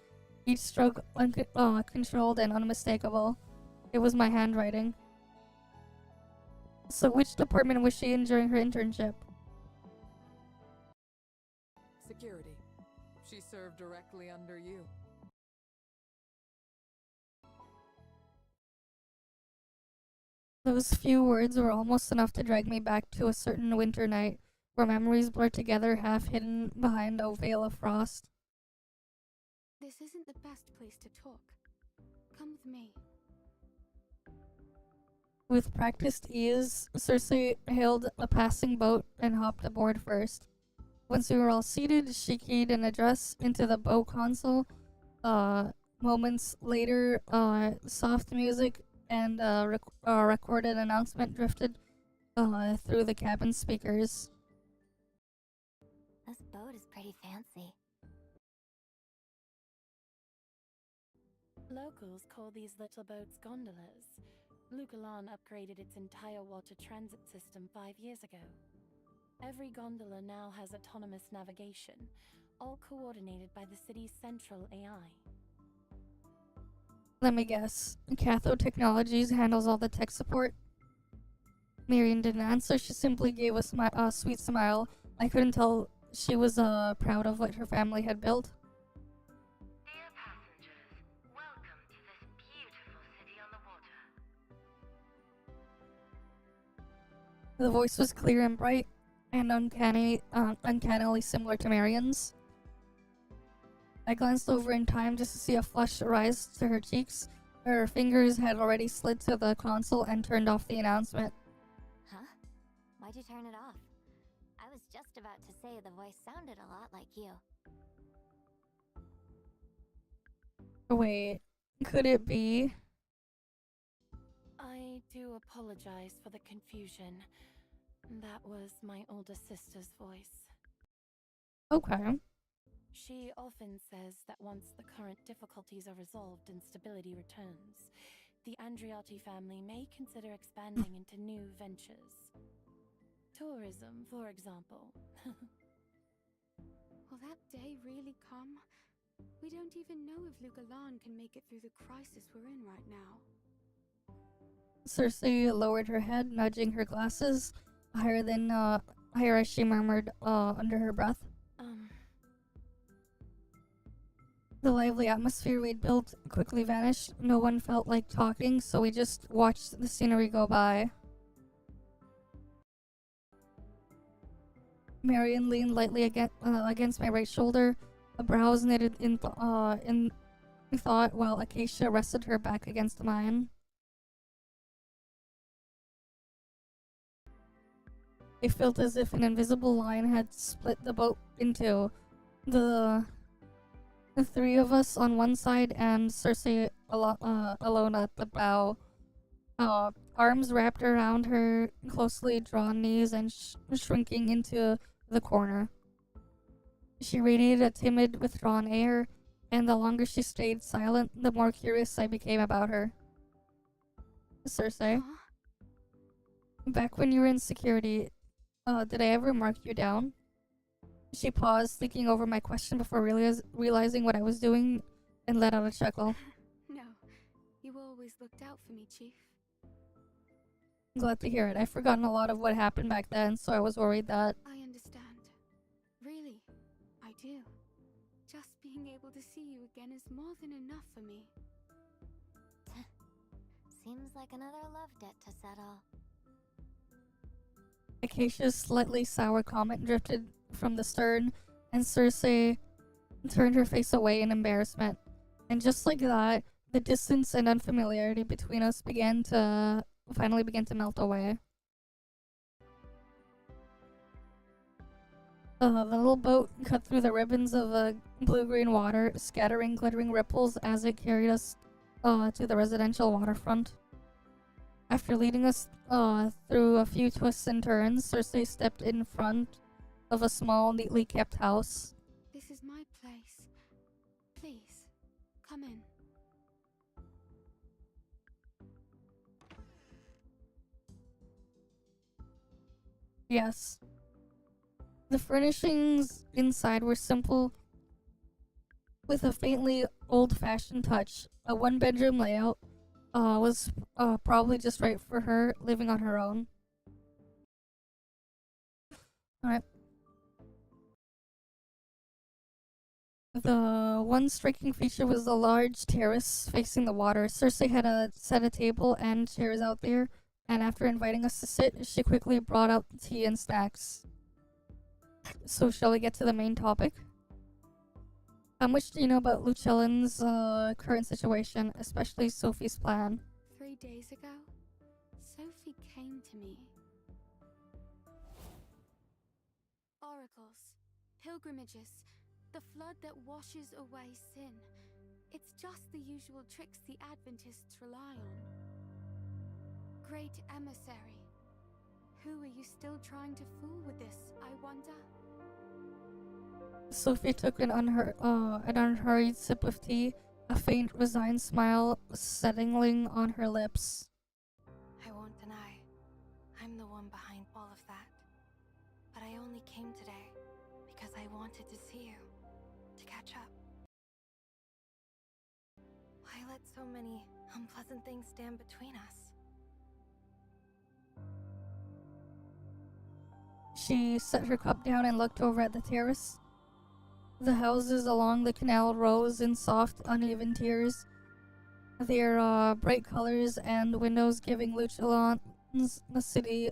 each stroke controlled and unmistakable. It was my handwriting. So which department was she in during her internship? Security. She served directly under you. Those few words were almost enough to drag me back to a certain winter night, where memories blurred together, half hidden behind a veil of frost. This isn't the best place to talk. Come with me. With practiced ease, Cersei hailed a passing boat and hopped aboard first. Once we were all seated, she keyed an address into the boat console. Moments later, soft music and recorded announcement drifted through the cabin speakers. This boat is pretty fancy. Locals call these little boats gondolas. Lucalan upgraded its entire water transit system 5 years ago. Every gondola now has autonomous navigation, all coordinated by the city's central AI. Let me guess. Catho Technologies handles all the tech support? Marion didn't answer. She simply gave a sweet smile. I couldn't tell she was proud of what her family had built. Dear passengers, welcome to this beautiful city on the water. The voice was clear and bright, and uncannily similar to Marion's. I glanced over in time just to see a flush rise to her cheeks. Her fingers had already slid to the console and turned off the announcement. Huh? Why'd you turn it off? I was just about to say the voice sounded a lot like you. Wait, could it be? I do apologize for the confusion. That was my older sister's voice. Okay. She often says that once the current difficulties are resolved and stability returns, the Andriotti family may consider expanding into new ventures. Tourism, for example. Will that day really come? We don't even know if Lucalan can make it through the crisis we're in right now. Cersei lowered her head, nudging her glasses higher as she murmured under her breath. The lively atmosphere we'd built quickly vanished. No one felt like talking, so we just watched the scenery go by. Marion leaned lightly against my right shoulder, her brows knitted in thought, while Acacia rested her back against mine. It felt as if an invisible line had split the boat into the three of us on one side and Cersei alone at the bow. Arms wrapped around her closely drawn knees and shrinking into the corner. She radiated a timid, withdrawn air, and the longer she stayed silent, the more curious I became about her. Cersei, back when you were in security, did I ever mark you down? She paused, thinking over my question before realizing what I was doing, and let out a chuckle. No, you always looked out for me, Chief. I'm glad to hear it. I've forgotten a lot of what happened back then, so I was worried that... I understand. Really, I do. Just being able to see you again is more than enough for me. Seems like another love debt to settle. Acacia's slightly sour comment drifted from the stern, and Cersei turned her face away in embarrassment. And just like that, the distance and unfamiliarity between us finally began to melt away. The little boat cut through the ribbons of blue-green water, scattering glittering ripples as it carried us to the residential waterfront. After leading us through a few twists and turns, Cersei stepped in front of a small, neatly kept house. This is my place. Please, come in. Yes. The furnishings inside were simple, with a faintly old-fashioned touch. A one-bedroom layout was probably just right for her, living on her own. Alright. The one striking feature was the large terrace facing the water. Cersei had set a table and chairs out there, and after inviting us to sit, she quickly brought out tea and snacks. So shall we get to the main topic? How much do you know about Luchellin's current situation, especially Sophie's plan? 3 days ago, Sophie came to me. Oracles, pilgrimages, the flood that washes away sin. It's just the usual tricks the Adventists rely on. Great emissary. Who are you still trying to fool with this, I wonder? Sophie took an unhurried sip of tea, a faint, resigned smile settling on her lips. I won't deny, I'm the one behind all of that. But I only came today because I wanted to see you, to catch up. Why let so many unpleasant things stand between us? She set her cup down and looked over at the terrace. The houses along the canal rose in soft, uneven tiers, their bright colors and windows giving Luchellin's the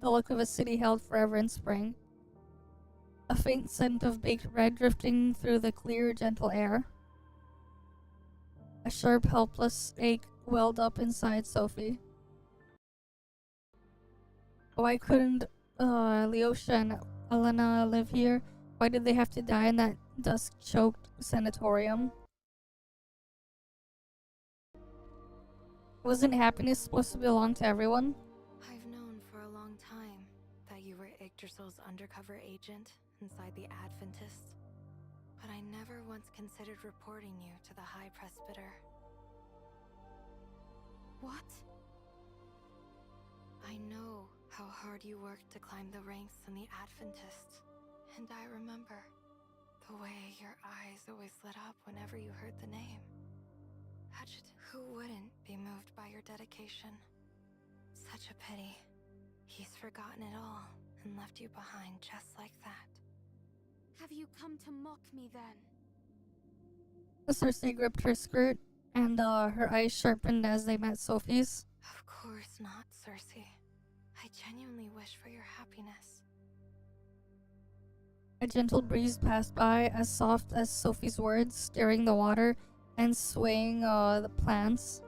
look of a city held forever in spring. A faint scent of baked bread drifting through the clear, gentle air. A sharp, helpless ache welled up inside Sophie. Why couldn't Leosha and Elena live here? Why did they have to die in that dust-choked sanatorium? Wasn't happiness supposed to belong to everyone? I've known for a long time that you were Yggdrasil's undercover agent inside the Adventists, but I never once considered reporting you to the High Presbyter. What? I know how hard you worked to climb the ranks in the Adventists, and I remember the way your eyes always lit up whenever you heard the name. Adjutant, who wouldn't be moved by your dedication? Such a pity. He's forgotten it all and left you behind just like that. Have you come to mock me then? Cersei gripped her skirt, and her eyes sharpened as they met Sophie's. Of course not, Cersei. I genuinely wish for your happiness. A gentle breeze passed by, as soft as Sophie's words, stirring the water and swaying the plants.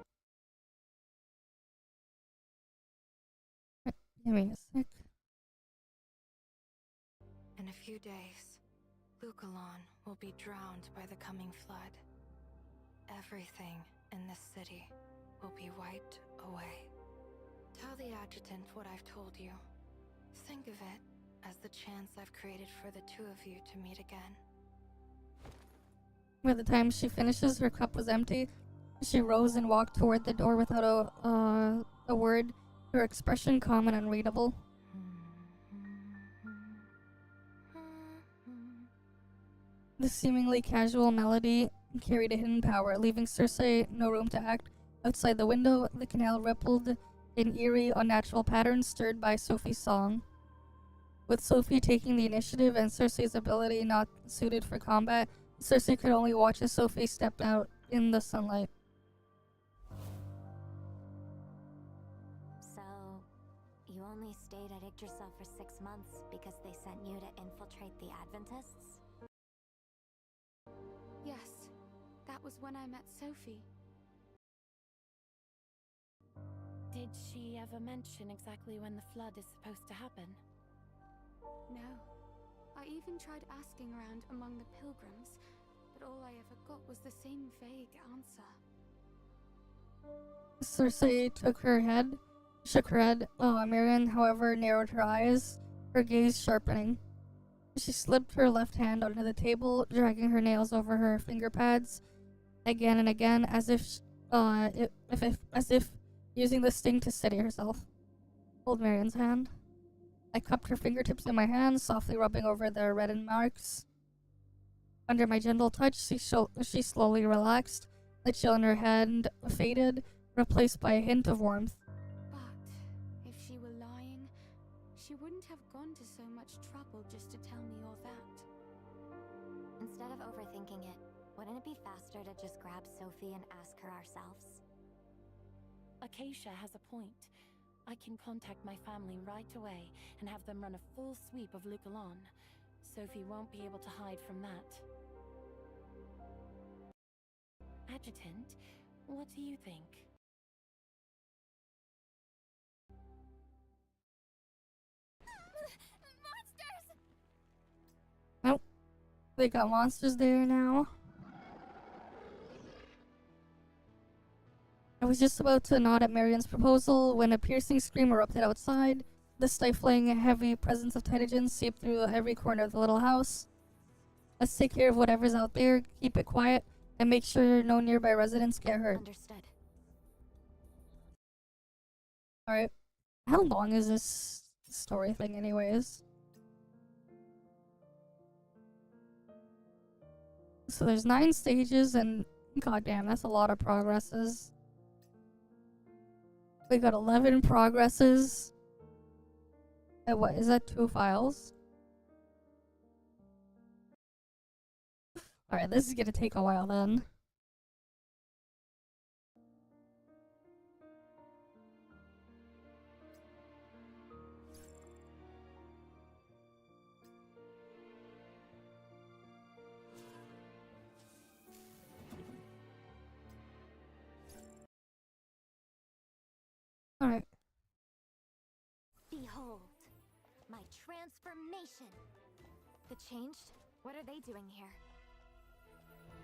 Give me a sec. In a few days, Lukalon will be drowned by the coming flood. Everything in this city will be wiped away. Tell the adjutant what I've told you. Think of it as the chance I've created for the two of you to meet again. By the time she finishes, her cup was empty. She rose and walked toward the door without a word, her expression calm and unreadable. The seemingly casual melody carried a hidden power, leaving Cersei no room to act. Outside the window, the canal rippled in eerie, unnatural patterns stirred by Sophie's song. With Sophie taking the initiative and Cersei's ability not suited for combat, Cersei could only watch as Sophie stepped out in the sunlight. hiked yourself for 6 months because they sent you to infiltrate the Adventists? Yes, that was when I met Sophie. Did she ever mention exactly when the flood is supposed to happen? No. I even tried asking around among the pilgrims, but all I ever got was the same vague answer. Cersei shook her head. Oh, Marion, however, narrowed her eyes, her gaze sharpening. She slipped her left hand onto the table, dragging her nails over her finger pads again and again, as if using the sting to steady herself. Hold Marion's hand. I cupped her fingertips in my hands, softly rubbing over the reddened marks. Under my gentle touch, she slowly relaxed. The chill in her hand faded, replaced by a hint of warmth. But if she were lying, she wouldn't have gone to so much trouble just to tell me all that. Instead of overthinking it, wouldn't it be faster to just grab Sophie and ask her ourselves? Acacia has a point. I can contact my family right away and have them run a full sweep of Lucalan. Sophie won't be able to hide from that. Adjutant, what do you think? Monsters! Nope. They got monsters there now. I was just about to nod at Marion's proposal when a piercing scream erupted outside. The stifling, heavy presence of Tytogens seeped through every corner of the little house. Let's take care of whatever's out there, keep it quiet, and make sure no nearby residents get hurt. Understood. Alright. How long is this story thing anyways? So there's 9 stages and goddamn, that's a lot of progresses. We got 11 progresses. And what is that, 2 files? Alright, this is gonna take a while then. Alright. Behold, my transformation. The Changed? What are they doing here?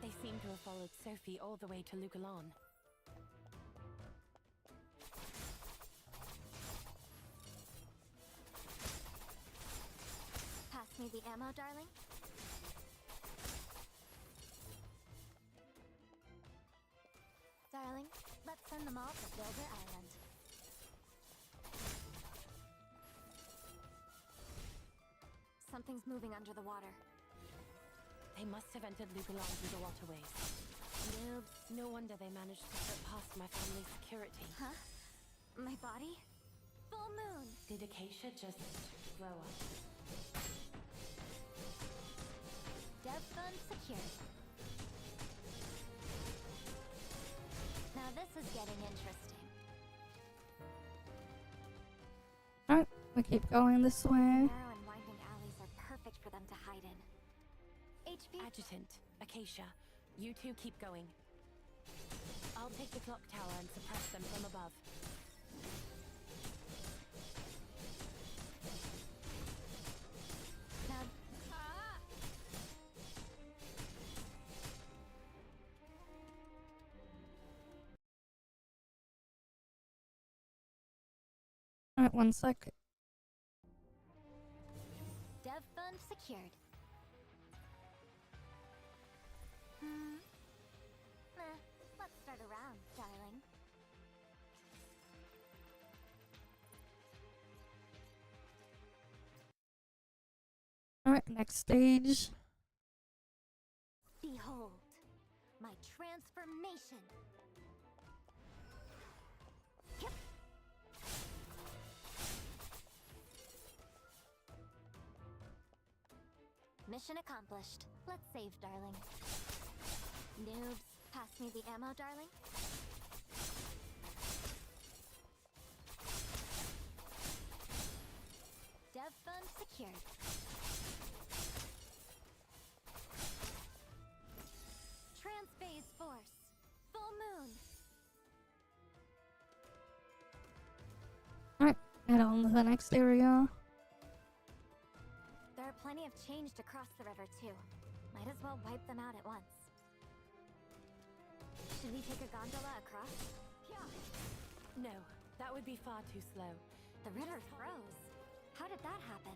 They seem to have followed Sophie all the way to Lucalan. Pass me the ammo, darling. Darling, let's send them all to Builder Island. Something's moving under the water. They must have entered Lucalan through the waterways. Noobs. No wonder they managed to slip past my family's security. Huh? My body? Full moon! Did Acacia just grow up? Dev fund secured. Now this is getting interesting. Alright, we keep going this way. Narrow and winding alleys are perfect for them to hide in. HP? Adjutant, Acacia, you two keep going. I'll take the clock tower and suppress them from above. Now, Alright, 1 sec. Dev fund secured. Let's start around, darling. Alright, next stage. Behold, my transformation. Yep. Mission accomplished. Let's save, darling. Noobs, pass me the ammo, darling. Dev fund secured. Trans-phase force. Full moon. Alright, head on to the next area. There are plenty of change to cross the river too. Might as well wipe them out at once. Should we take a gondola across? Yeah. No, that would be far too slow. The river froze. How did that happen?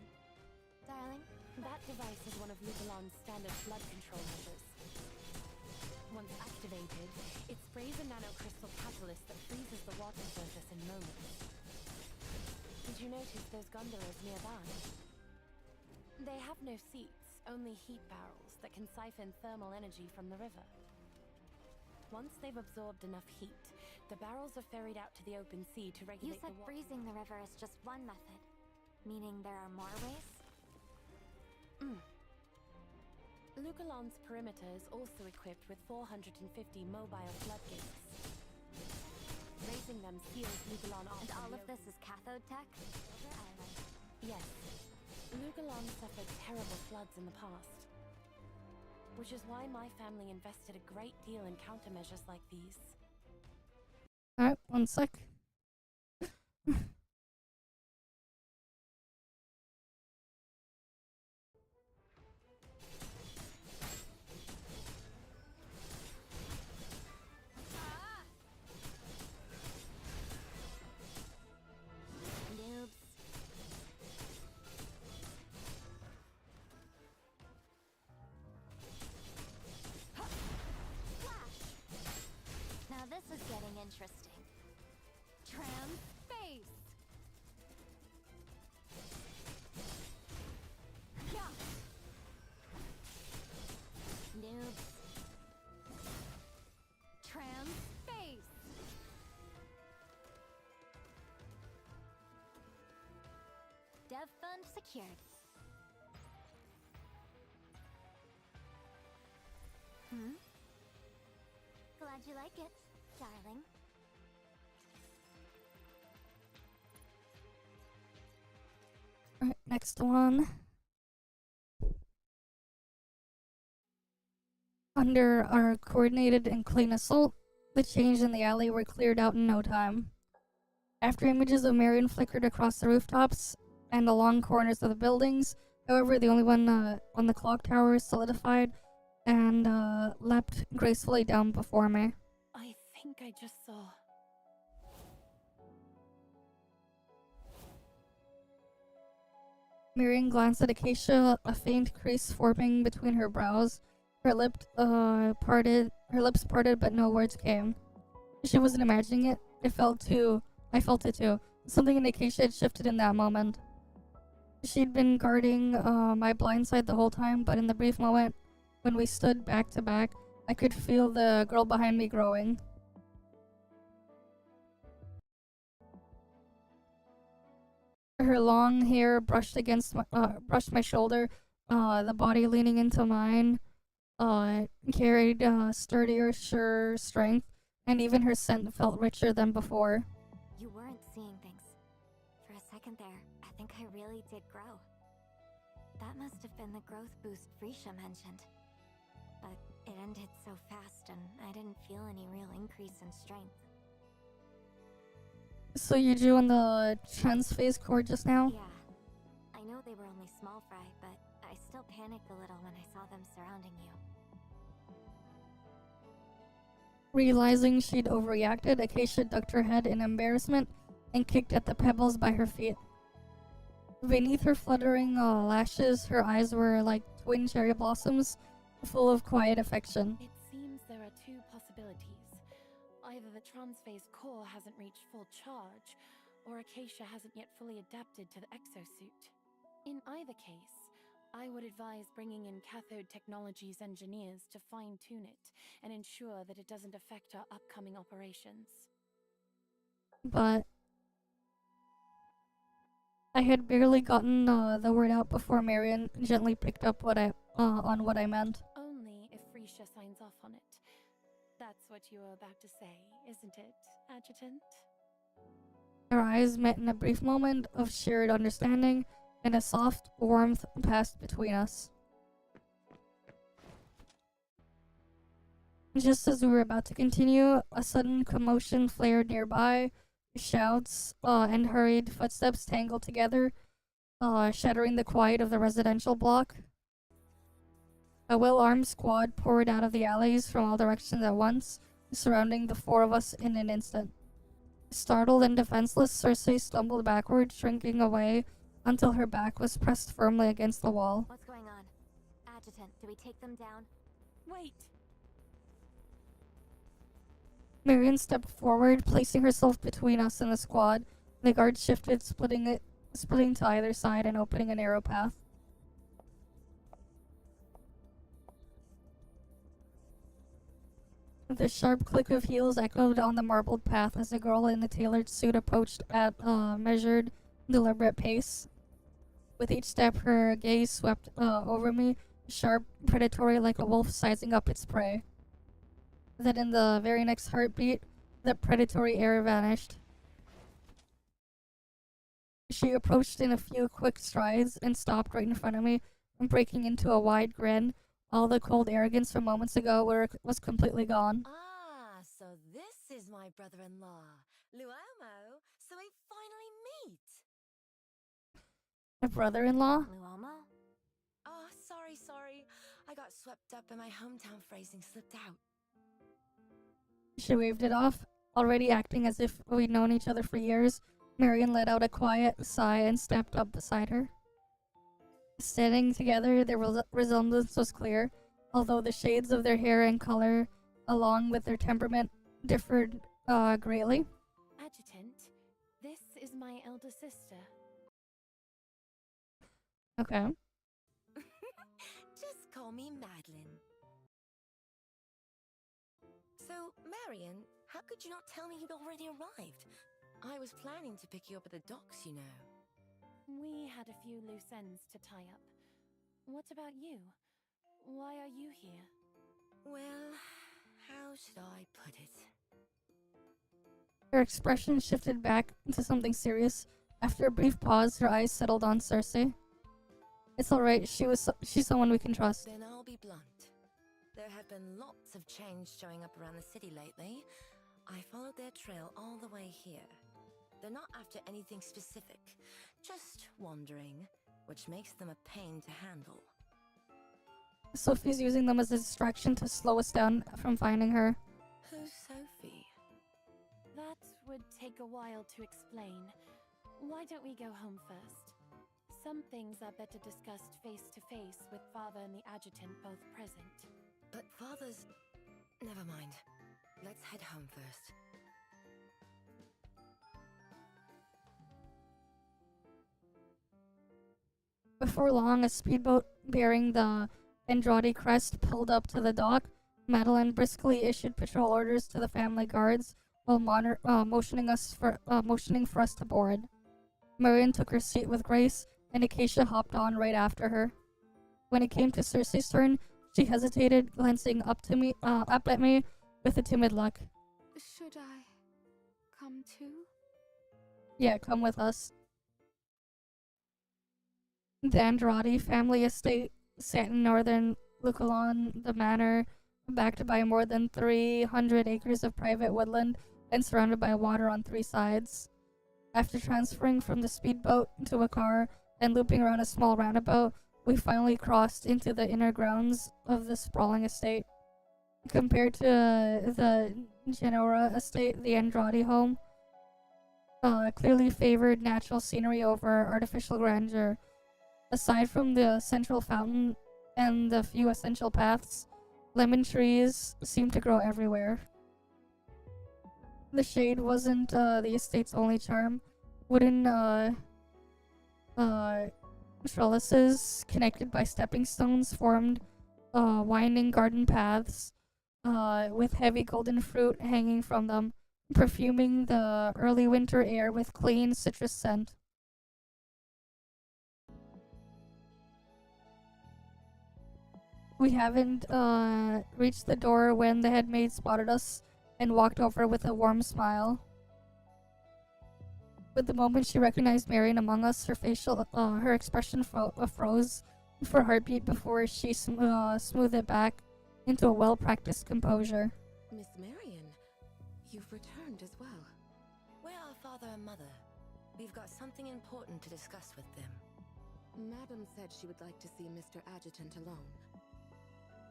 Darling? That device is one of Lugalon's standard flood control measures. Once activated, it sprays a nanocrystal catalyst that freezes the water surface in moments. Did you notice those gondolas nearby? They have no seats, only heat barrels that can siphon thermal energy from the river. Once they've absorbed enough heat, the barrels are ferried out to the open sea to regulate You said the water. freezing the river is just one method. Meaning there are more ways? Lugalon's perimeter is also equipped with 450 mobile floodgates. Raising them seals Lugalon off. And from all the of this is cathode tech? Silver Island. Yes. Lugalon suffered terrible floods in the past. Which is why my family invested a great deal in countermeasures like these. Alright, one sec. Noobs. Now this is getting interesting. Trans-phase! Yeah. Noobs. Trans-phase! Dev fund secured. Glad you like it, darling. Alright, next one. Under our coordinated and clean assault, the change in the alley were cleared out in no time. After images of Marion flickered across the rooftops and along corners of the buildings, however, the only one on the clock tower solidified and leapt gracefully down before me. I think I just saw. Marion glanced at Acacia, a faint crease forming between her brows. Her lips parted, but no words came. She wasn't imagining it. I felt it too. Something in Acacia had shifted in that moment. She'd been guarding my blind side the whole time, but in the brief moment when we stood back to back, I could feel the girl behind me growing. Her long hair brushed my shoulder, the body leaning into mine, carried sturdier, sure strength, and even her scent felt richer than before. You weren't seeing things. For a second there, I think I really did grow. That must have been the growth boost Frisha mentioned. But it ended so fast and I didn't feel any real increase in strength. So you drew in the trans-phase cord just now? Yeah. I know they were only small fry, but I still panicked a little when I saw them surrounding you. Realizing she'd overreacted, Acacia ducked her head in embarrassment and kicked at the pebbles by her feet. Beneath her fluttering lashes, her eyes were like twin cherry blossoms, full of quiet affection. It seems there are two possibilities. Either the transphase core hasn't reached full charge, or Acacia hasn't yet fully adapted to the exosuit. In either case, I would advise bringing in Cathode Technologies engineers to fine-tune it and ensure that it doesn't affect our upcoming operations. But I had barely gotten the word out before Marion gently picked up on what I meant. Only if Frisha signs off on it. That's what you were about to say, isn't it, Adjutant? Our eyes met in a brief moment of shared understanding, and a soft warmth passed between us. Just as we were about to continue, a sudden commotion flared nearby. Shouts and hurried footsteps tangled together, shattering the quiet of the residential block. A well-armed squad poured out of the alleys from all directions at once, surrounding the four of us in an instant. Startled and defenseless, Cersei stumbled backward, shrinking away until her back was pressed firmly against the wall. What's going on? Adjutant, do we take them down? Wait! Marion stepped forward, placing herself between us and the squad. The guards shifted, splitting to either side and opening a narrow path. The sharp click of heels echoed on the marbled path as a girl in the tailored suit approached at a measured, deliberate pace. With each step, her gaze swept over me, sharp, predatory like a wolf sizing up its prey. Then in the very next heartbeat, the predatory air vanished. She approached in a few quick strides and stopped right in front of me, breaking into a wide grin. All the cold arrogance from moments ago was completely gone. Ah, so this is my brother-in-law, Luomo, so we finally meet. My brother-in-law? Luomo? Oh, sorry. I got swept up and my hometown phrasing slipped out. She waved it off, already acting as if we'd known each other for years. Marion let out a quiet sigh and stepped up beside her. Standing together, their resemblance was clear, although the shades of their hair and color, along with their temperament, differed greatly. Adjutant, this is my elder sister. Okay. Just call me Madeline. So, Marion, how could you not tell me you'd already arrived? I was planning to pick you up at the docks, you know. We had a few loose ends to tie up. What about you? Why are you here? Well, how should I put it? Her expression shifted back into something serious. After a brief pause, her eyes settled on Cersei. It's alright, she's someone we can trust. Then I'll be blunt. There have been lots of change showing up around the city lately. I followed their trail all the way here. They're not after anything specific, just wandering, which makes them a pain to handle. Sophie's using them as a distraction to slow us down from finding her. Who's Sophie? That would take a while to explain. Why don't we go home first? Some things are better discussed face to face with Father and the Adjutant both present. But Father's... Never mind. Let's head home first. Before long, a speedboat bearing the Andrade crest pulled up to the dock. Madeline briskly issued patrol orders to the family guards while motioning for us to board. Marion took her seat with grace, and Acacia hopped on right after her. When it came to Cersei's turn, she hesitated, glancing up at me with a timid look. Should I come too? Yeah, come with us. The Andrade family estate sat in northern Luculon, the manor, backed by more than 300 acres of private woodland and surrounded by water on three sides. After transferring from the speedboat to a car and looping around a small roundabout, we finally crossed into the inner grounds of the sprawling estate. Compared to the Genora estate, the Andrade home clearly favored natural scenery over artificial grandeur. Aside from the central fountain and the few essential paths, lemon trees seemed to grow everywhere. The shade wasn't the estate's only charm. Wooden trellises connected by stepping stones formed winding garden paths with heavy golden fruit hanging from them, perfuming the early winter air with clean citrus scent. We haven't reached the door when the headmaid spotted us and walked over with a warm smile. But the moment she recognized Marion among us, her expression froze for a heartbeat before she smoothed it back into a well-practiced composure. Miss Marion, you've returned as well. Where are father and mother? We've got something important to discuss with them. Madam said she would like to see Mr. Adjutant alone.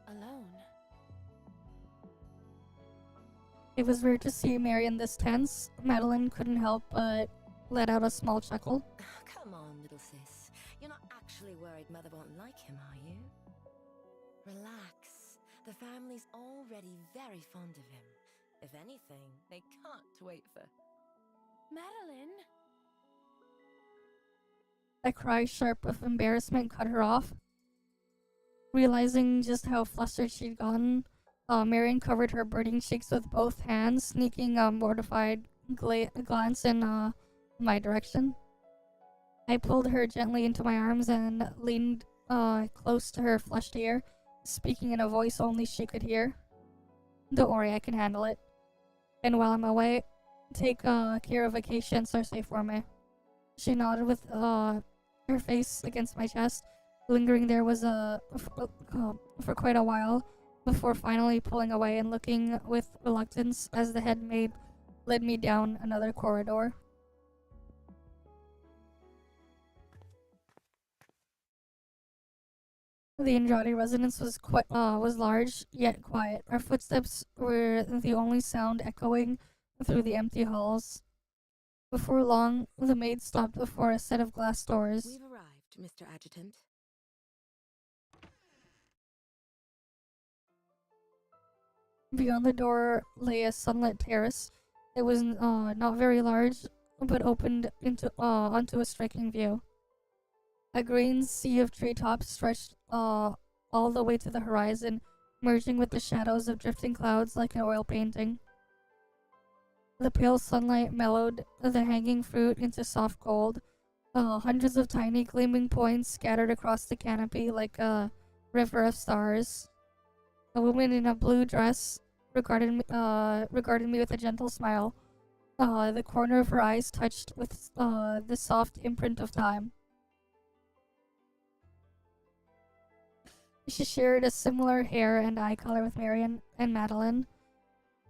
Alone? It was weird to see Marion this tense. Madeline couldn't help but let out a small chuckle. Come on, little sis. You're not actually worried mother won't like him, are you? Relax. The family's already very fond of him. If anything, they can't wait for... Madeline? A cry sharp of embarrassment cut her off. Realizing just how flustered she'd gotten, Marion covered her burning cheeks with both hands, sneaking a mortified glance in my direction. I pulled her gently into my arms and leaned close to her flushed ear, speaking in a voice only she could hear. Don't worry, I can handle it. And while I'm away, take care of vacation, Cersei, for me. She nodded with her face against my chest, lingering there for quite a while before finally pulling away and looking with reluctance as the head maid led me down another corridor. The Andrade residence was large yet quiet. Our footsteps were the only sound echoing through the empty halls. Before long, the maid stopped before a set of glass doors. We've arrived, Mr. Adjutant. Beyond the door lay a sunlit terrace. It was not very large, but opened onto a striking view. A green sea of treetops stretched all the way to the horizon, merging with the shadows of drifting clouds like an oil painting. The pale sunlight mellowed the hanging fruit into soft gold. Hundreds of tiny gleaming points scattered across the canopy like a river of stars. A woman in a blue dress regarded me with a gentle smile. The corner of her eyes touched with the soft imprint of time. She shared a similar hair and eye color with Marion and Madeline,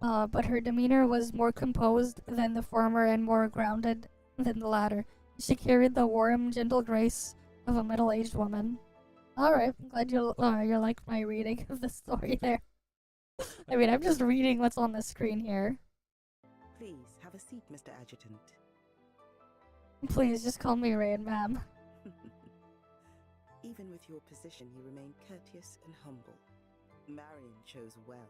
but her demeanor was more composed than the former and more grounded than the latter. She carried the warm, gentle grace of a middle-aged woman. Alright, I'm glad you like my reading of the story there. I mean, I'm just reading what's on the screen here. Please, have a seat, Mr. Adjutant. Please, just call me Rain, ma'am. Even with your position, you remain courteous and humble. Marion chose well.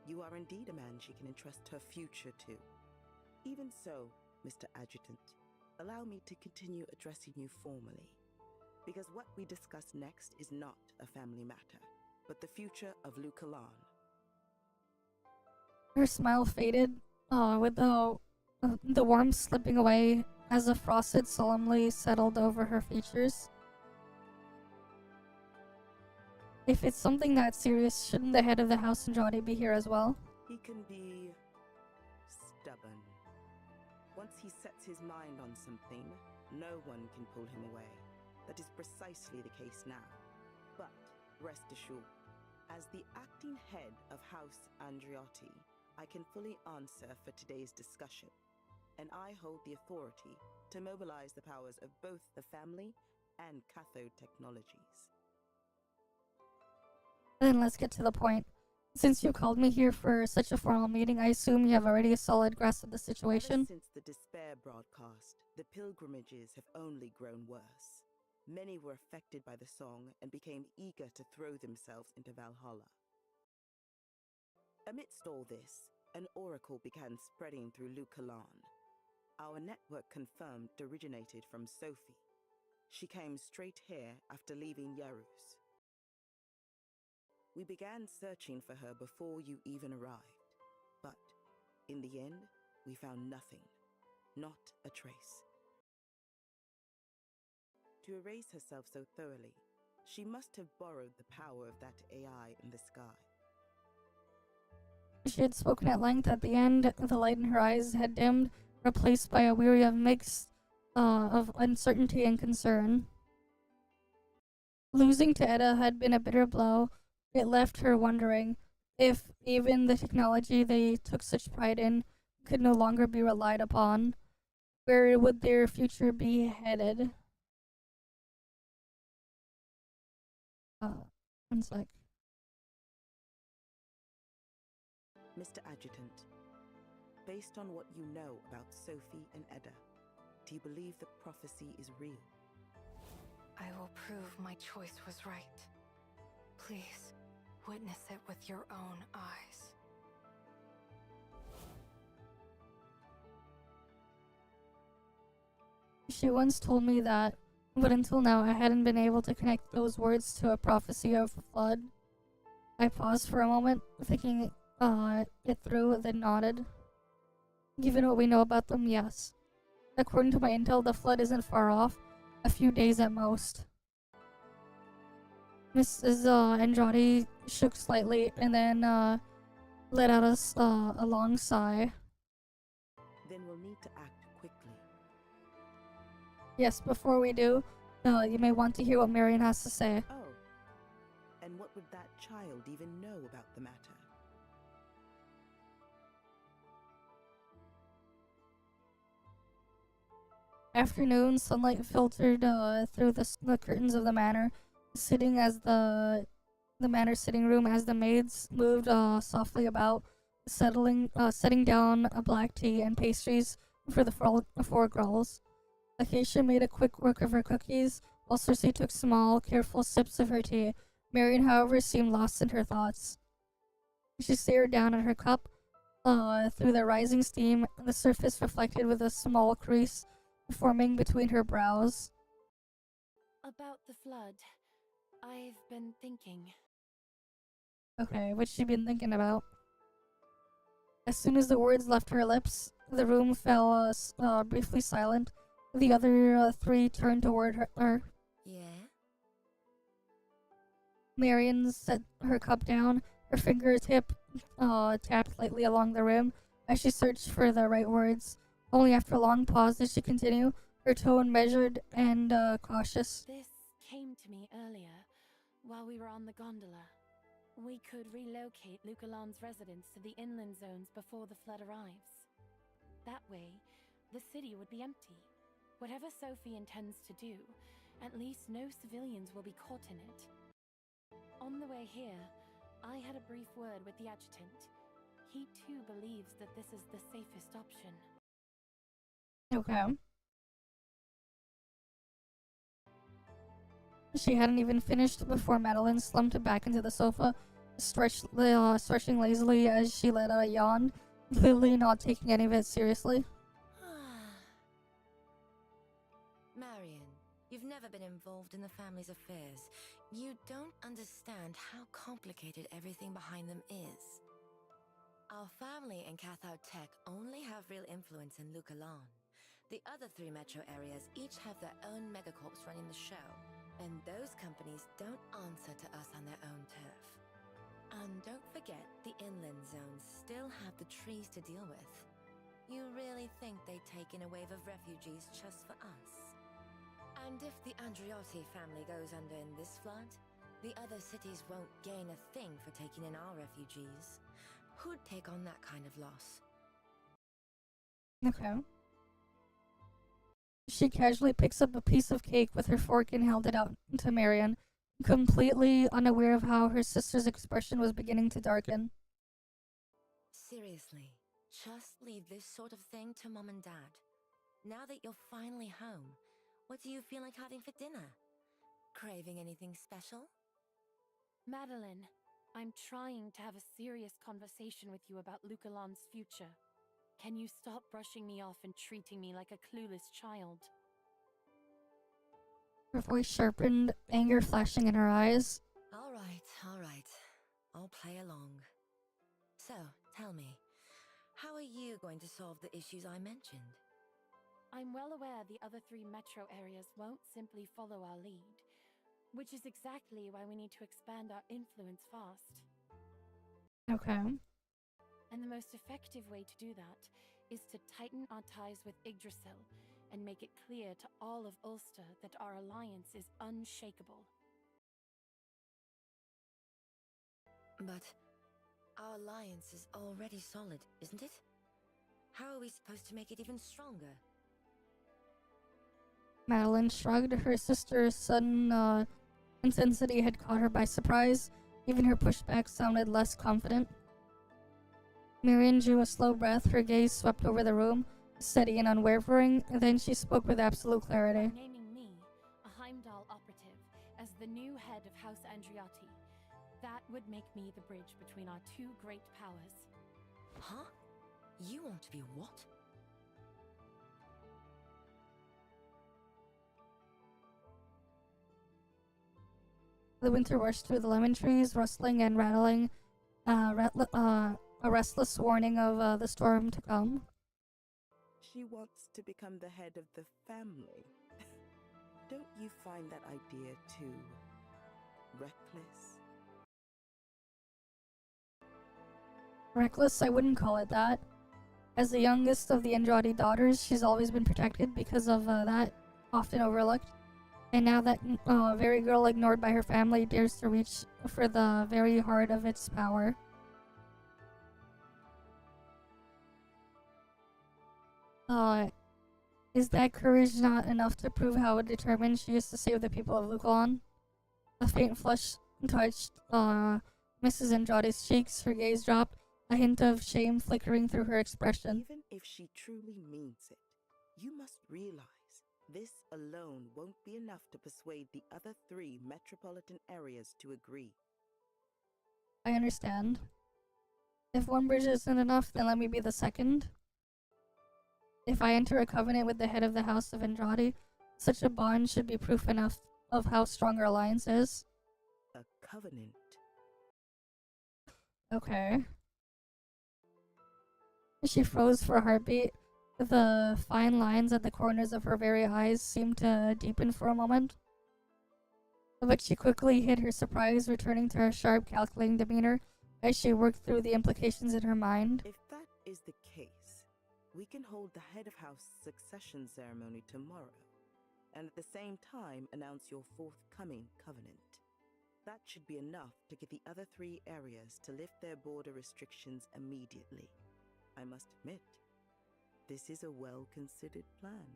You are indeed a man she can entrust her future to. Even so, Mr. Adjutant, allow me to continue addressing you formally. Because what we discuss next is not a family matter, but the future of Lucalan. Her smile faded, with the warmth slipping away as a frosted solemnly settled over her features. If it's something that serious, shouldn't the head of the house Andrade be here as well? He can be stubborn. Once he sets his mind on something, no one can pull him away. That is precisely the case now. But rest assured, as the acting head of House Andriotti, I can fully answer for today's discussion, and I hold the authority to mobilize the powers of both the family and cathode technologies. Then let's get to the point. Since you called me here for such a formal meeting, I assume you have already a solid grasp of the situation? Ever since the despair broadcast, the pilgrimages have only grown worse. Many were affected by the song and became eager to throw themselves into Valhalla. Amidst all this, an oracle began spreading through Lucalan. Our network confirmed it originated from Sophie. She came straight here after leaving Yarus. We began searching for her before you even arrived, but in the end, we found nothing, not a trace. To erase herself so thoroughly, she must have borrowed the power of that AI in the sky. She had spoken at length at the end. The light in her eyes had dimmed, replaced by a weary of mixed of uncertainty and concern. Losing to Edda had been a bitter blow. It left her wondering if even the technology they took such pride in could no longer be relied upon. Where would their future be headed? One sec. Mr. Adjutant, based on what you know about Sophie and Edda, do you believe the prophecy is real? I will prove my choice was right. Please, witness it with your own eyes. She once told me that, but until now I hadn't been able to connect those words to a prophecy of a flood. I paused for a moment, thinking it through, then nodded. Given what we know about them, yes. According to my intel, the flood isn't far off, a few days at most. Mrs. Andrade shook slightly and then let out a long sigh. Then we'll need to act quickly. Yes, before we do, you may want to hear what Marion has to say. Oh, and what would that child even know about the matter? Afternoon sunlight filtered through the curtains of the manor, sitting as the manor sitting room as the maids moved softly about, setting down a black tea and pastries for the four girls. Acacia made a quick work of her cookies, while Cersei took small, careful sips of her tea. Marion, however, seemed lost in her thoughts. She stared down at her cup. Through the rising steam, the surface reflected with a small crease forming between her brows. About the flood, I've been thinking. Okay, what's she been thinking about? As soon as the words left her lips, the room fell briefly silent. The other three turned toward her. Yeah? Marion set her cup down. Her fingertip tapped lightly along the rim as she searched for the right words. Only after a long pause did she continue, her tone measured and cautious. This came to me earlier, while we were on the gondola. We could relocate Lucalan's residence to the inland zones before the flood arrives. That way, the city would be empty. Whatever Sophie intends to do, at least no civilians will be caught in it. On the way here, I had a brief word with the adjutant. He too believes that this is the safest option. Okay. She hadn't even finished before Madeline slumped back into the sofa, stretching lazily as she let out a yawn, clearly not taking any of it seriously. Marion, you've never been involved in the family's affairs. You don't understand how complicated everything behind them is. Our family and Cathode Tech only have real influence in Lucalan. The other three metro areas each have their own megacorps running the show, and those companies don't answer to us on their own turf. And don't forget, the inland zones still have the trees to deal with. You really think they'd take in a wave of refugees just for us? And if the Andriotti family goes under in this flood, the other cities won't gain a thing for taking in our refugees. Who'd take on that kind of loss? Okay. She casually picks up a piece of cake with her fork and held it out to Marion, completely unaware of how her sister's expression was beginning to darken. Seriously, just leave this sort of thing to Mom and Dad. Now that you're finally home, what do you feel like having for dinner? Craving anything special? Madeline, I'm trying to have a serious conversation with you about Lucalan's future. Can you stop brushing me off and treating me like a clueless child? Her voice sharpened, anger flashing in her eyes. All right. I'll play along. So, tell me, how are you going to solve the issues I mentioned? I'm well aware the other three metro areas won't simply follow our lead, which is exactly why we need to expand our influence fast. Okay. And the most effective way to do that is to tighten our ties with Yggdrasil and make it clear to all of Ulster that our alliance is unshakable. But our alliance is already solid, isn't it? How are we supposed to make it even stronger? Madeline shrugged. Her sister's sudden intensity had caught her by surprise. Even her pushback sounded less confident. Marion drew a slow breath. Her gaze swept over the room, steady and unwavering. Then she spoke with absolute clarity. By naming me, a Heimdall operative, as the new head of House Andriotti, that would make me the bridge between our two great powers. Huh? You want to be what? The winter rushed through the lemon trees, rustling and rattling, a restless warning of the storm to come. She wants to become the head of the family. Don't you find that idea too reckless? Reckless, I wouldn't call it that. As the youngest of the Andrade daughters, she's always been protected because of that, often overlooked. And now that very girl ignored by her family dares to reach for the very heart of its power. Is that courage not enough to prove how determined she is to save the people of Lukalon? A faint flush touched Mrs. Andrade's cheeks. Her gaze dropped, a hint of shame flickering through her expression. Even if she truly means it, you must realize this alone won't be enough to persuade the other 3 metropolitan areas to agree. I understand. If one bridge isn't enough, then let me be the second. If I enter a covenant with the head of the House of Andrade, such a bond should be proof enough of how strong our alliance is. A covenant? Okay. She froze for a heartbeat. The fine lines at the corners of her very eyes seemed to deepen for a moment. But she quickly hid her surprise, returning to her sharp, calculating demeanor as she worked through the implications in her mind. If that is the case, we can hold the head of house succession ceremony tomorrow, and at the same time announce your forthcoming covenant. That should be enough to get the other 3 areas to lift their border restrictions immediately. I must admit, this is a well-considered plan.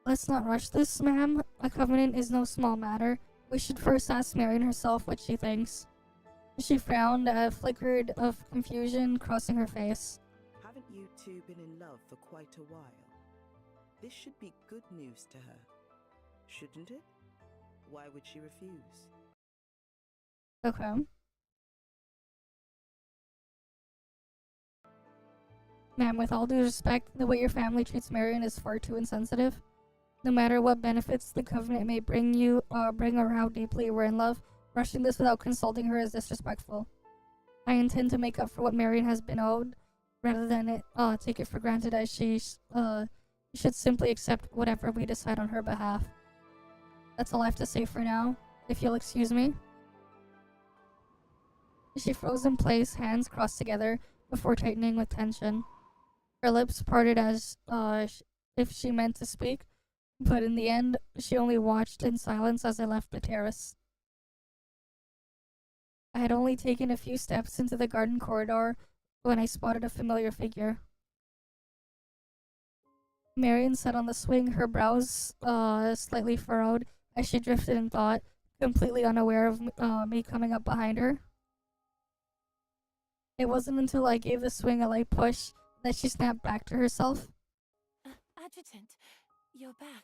Let's not rush this, ma'am. A covenant is no small matter. We should first ask Marion herself what she thinks. She frowned, a flicker of confusion crossing her face. Haven't you 2 been in love for quite a while? This should be good news to her, shouldn't it? Why would she refuse? Okay. Ma'am, with all due respect, the way your family treats Marion is far too insensitive. No matter what benefits the covenant may bring or how deeply we're in love, rushing this without consulting her is disrespectful. I intend to make up for what Marion has been owed, rather than take it for granted, as she should simply accept whatever we decide on her behalf. That's all I have to say for now, if you'll excuse me. She froze in place, hands crossed together, before tightening with tension. Her lips parted as if she meant to speak, but in the end, she only watched in silence as I left the terrace. I had only taken a few steps into the garden corridor when I spotted a familiar figure. Marion sat on the swing, her brows slightly furrowed as she drifted in thought, completely unaware of me coming up behind her. It wasn't until I gave the swing a light push that she snapped back to herself. Adjutant, you're back.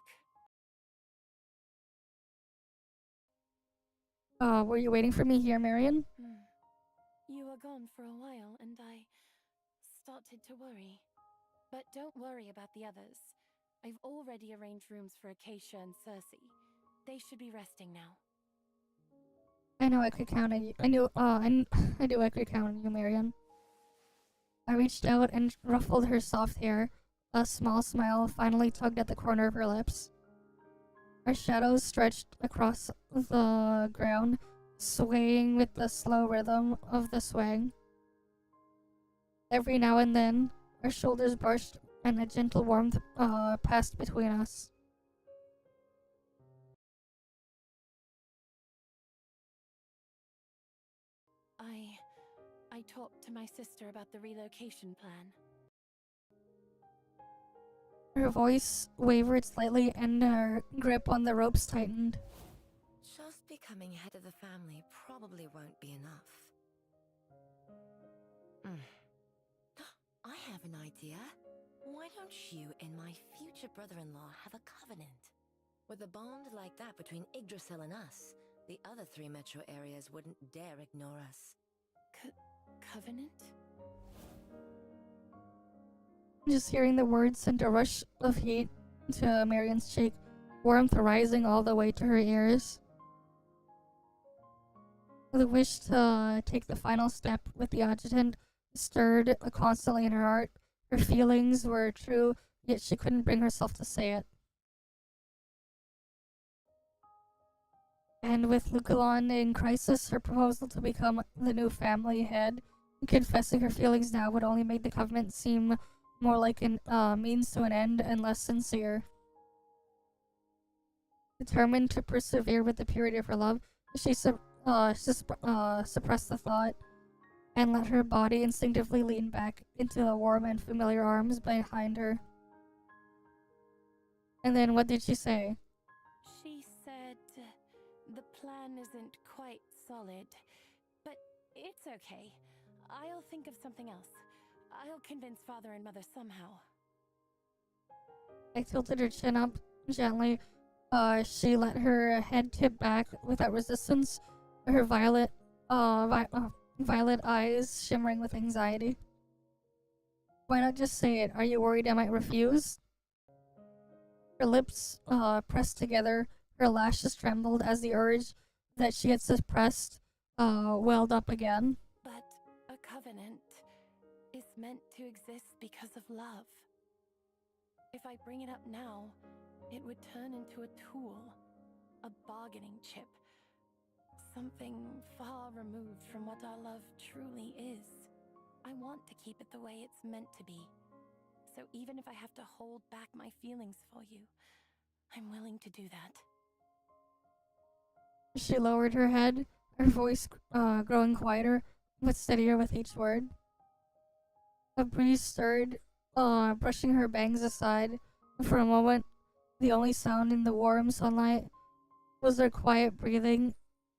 Were you waiting for me here, Marion? You were gone for a while, and I started to worry. But don't worry about the others. I've already arranged rooms for Acacia and Cersei. They should be resting now. I know I could count on you. I knew I could count on you, Marion. I reached out and ruffled her soft hair. A small smile finally tugged at the corner of her lips. Our shadows stretched across the ground, swaying with the slow rhythm of the swing. Every now and then, our shoulders brushed and a gentle warmth passed between us. I talked to my sister about the relocation plan. Her voice wavered slightly and her grip on the ropes tightened. Just becoming head of the family probably won't be enough. I have an idea. Why don't you and my future brother-in-law have a covenant? With a bond like that between Yggdrasil and us, the other 3 metro areas wouldn't dare ignore us. Covenant? Just hearing the words sent a rush of heat to Marian's cheek, warmth rising all the way to her ears. The wish to take the final step with the adjutant stirred constantly in her heart. Her feelings were true, yet she couldn't bring herself to say it. And with Luculon in crisis, her proposal to become the new family head, confessing her feelings now would only make the covenant seem more like a means to an end and less sincere. Determined to persevere with the purity of her love, she suppressed the thought and let her body instinctively lean back into the warm and familiar arms behind her. And then what did she say? She said the plan isn't quite solid, but it's okay. I'll think of something else. I'll convince father and mother somehow. I tilted her chin up gently. She let her head tip back without resistance, her violet eyes shimmering with anxiety. Why not just say it? Are you worried I might refuse? Her lips pressed together, her lashes trembled as the urge that she had suppressed welled up again. But a covenant is meant to exist because of love. If I bring it up now, it would turn into a tool, a bargaining chip, something far removed from what our love truly is. I want to keep it the way it's meant to be. So even if I have to hold back my feelings for you, I'm willing to do that. She lowered her head, her voice growing quieter, but steadier with each word. A breeze stirred, brushing her bangs aside. For a moment, the only sound in the warm sunlight was their quiet breathing,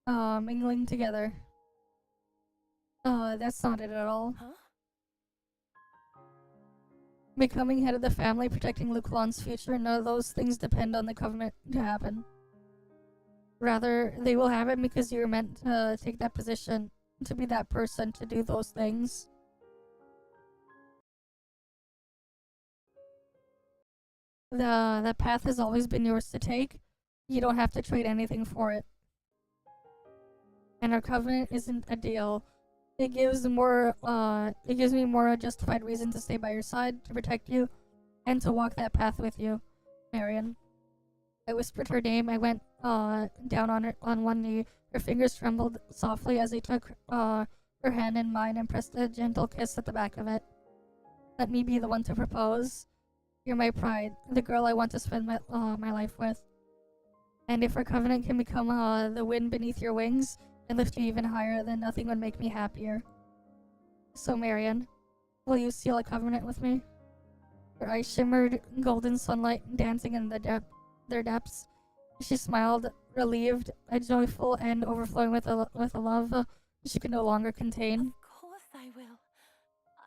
mingling together. That's not it at all. Huh? Becoming head of the family, protecting Luculon's future, none of those things depend on the covenant to happen. Rather, they will happen because you're meant to take that position, to be that person, to do those things. The path has always been yours to take. You don't have to trade anything for it. And our covenant isn't a deal. It gives me more a justified reason to stay by your side, to protect you, and to walk that path with you, Marion. I whispered her name. I went down on one knee. Her fingers trembled softly as I took her hand in mine and pressed a gentle kiss at the back of it. Let me be the one to propose. You're my pride, the girl I want to spend my life with. And if our covenant can become the wind beneath your wings and lift you even higher, then nothing would make me happier. So, Marion, will you seal a covenant with me? Her eyes shimmered, golden sunlight dancing in their depths. She smiled, relieved, joyful, and overflowing with a love she could no longer contain. Of course I will.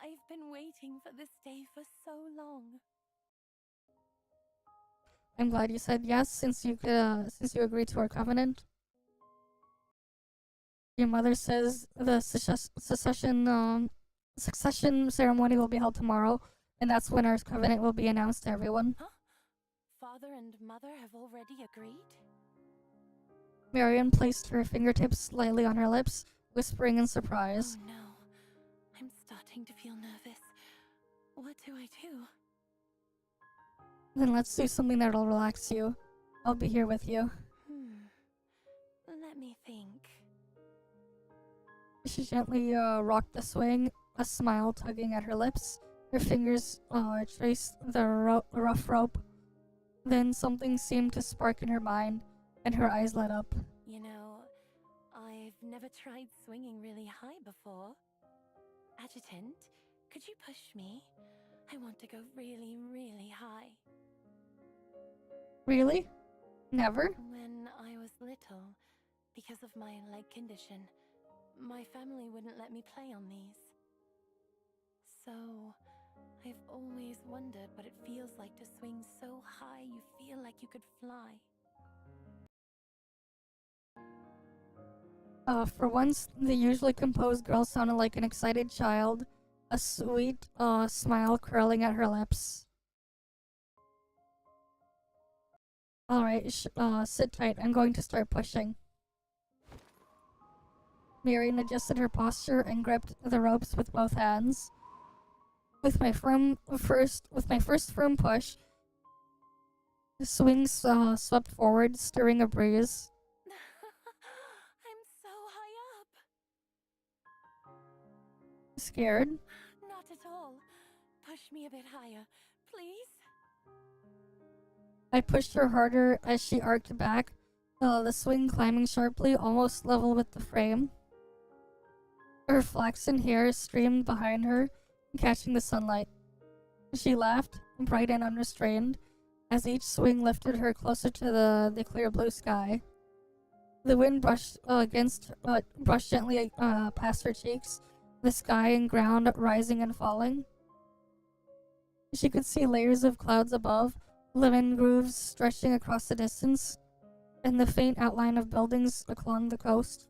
I've been waiting for this day for so long. I'm glad you said yes, since you agreed to our covenant. Your mother says the succession ceremony will be held tomorrow, and that's when our covenant will be announced to everyone. Huh? Father and mother have already agreed? Marion placed her fingertips lightly on her lips, whispering in surprise. Oh no, I'm starting to feel nervous. What do I do? Then let's do something that'll relax you. I'll be here with you. Let me think. She gently rocked the swing, a smile tugging at her lips. Her fingers traced the rough rope. Then something seemed to spark in her mind, and her eyes lit up. You know, I've never tried swinging really high before. Adjutant, could you push me? I want to go really, really high. Really? Never? When I was little, because of my leg condition, my family wouldn't let me play on these. So, I've always wondered what it feels like to swing so high you feel like you could fly. For once, the usually composed girl sounded like an excited child, a sweet smile curling at her lips. Alright, sit tight. I'm going to start pushing. Marion adjusted her posture and gripped the ropes with both hands. With my first firm push, the swing swept forward, stirring a breeze. I'm so high up. Scared? Not at all. Push me a bit higher, please. I pushed her harder as she arced back, the swing climbing sharply, almost level with the frame. Her flaxen hair streamed behind her, catching the sunlight. She laughed, bright and unrestrained, as each swing lifted her closer to the clear blue sky. The wind brushed gently past her cheeks, the sky and ground rising and falling. She could see layers of clouds above, lemon grooves stretching across the distance, and the faint outline of buildings along the coast.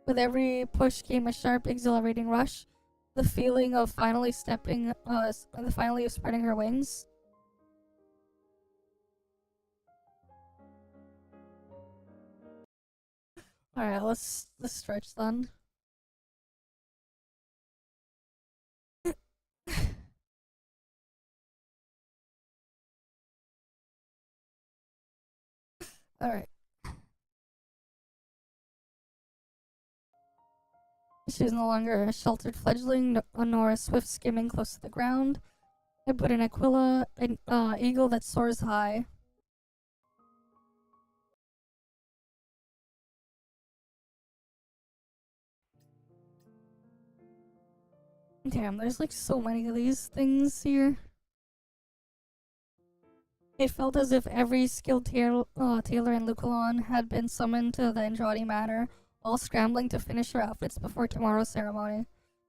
With every push came a sharp, exhilarating rush, the feeling of finally spreading her wings. Alright, let's stretch then. Alright. She was no longer a sheltered fledgling, nor a swift skimming close to the ground, but an Aquila, an eagle that soars high. Damn, there's like so many of these things here. It felt as if every skilled tailor in Luculon had been summoned to the Andrade Manor, all scrambling to finish her outfits before tomorrow's ceremony.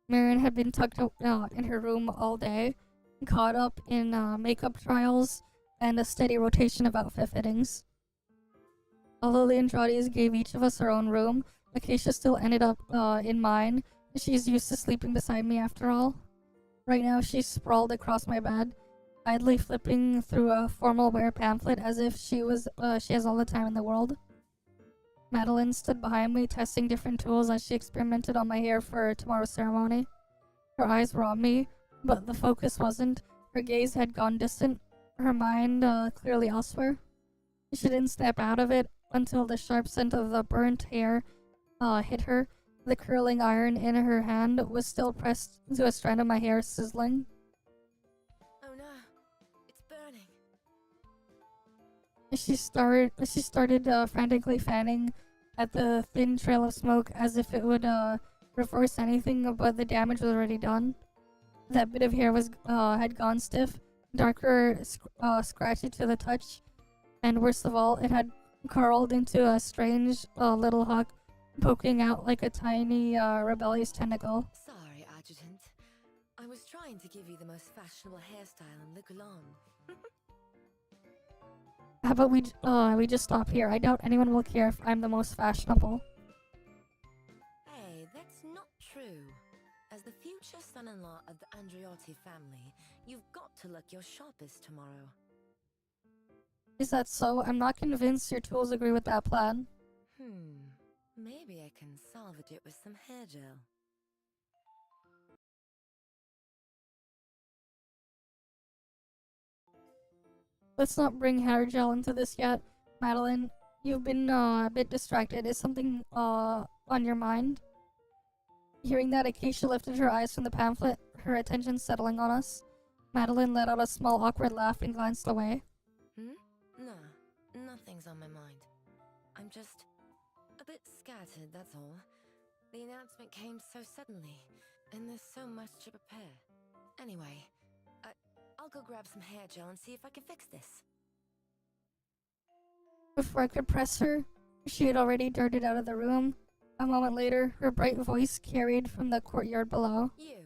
Marion had been tucked in her room all day, caught up in makeup trials and a steady rotation of outfit fittings. Although the Andrades gave each of us our own room, Acacia still ended up in mine. She's used to sleeping beside me after all. Right now she's sprawled across my bed, idly flipping through a formal wear pamphlet as if she has all the time in the world. Madeline stood behind me, testing different tools as she experimented on my hair for tomorrow's ceremony. Her eyes were on me, but the focus wasn't. Her gaze had gone distant, her mind clearly elsewhere. She didn't snap out of it until the sharp scent of the burnt hair hit her. The curling iron in her hand was still pressed to a strand of my hair, sizzling. Oh no, it's burning. She started frantically fanning at the thin trail of smoke as if it would reverse anything, but the damage was already done. That bit of hair had gone stiff, darker, scratchy to the touch, and worst of all, it had curled into a strange little hook, poking out like a tiny rebellious tentacle. Sorry, Adjutant. I was trying to give you the most fashionable hairstyle in Luculon. How about we just stop here? I doubt anyone will care if I'm the most fashionable. Hey, that's not true. As the future son-in-law of the Andreotti family, you've got to look your sharpest tomorrow. Is that so? I'm not convinced your tools agree with that plan. Maybe I can salvage it with some hair gel. Let's not bring hair gel into this yet. Madeline, you've been a bit distracted. Is something on your mind? Hearing that, Acacia lifted her eyes from the pamphlet, her attention settling on us. Madeline let out a small awkward laugh and glanced away. Nah, nothing's on my mind. I'm just a bit scattered, that's all. The announcement came so suddenly, and there's so much to prepare. Anyway, I'll go grab some hair gel and see if I can fix this. Before I could press her, she had already darted out of the room. A moment later, her bright voice carried from the courtyard below. You,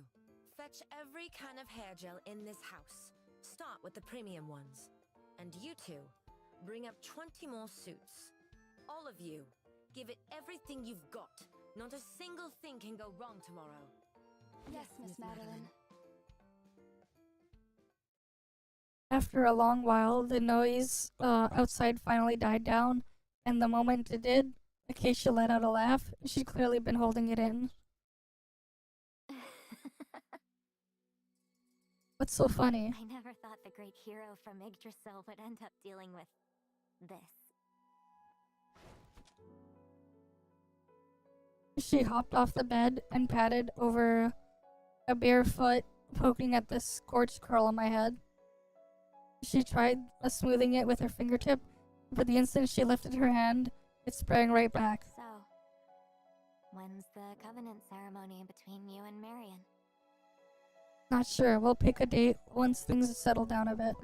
fetch every kind of hair gel in this house. Start with the premium ones. And you two, bring up 20 more suits. All of you, give it everything you've got. Not a single thing can go wrong tomorrow. Yes, Miss Madeline. After a long while, the noise outside finally died down, and the moment it did, Acacia let out a laugh. She'd clearly been holding it in. What's so funny? I never thought the great hero from Yggdrasil would end up dealing with this. She hopped off the bed and patted over a bare foot, poking at the scorched curl on my head. She tried smoothing it with her fingertip, but the instant she lifted her hand, it sprang right back. So, when's the covenant ceremony between you and Marion? Not sure. We'll pick a date once things settle down a bit.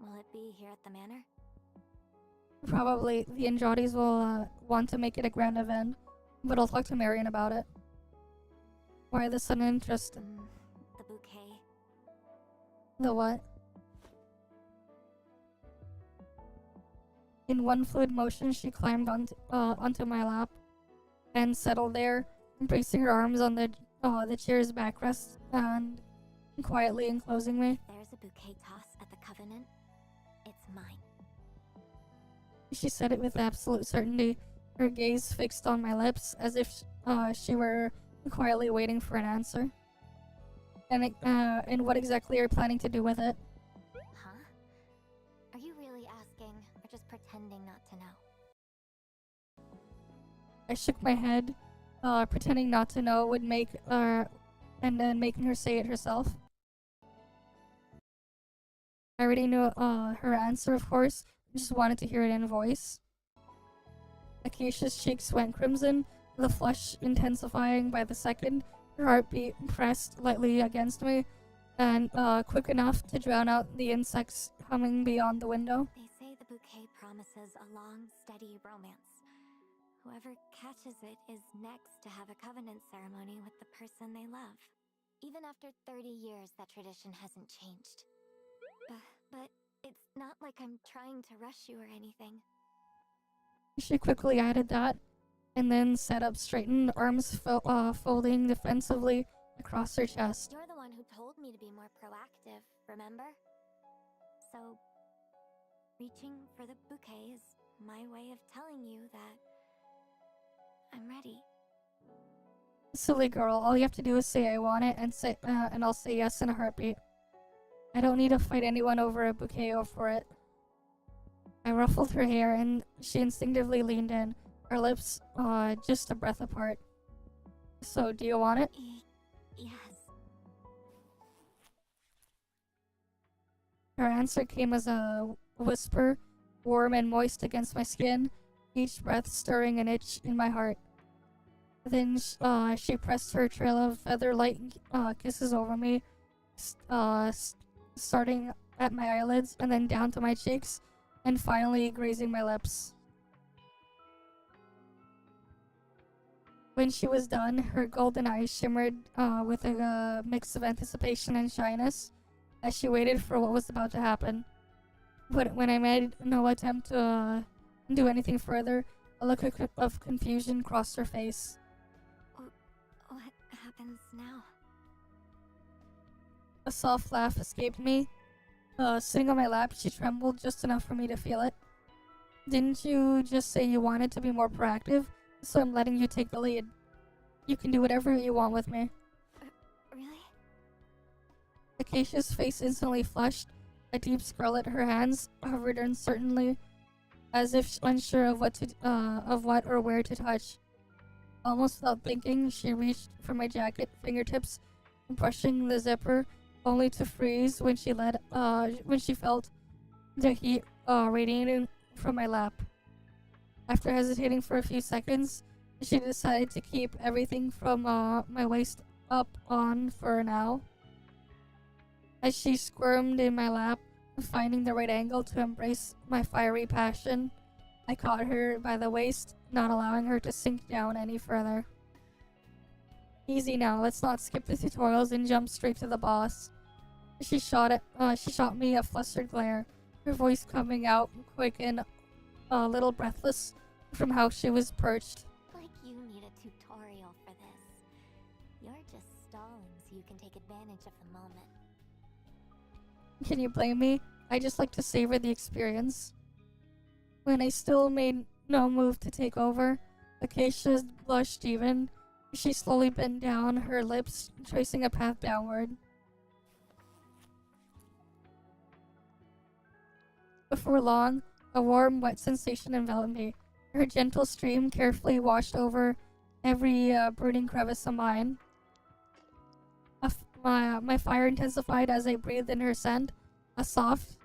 Will it be here at the manor? Probably. The Andrades will want to make it a grand event, but I'll talk to Marion about it. Why the sudden interest? The bouquet. The what? In one fluid motion, she climbed onto my lap and settled there, embracing her arms on the chair's backrest and quietly enclosing me. There's a bouquet toss at the Covenant. It's mine. She said it with absolute certainty, her gaze fixed on my lips as if she were quietly waiting for an answer. And what exactly are you planning to do with it? Huh? Are you really asking, or just pretending not to know? I shook my head, pretending not to know would make and then making her say it herself. I already knew her answer, of course. I just wanted to hear it in voice. Acacia's cheeks went crimson, the flush intensifying by the second. Her heartbeat pressed lightly against me, and quick enough to drown out the insects humming beyond the window. They say the bouquet promises a long, steady romance. Whoever catches it is next to have a covenant ceremony with the person they love. Even after 30 years, that tradition hasn't changed. But it's not like I'm trying to rush you or anything. She quickly added that, and then sat up straightened, arms folding defensively across her chest. You're the one who told me to be more proactive, remember? So, reaching for the bouquet is my way of telling you that I'm ready. Silly girl, all you have to do is say I want it, and I'll say yes in a heartbeat. I don't need to fight anyone over a bouquet or for it. I ruffled her hair, and she instinctively leaned in, our lips just a breath apart. So, do you want it? Yes. Her answer came as a whisper, warm and moist against my skin, each breath stirring an itch in my heart. Then she pressed her trail of feather-light kisses over me, starting at my eyelids and then down to my cheeks, and finally grazing my lips. When she was done, her golden eyes shimmered with a mix of anticipation and shyness as she waited for what was about to happen. But when I made no attempt to do anything further, a look of confusion crossed her face. What happens now? A soft laugh escaped me. Sitting on my lap, she trembled just enough for me to feel it. Didn't you just say you wanted to be more proactive? So I'm letting you take the lead. You can do whatever you want with me. Really? Acacia's face instantly flushed. A deep scarlet, her hands hovered uncertainly, as if unsure of what or where to touch. Almost without thinking, she reached for my jacket fingertips brushing the zipper, only to freeze when she felt the heat radiating from my lap. After hesitating for a few seconds, she decided to keep everything from my waist up on for now. As she squirmed in my lap, finding the right angle to embrace my fiery passion, I caught her by the waist, not allowing her to sink down any further. Easy now, let's not skip the tutorials and jump straight to the boss. She shot me a flustered glare, her voice coming out quick and a little breathless from how she was perched. Like you need a tutorial for this. You're just stalling so you can take advantage of the moment. Can you blame me? I just like to savor the experience. When I still made no move to take over, Acacia blushed even. She slowly bent down, her lips tracing a path downward. Before long, a warm, wet sensation enveloped me. Her gentle stream carefully washed over every brooding crevice of mine. My fire intensified as I breathed in her scent, a soft,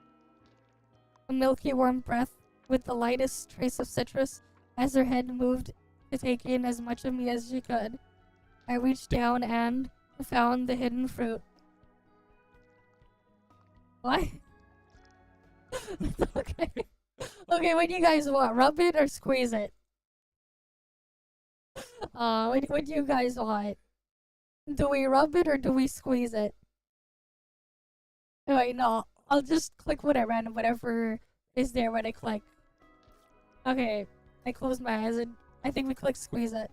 milky warm breath with the lightest trace of citrus as her head moved to take in as much of me as she could. I reached down and found the hidden fruit. What? Okay. Okay, what do you guys want? Rub it or squeeze it? What do you guys want? Do we rub it or do we squeeze it? Wait, no. I'll just click whatever is there when I click. Okay, I close my eyes and I think we click squeeze it.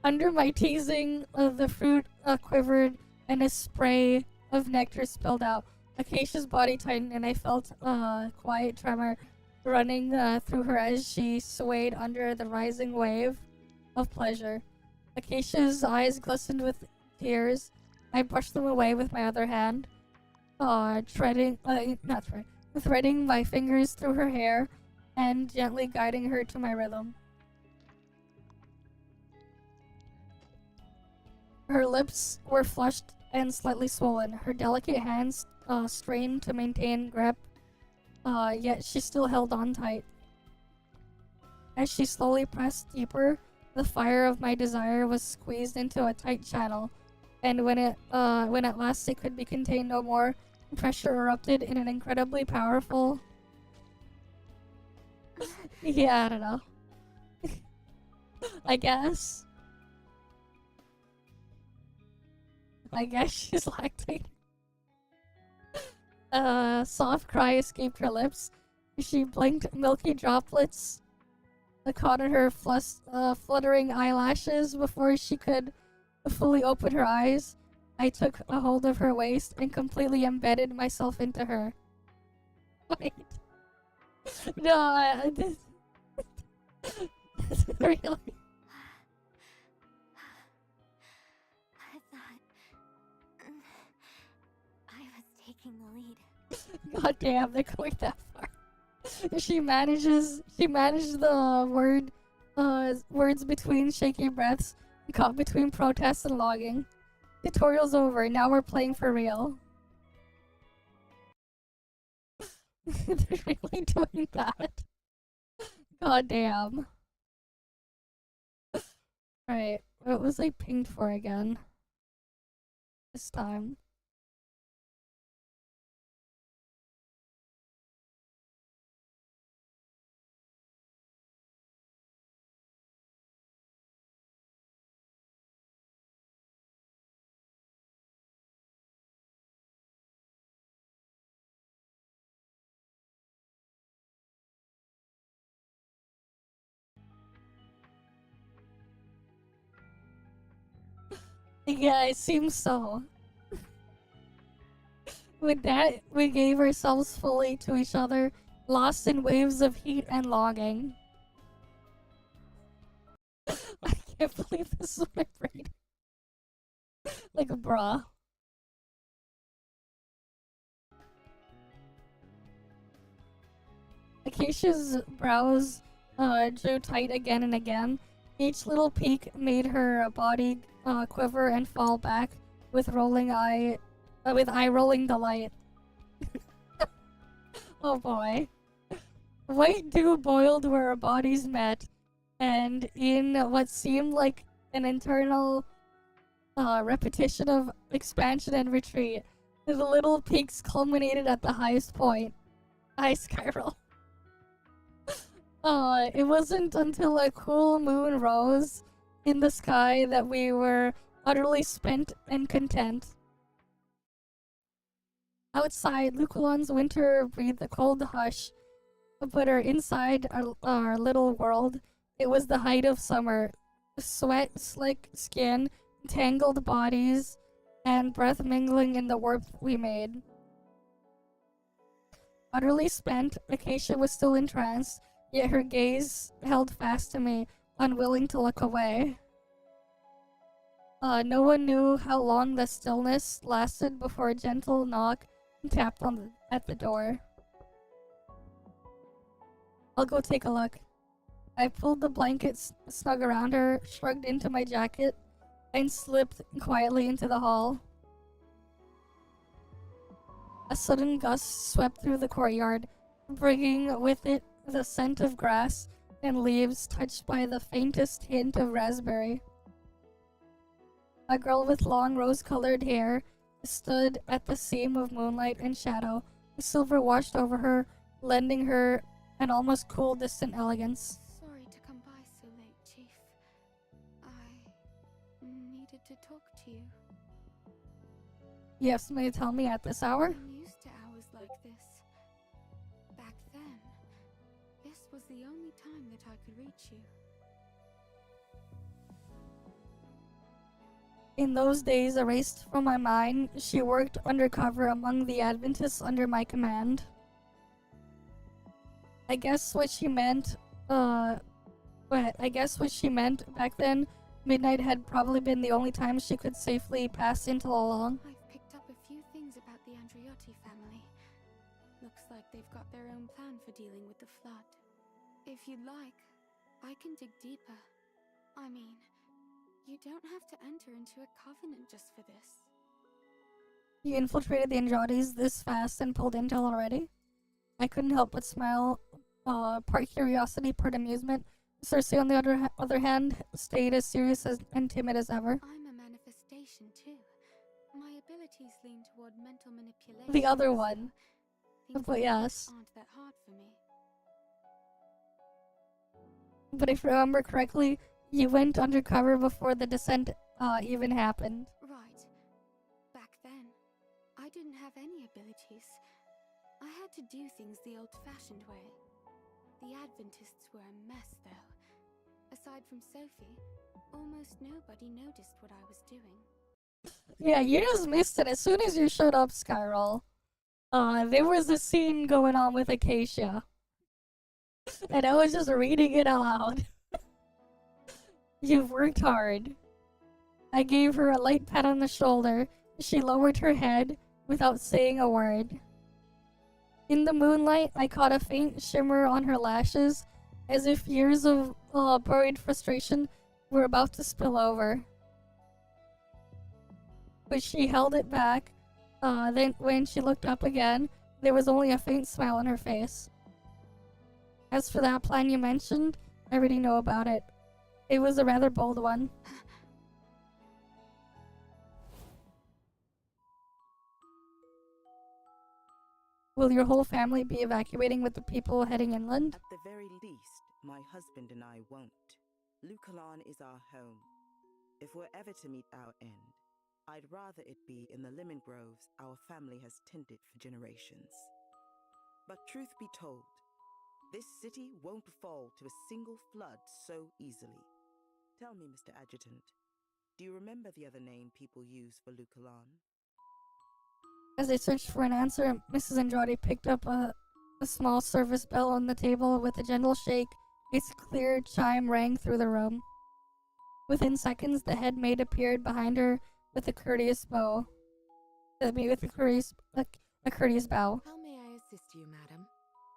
Under my teasing, the fruit quivered and a spray of nectar spilled out. Acacia's body tightened and I felt a quiet tremor running through her as she swayed under the rising wave of pleasure. Acacia's eyes glistened with tears. I brushed them away with my other hand, threading my fingers through her hair and gently guiding her to my rhythm. Her lips were flushed and slightly swollen. Her delicate hands strained to maintain grip, yet she still held on tight. As she slowly pressed deeper, the fire of my desire was squeezed into a tight channel, and when at last it could be contained no more, pressure erupted in an incredibly powerful... Yeah, I don't know. I guess she's lactating. A soft cry escaped her lips. She blinked milky droplets caught on her fluttering eyelashes before she could fully open her eyes. I took a hold of her waist and completely embedded myself into her. Wait. No, this really... I thought I was taking the lead. God damn, they're going that far. She managed the words between shaky breaths, caught between protests and logging. Tutorial's over, now we're playing for real. They're really doing that. God damn. Right, what was I pinged for again? This time. Yeah, it seems so. With that, we gave ourselves fully to each other, lost in waves of heat and longing. I can't believe this is my brain. Like a bra. Acacia's brows drew tight again and again. Each little peak made her body quiver and fall back, with with eye rolling delight. Oh boy. White dew boiled where our bodies met, and in what seemed like an internal repetition of expansion and retreat, the little peaks culminated at the highest point. High spiral. It wasn't until a cool moon rose in the sky that we were utterly spent and content. Outside, Luculon's winter breathed a cold hush, but inside our little world, it was the height of summer. Sweat, slick skin, tangled bodies, and breath mingling in the warmth we made. Utterly spent, Acacia was still entranced, yet her gaze held fast to me, unwilling to look away. No one knew how long the stillness lasted before a gentle knock tapped at the door. I'll go take a look. I pulled the blankets snug around her, shrugged into my jacket, and slipped quietly into the hall. A sudden gust swept through the courtyard, bringing with it the scent of grass and leaves touched by the faintest hint of raspberry. A girl with long rose-colored hair stood at the seam of moonlight and shadow. The silver washed over her, lending her an almost cool, distant elegance. Sorry to come by so late, Chief. I needed to talk to you. You have something to tell me at this hour? I'm used to hours like this. Back then, this was the only time that I could reach you. In those days erased from my mind, she worked undercover among the Adventists under my command. I guess what she meant back then, midnight had probably been the only time she could safely pass into along. I've picked up a few things about the Andriotti family. Looks like they've got their own plan for dealing with the flood. If you'd like, I can dig deeper. I mean, you don't have to enter into a covenant just for this. You infiltrated the Andrades this fast and pulled intel already? I couldn't help but smile, part curiosity, part amusement. Cersei, on the other hand, stayed as serious and timid as ever. I'm a manifestation too. My abilities lean toward mental manipulation. The other one. But yes. Aren't that hard for me. But if I remember correctly, you went undercover before the descent even happened. Right. Back then, I didn't have any abilities. I had to do things the old-fashioned way. The Adventists were a mess, though. Aside from Sophie, almost nobody noticed what I was doing. Yeah, you just missed it. As soon as you showed up, Skyroll, there was a scene going on with Acacia. And I was just reading it aloud. You've worked hard. I gave her a light pat on the shoulder. She lowered her head without saying a word. In the moonlight, I caught a faint shimmer on her lashes, as if years of buried frustration were about to spill over. But she held it back. Then when she looked up again, there was only a faint smile on her face. As for that plan you mentioned, I already know about it. It was a rather bold one. Will your whole family be evacuating with the people heading inland? At the very least, my husband and I won't. Luculon is our home. If we're ever to meet our end, I'd rather it be in the lemon groves our family has tended for generations. But truth be told, this city won't fall to a single flood so easily. Tell me, Mr. Adjutant, do you remember the other name people use for Luculon? As I searched for an answer, Mrs. Andrade picked up a small service bell on the table. With a gentle shake, its clear chime rang through the room. Within seconds, the head maid appeared behind her with a courteous bow. With a courteous bow. How may I assist you, madam?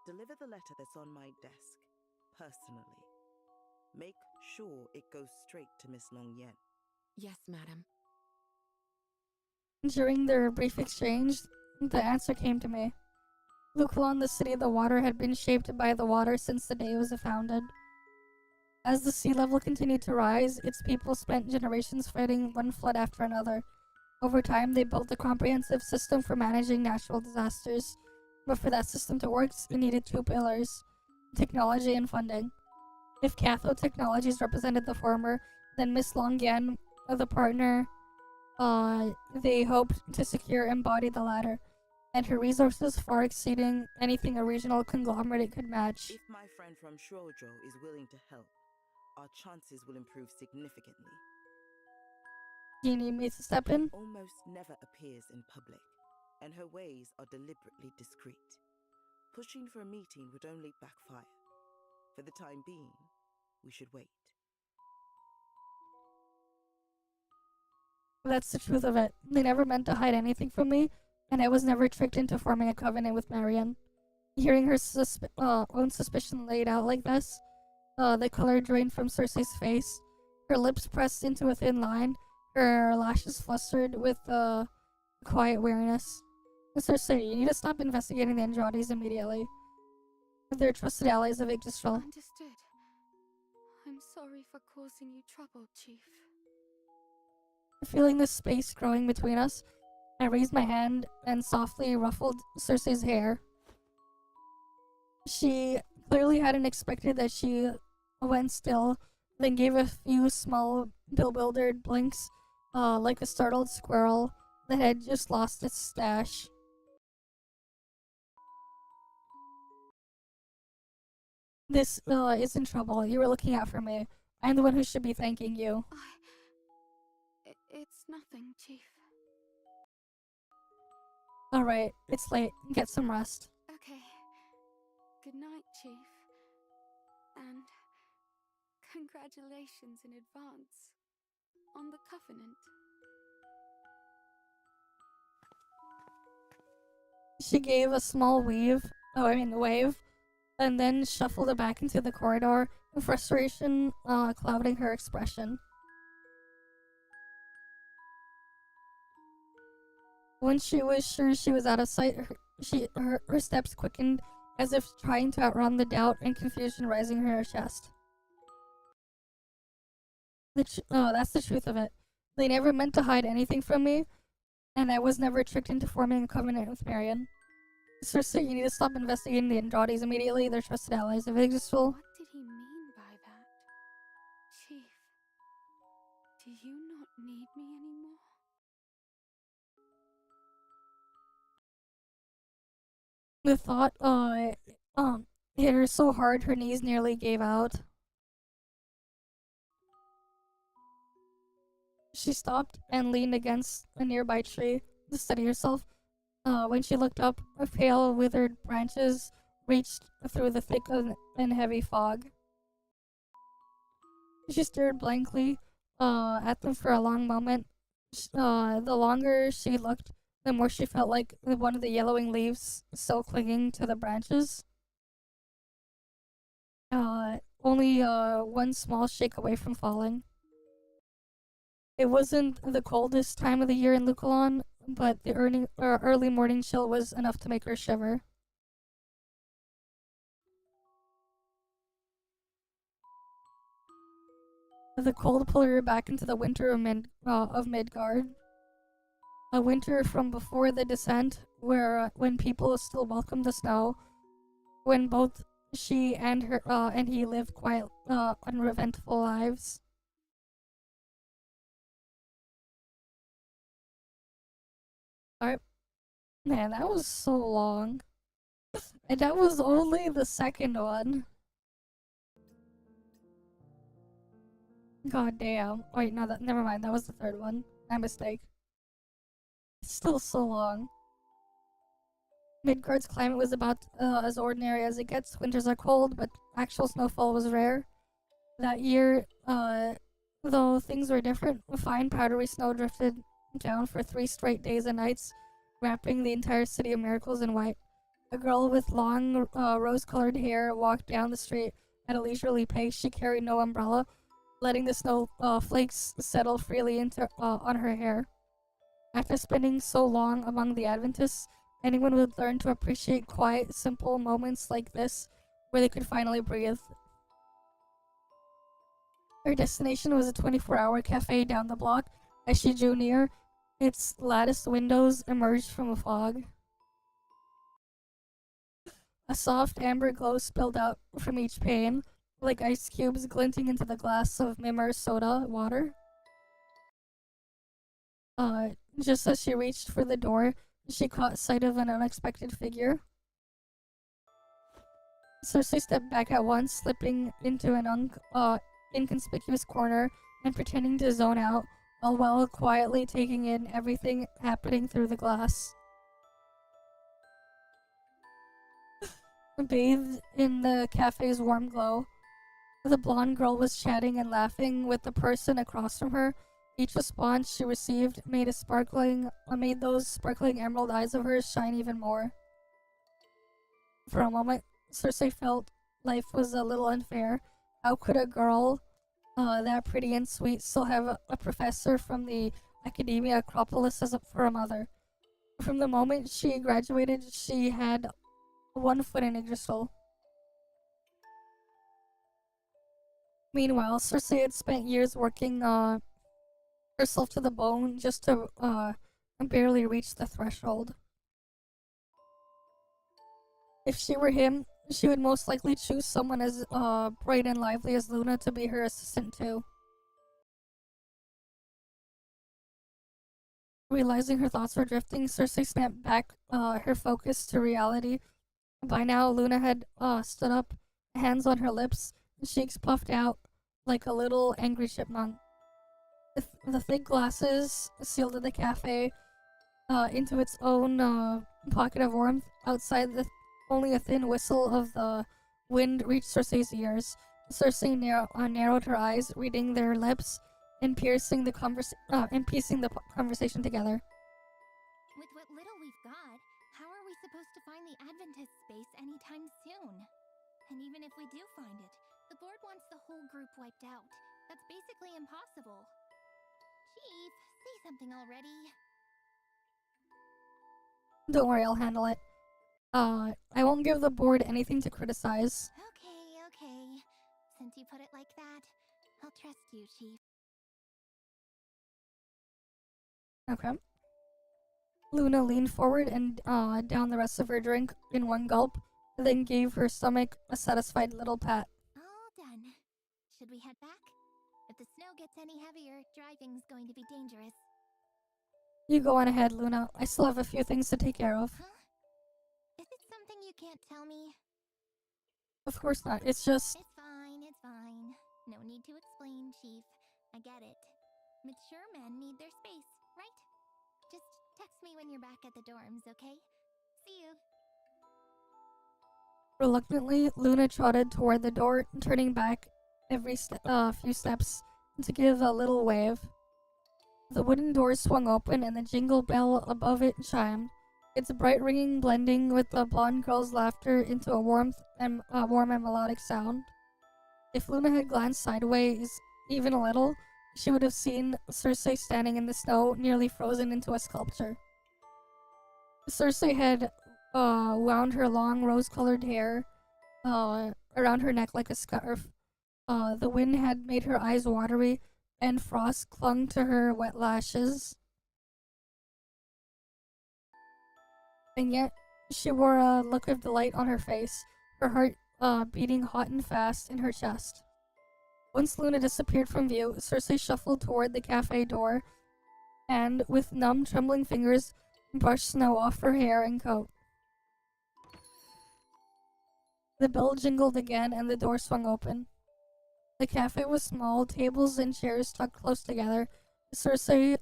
Deliver the letter that's on my desk, personally. Make sure it goes straight to Miss Long Yen. Yes, madam. During their brief exchange, the answer came to me. Lukulon, the city of the water, had been shaped by the water since the day it was founded. As the sea level continued to rise, its people spent generations fighting one flood after another. Over time, they built a comprehensive system for managing natural disasters. But for that system to work, it needed two pillars: technology and funding. If Cathode Technologies represented the former, then Miss Longyan, the partner, they hoped to secure embodied the latter, and her resources far exceeding anything a regional conglomerate could match. If my friend from Shoujo is willing to help, our chances will improve significantly. Do you need me to step in? Almost never appears in public, and her ways are deliberately discreet. Pushing for a meeting would only backfire. For the time being, we should wait. That's the truth of it. They never meant to hide anything from me, and I was never tricked into forming a covenant with Marion. Hearing her own suspicion laid out like this, the color drained from Cersei's face, her lips pressed into a thin line, her lashes flustered with quiet weariness. Cersei, you need to stop investigating the Andrades immediately. They're trusted allies of Yggdrasil. Understood. I'm sorry for causing you trouble, Chief. Feeling the space growing between us, I raised my hand and softly ruffled Cersei's hair. She clearly hadn't expected that. She went still, then gave a few small bewildered blinks, like a startled squirrel that had just lost its stash. This is in trouble. You were looking out for me. I'm the one who should be thanking you. It's nothing, Chief. Alright, it's late. Get some rest. Okay. Good night, Chief. And congratulations in advance on the covenant. She gave a small wave, and then shuffled it back into the corridor, frustration clouding her expression. When she was sure she was out of sight, her steps quickened, as if trying to outrun the doubt and confusion rising in her chest. That's the truth of it. They never meant to hide anything from me, and I was never tricked into forming a covenant with Marion. Cersei, you need to stop investigating the Andrades immediately. They're trusted allies of Yggdrasil. What did he mean by that? Chief, do you not need me anymore? The thought, hit her so hard her knees nearly gave out. She stopped and leaned against a nearby tree to steady herself. When she looked up, her pale, withered branches reached through the thick and heavy fog. She stared blankly at them for a long moment. The longer she looked, the more she felt like one of the yellowing leaves still clinging to the branches. Only one small shake away from falling. It wasn't the coldest time of the year in Lukulon, but the early morning chill was enough to make her shiver. The cold pulled her back into the winter of Midgard. A winter from before the descent, when people still welcomed the snow, when both she and he lived quiet, uneventful lives. Alright. Man, that was so long. And that was only the second one. God damn. Wait, no, never mind. That was the third one. My mistake. It's still so long. Midgard's climate was about as ordinary as it gets. Winters are cold, but actual snowfall was rare. That year, though things were different, fine powdery snow drifted down for 3 straight days and nights, wrapping the entire city of Miracles in white. A girl with long, rose-colored hair walked down the street at a leisurely pace. She carried no umbrella, letting the snow flakes settle freely on her hair. After spending so long among the Adventists, anyone would learn to appreciate quiet, simple moments like this, where they could finally breathe. Her destination was a 24-hour cafe down the block. As she drew near, its latticed windows emerged from a fog. A soft amber glow spilled out from each pane, like ice cubes glinting into the glass of Mimmer soda water. Just as she reached for the door, she caught sight of an unexpected figure. Cersei stepped back at once, slipping into an inconspicuous corner and pretending to zone out, all while quietly taking in everything happening through the glass. Bathed in the cafe's warm glow, the blonde girl was chatting and laughing with the person across from her. Each response she received made those sparkling emerald eyes of hers shine even more. For a moment, Cersei felt life was a little unfair. How could a girl that pretty and sweet still have a professor from the Academia Acropolis for a mother? From the moment she graduated, she had one foot in Yggdrasil. Meanwhile, Cersei had spent years working herself to the bone just to barely reach the threshold. If she were him, she would most likely choose someone as bright and lively as Luna to be her assistant too. Realizing her thoughts were drifting, Cersei snapped back her focus to reality. By now, Luna had stood up, hands on her lips, cheeks puffed out like a little angry chipmunk. The thick glasses sealed the cafe into its own pocket of warmth. Outside, only a thin whistle of the wind reached Cersei's ears. Cersei narrowed her eyes, reading their lips and piecing the conversation together. With what little we've got, how are we supposed to find the Adventist space anytime soon? And even if we do find it, the board wants the whole group wiped out. That's basically impossible. Chief, say something already. Don't worry, I'll handle it. I won't give the board anything to criticize. Okay. Since you put it like that, I'll trust you, Chief. Okay. Luna leaned forward and downed the rest of her drink in one gulp, then gave her stomach a satisfied little pat. All done. Should we head back? If the snow gets any heavier, driving's going to be dangerous. You go on ahead, Luna. I still have a few things to take care of. Huh? Is it something you can't tell me? Of course not. It's just... It's fine. No need to explain, Chief. I get it. Mature men need their space, right? Just text me when you're back at the dorms, okay? See you. Reluctantly, Luna trotted toward the door, turning back every few steps to give a little wave. The wooden door swung open and the jingle bell above it chimed, its bright ringing blending with the blonde girl's laughter into a warm and melodic sound. If Luna had glanced sideways even a little, she would have seen Cersei standing in the snow, nearly frozen into a sculpture. Cersei had wound her long rose-colored hair around her neck like a scarf. The wind had made her eyes watery, and frost clung to her wet lashes. And yet, she wore a look of delight on her face, her heart beating hot and fast in her chest. Once Luna disappeared from view, Cersei shuffled toward the cafe door, and with numb, trembling fingers, brushed snow off her hair and coat. The bell jingled again, and the door swung open. The cafe was small, tables and chairs tucked close together. Cersei,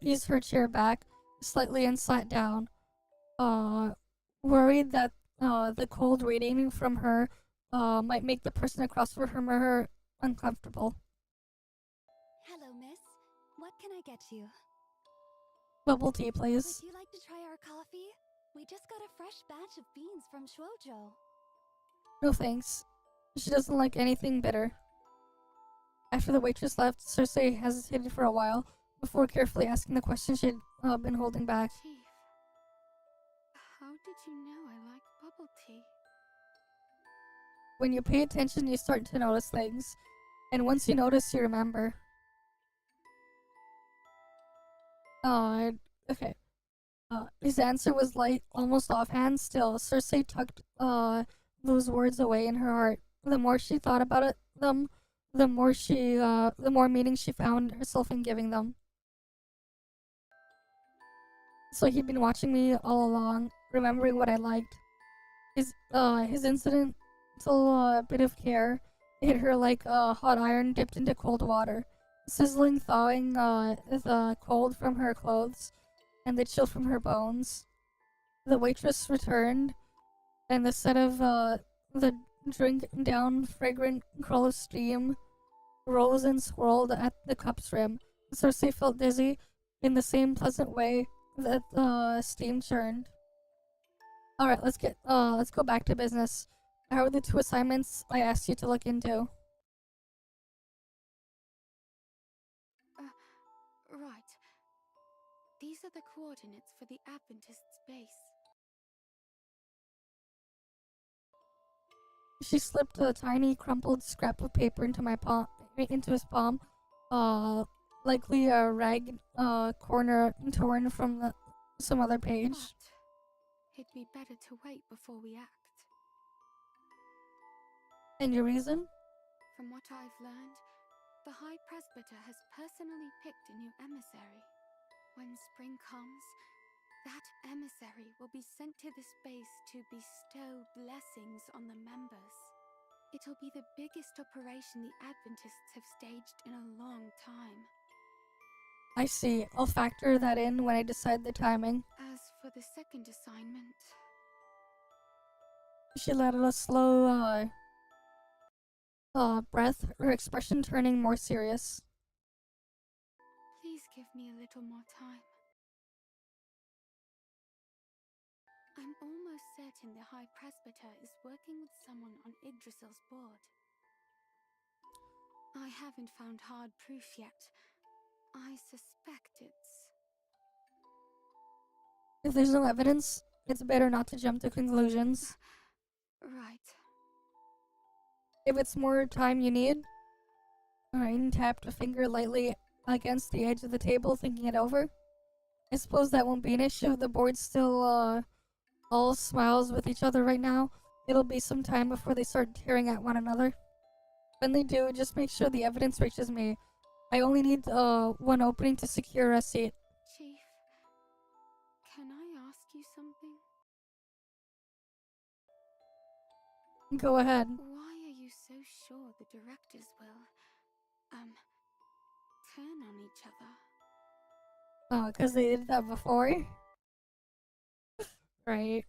eased her chair back slightly and sat down, worried that, the cold radiating from her, might make the person across from her uncomfortable. Hello, miss. What can I get you? Bubble tea, please. Would you like to try our coffee? We just got a fresh batch of beans from Shuozhou. No thanks. She doesn't like anything bitter. After the waitress left, Cersei hesitated for a while before carefully asking the question she'd been holding back. Chief, how did you know I like bubble tea? When you pay attention, you start to notice things. And once you notice, you remember. Okay. His answer was light, almost offhand. Still, Cersei tucked those words away in her heart. The more she thought about it, the more meaning she found herself in giving them. So he'd been watching me all along, remembering what I liked. His incidental bit of care hit her like a hot iron dipped into cold water, sizzling, thawing the cold from her clothes and the chill from her bones. The waitress returned, and the scent of the drink down fragrant curl of steam rose and swirled at the cup's rim. Cersei felt dizzy in the same pleasant way that the steam churned. Alright, let's go back to business. How are the 2 assignments I asked you to look into? Right. These are the coordinates for the Adventist's base. She slipped a tiny crumpled scrap of paper into his palm. Likely a ragged corner torn from some other page. But it'd be better to wait before we act. And your reason? From what I've learned, the High Presbyter has personally picked a new emissary. When spring comes, that emissary will be sent to this base to bestow blessings on the members. It'll be the biggest operation the Adventists have staged in a long time. I see. I'll factor that in when I decide the timing. As for the second assignment... She let out a slow, breath, her expression turning more serious. Please give me a little more time. I'm almost certain the High Presbyter is working with someone on Yggdrasil's board. I haven't found hard proof yet. I suspect it's... If there's no evidence, it's better not to jump to conclusions. Right. If it's more time you need... Rain tapped a finger lightly against the edge of the table, thinking it over. I suppose that won't be an issue. The board's still, all smiles with each other right now. It'll be some time before they start tearing at one another. When they do, just make sure the evidence reaches me. I only need, one opening to secure a seat. Chief, can I ask you something? Go ahead. Why are you so sure the directors will, turn on each other? Oh, 'cause they did that before? Right.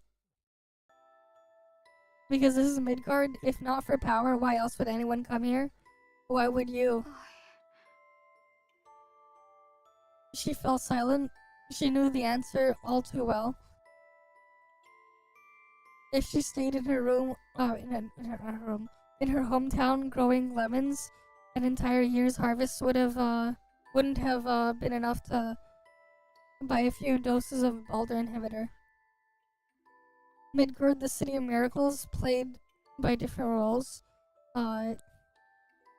Because this is Midgard. If not for power, why else would anyone come here? Why would you? She fell silent. She knew the answer all too well. If she stayed in her room, in her hometown growing lemons, an entire year's harvest wouldn't have been enough to buy a few doses of Balder inhibitor. Midgard, the city of miracles, played by different roles.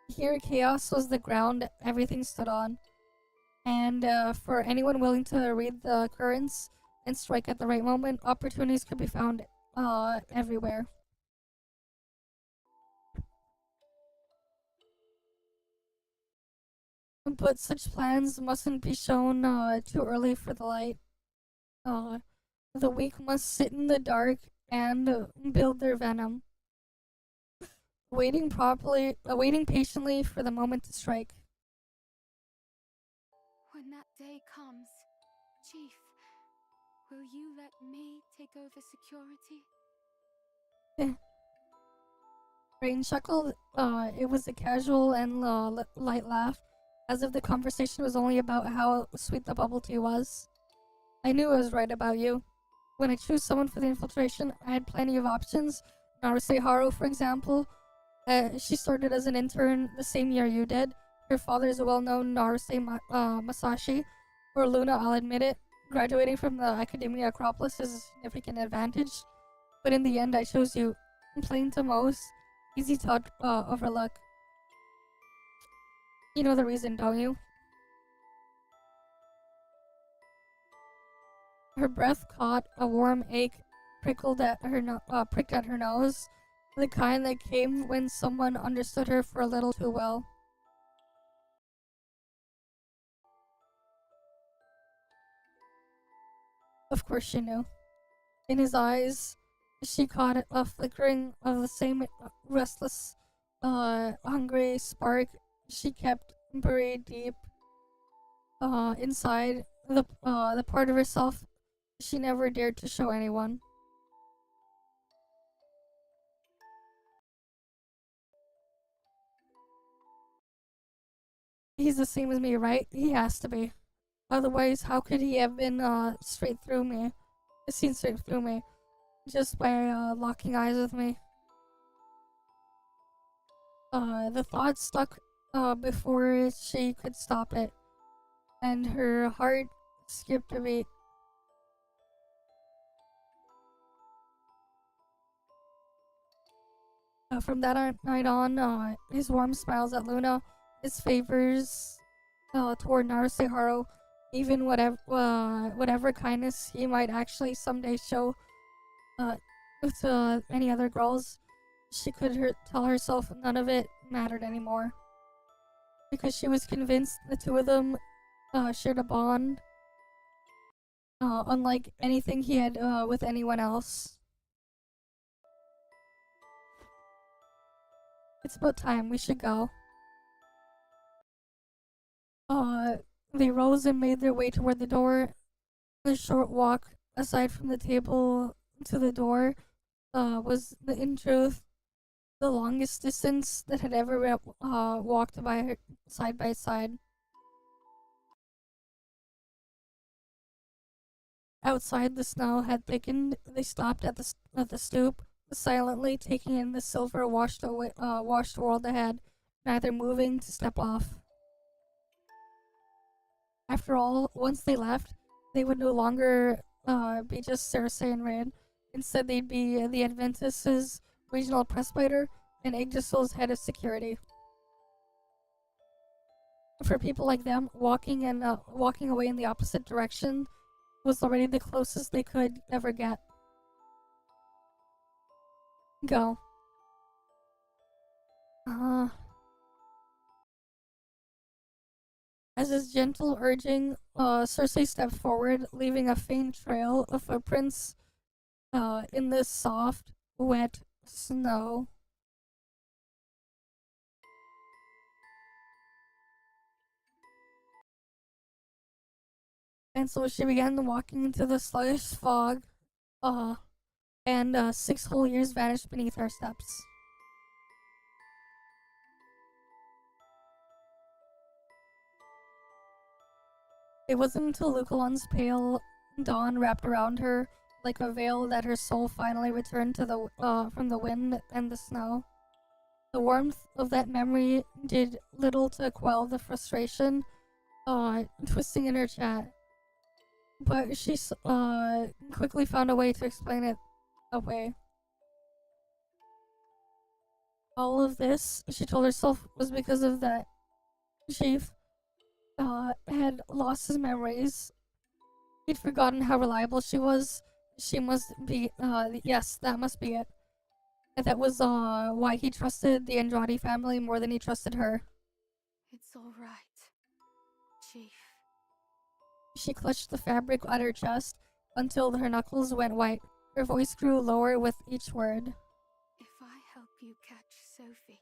Here, chaos was the ground everything stood on. And for anyone willing to read the currents and strike at the right moment, opportunities could be found everywhere. But such plans mustn't be shown too early for the light. The weak must sit in the dark and build their venom, waiting patiently for the moment to strike. When that day comes, Chief, will you let me take over security? Rain chuckled. It was a casual and light laugh, as if the conversation was only about how sweet the bubble tea was. I knew I was right about you. When I chose someone for the infiltration, I had plenty of options. Naruse Haru, for example, She started as an intern the same year you did. Her father is a well-known Masashi, or Luna, I'll admit it. Graduating from the Academia Acropolis is a significant advantage, but in the end I chose you. Plain to most, easy to overlook. You know the reason, don't you? Her breath caught a warm ache pricked at her nose, the kind that came when someone understood her for a little too well. Of course she knew. In his eyes, she caught a flickering of the same restless, hungry spark she kept buried deep inside the part of herself she never dared to show anyone. He's the same as me, right? He has to be. Otherwise, how could he have been seen straight through me, just by locking eyes with me? The thought stuck before she could stop it, and her heart skipped a beat. From that night on, his warm smiles at Luna, his favors toward Naruseharu, even whatever kindness he might actually someday show to any other girls, she could tell herself none of it mattered anymore. Because she was convinced the two of them shared a bond unlike anything he had with anyone else. It's about time, we should go. They rose and made their way toward the door. The short walk, aside from the table to the door, was, in truth, the longest distance that had ever walked by side by side. Outside, the snow had thickened. They stopped at the stoop, silently taking in the silver washed world ahead, neither moving to step off. After all, once they left, they would no longer be just Cersei and Rain. Instead, they'd be the Adventus' regional presbyter and Yggdrasil's head of security. For people like them, walking away in the opposite direction was already the closest they could ever get. Go. As his gentle urging, Cersei stepped forward, leaving a faint trail of footprints in the soft, wet snow. And so she began walking into the sluggish fog, and 6 whole years vanished beneath her steps. It wasn't until Lucalan's pale dawn wrapped around her like a veil that her soul finally returned to from the wind and the snow. The warmth of that memory did little to quell the frustration twisting in her chat, but she quickly found a way to explain it away. All of this, she told herself, was because of that Chief had lost his memories. He'd forgotten how reliable she was. She must be, yes, that must be it. And that was why he trusted the Andrade family more than he trusted her. It's all right, Chief. She clutched the fabric at her chest until her knuckles went white. Her voice grew lower with each word. If I help you catch Sophie,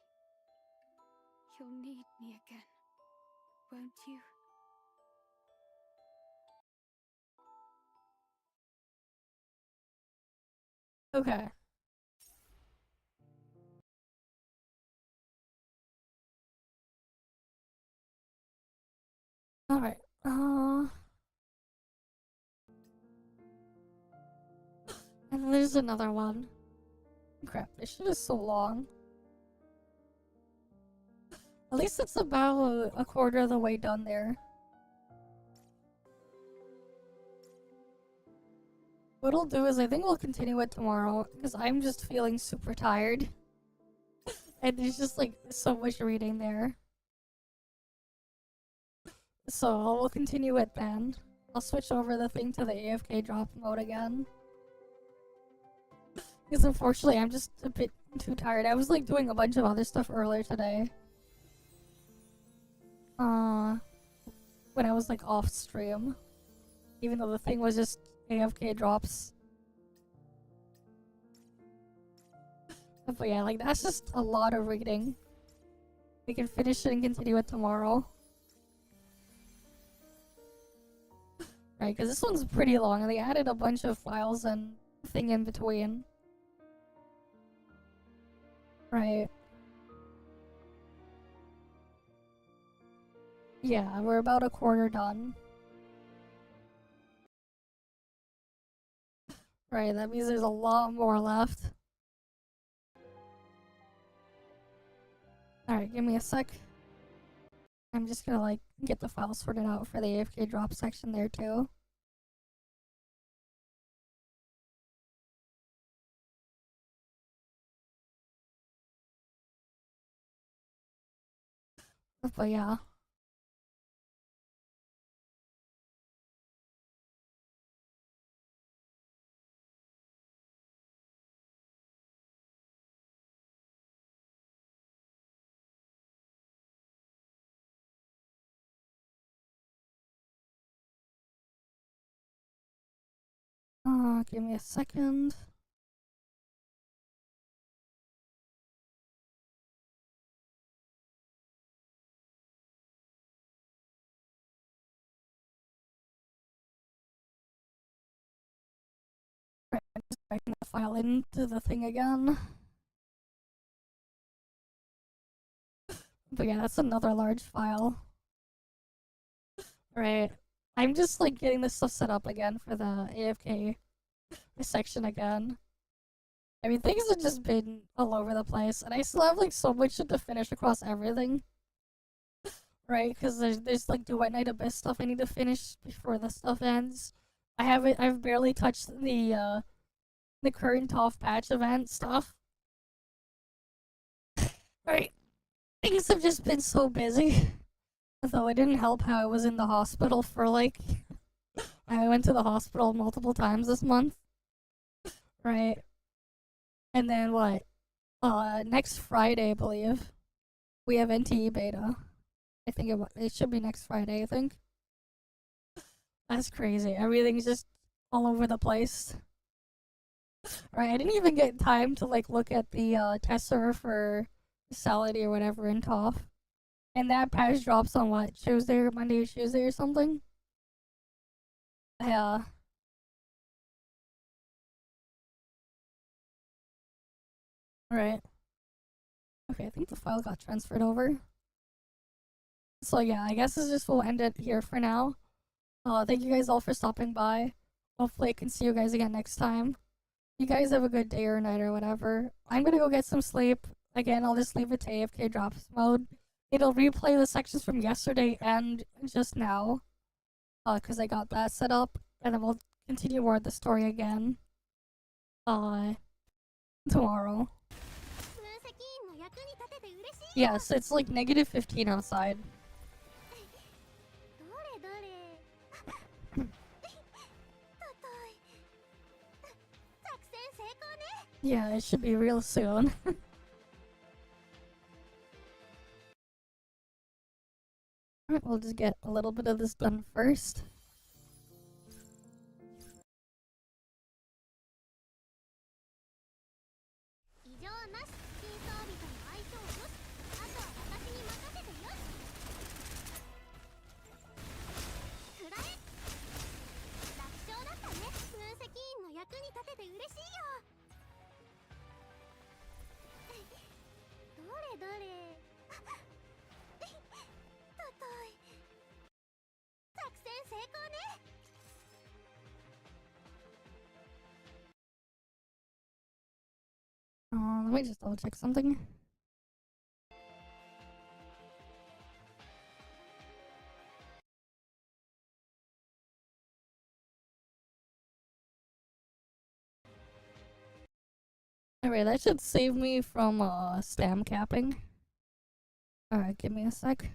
you'll need me again, won't you? Okay. Alright, and there's another one. Crap, this shit is so long. At least it's about a quarter of the way done there. What I'll do is I think we'll continue it tomorrow because I'm just feeling super tired. And there's just like so much reading there. So we'll continue it then. I'll switch over the thing to the AFK drop mode again. Because unfortunately I'm just a bit too tired. I was like doing a bunch of other stuff earlier today. When I was like off stream. Even though the thing was just AFK drops. But yeah, like that's just a lot of reading. We can finish it and continue it tomorrow. Right, because this one's pretty long and they added a bunch of files and thing in between. Right. Yeah, we're about a quarter done. Right, that means there's a lot more left. Alright, give me a sec. I'm just gonna like get the file sorted out for the AFK drop section there too. But yeah. Give me a second. Right, I'm just writing the file into the thing again. But yeah, that's another large file. Right. I'm just like getting this stuff set up again for the AFK section again. I mean, things have just been all over the place, and I still have like so much to finish across everything. Right, because there's like Duet Night Abyss stuff I need to finish before the stuff ends. I've barely touched the current ToF patch event stuff. Right. Things have just been so busy. Though it didn't help how I was in the hospital for like I went to the hospital multiple times this month. Right. And then what? Next Friday, I believe. We have NTE beta. I think it should be next Friday, I think. That's crazy. Everything's just all over the place. Right, I didn't even get time to like look at the test server for Salady or whatever in ToF. And that patch drops on what? Tuesday or Monday or Tuesday or something? Yeah. Right. Okay, I think the file got transferred over. So yeah, I guess this just will end it here for now. Thank you guys all for stopping by. Hopefully I can see you guys again next time. You guys have a good day or night or whatever. I'm gonna go get some sleep. Again, I'll just leave it to AFK drops mode. It'll replay the sections from yesterday and just now. Cause I got that set up. And then we'll continue more of the story again. Tomorrow. Yes, it's like -15 outside. Yeah, it should be real soon. Alright, we'll just get a little bit of this done first. Let me just double check something. Alright, that should save me from stam capping. Alright, give me a sec.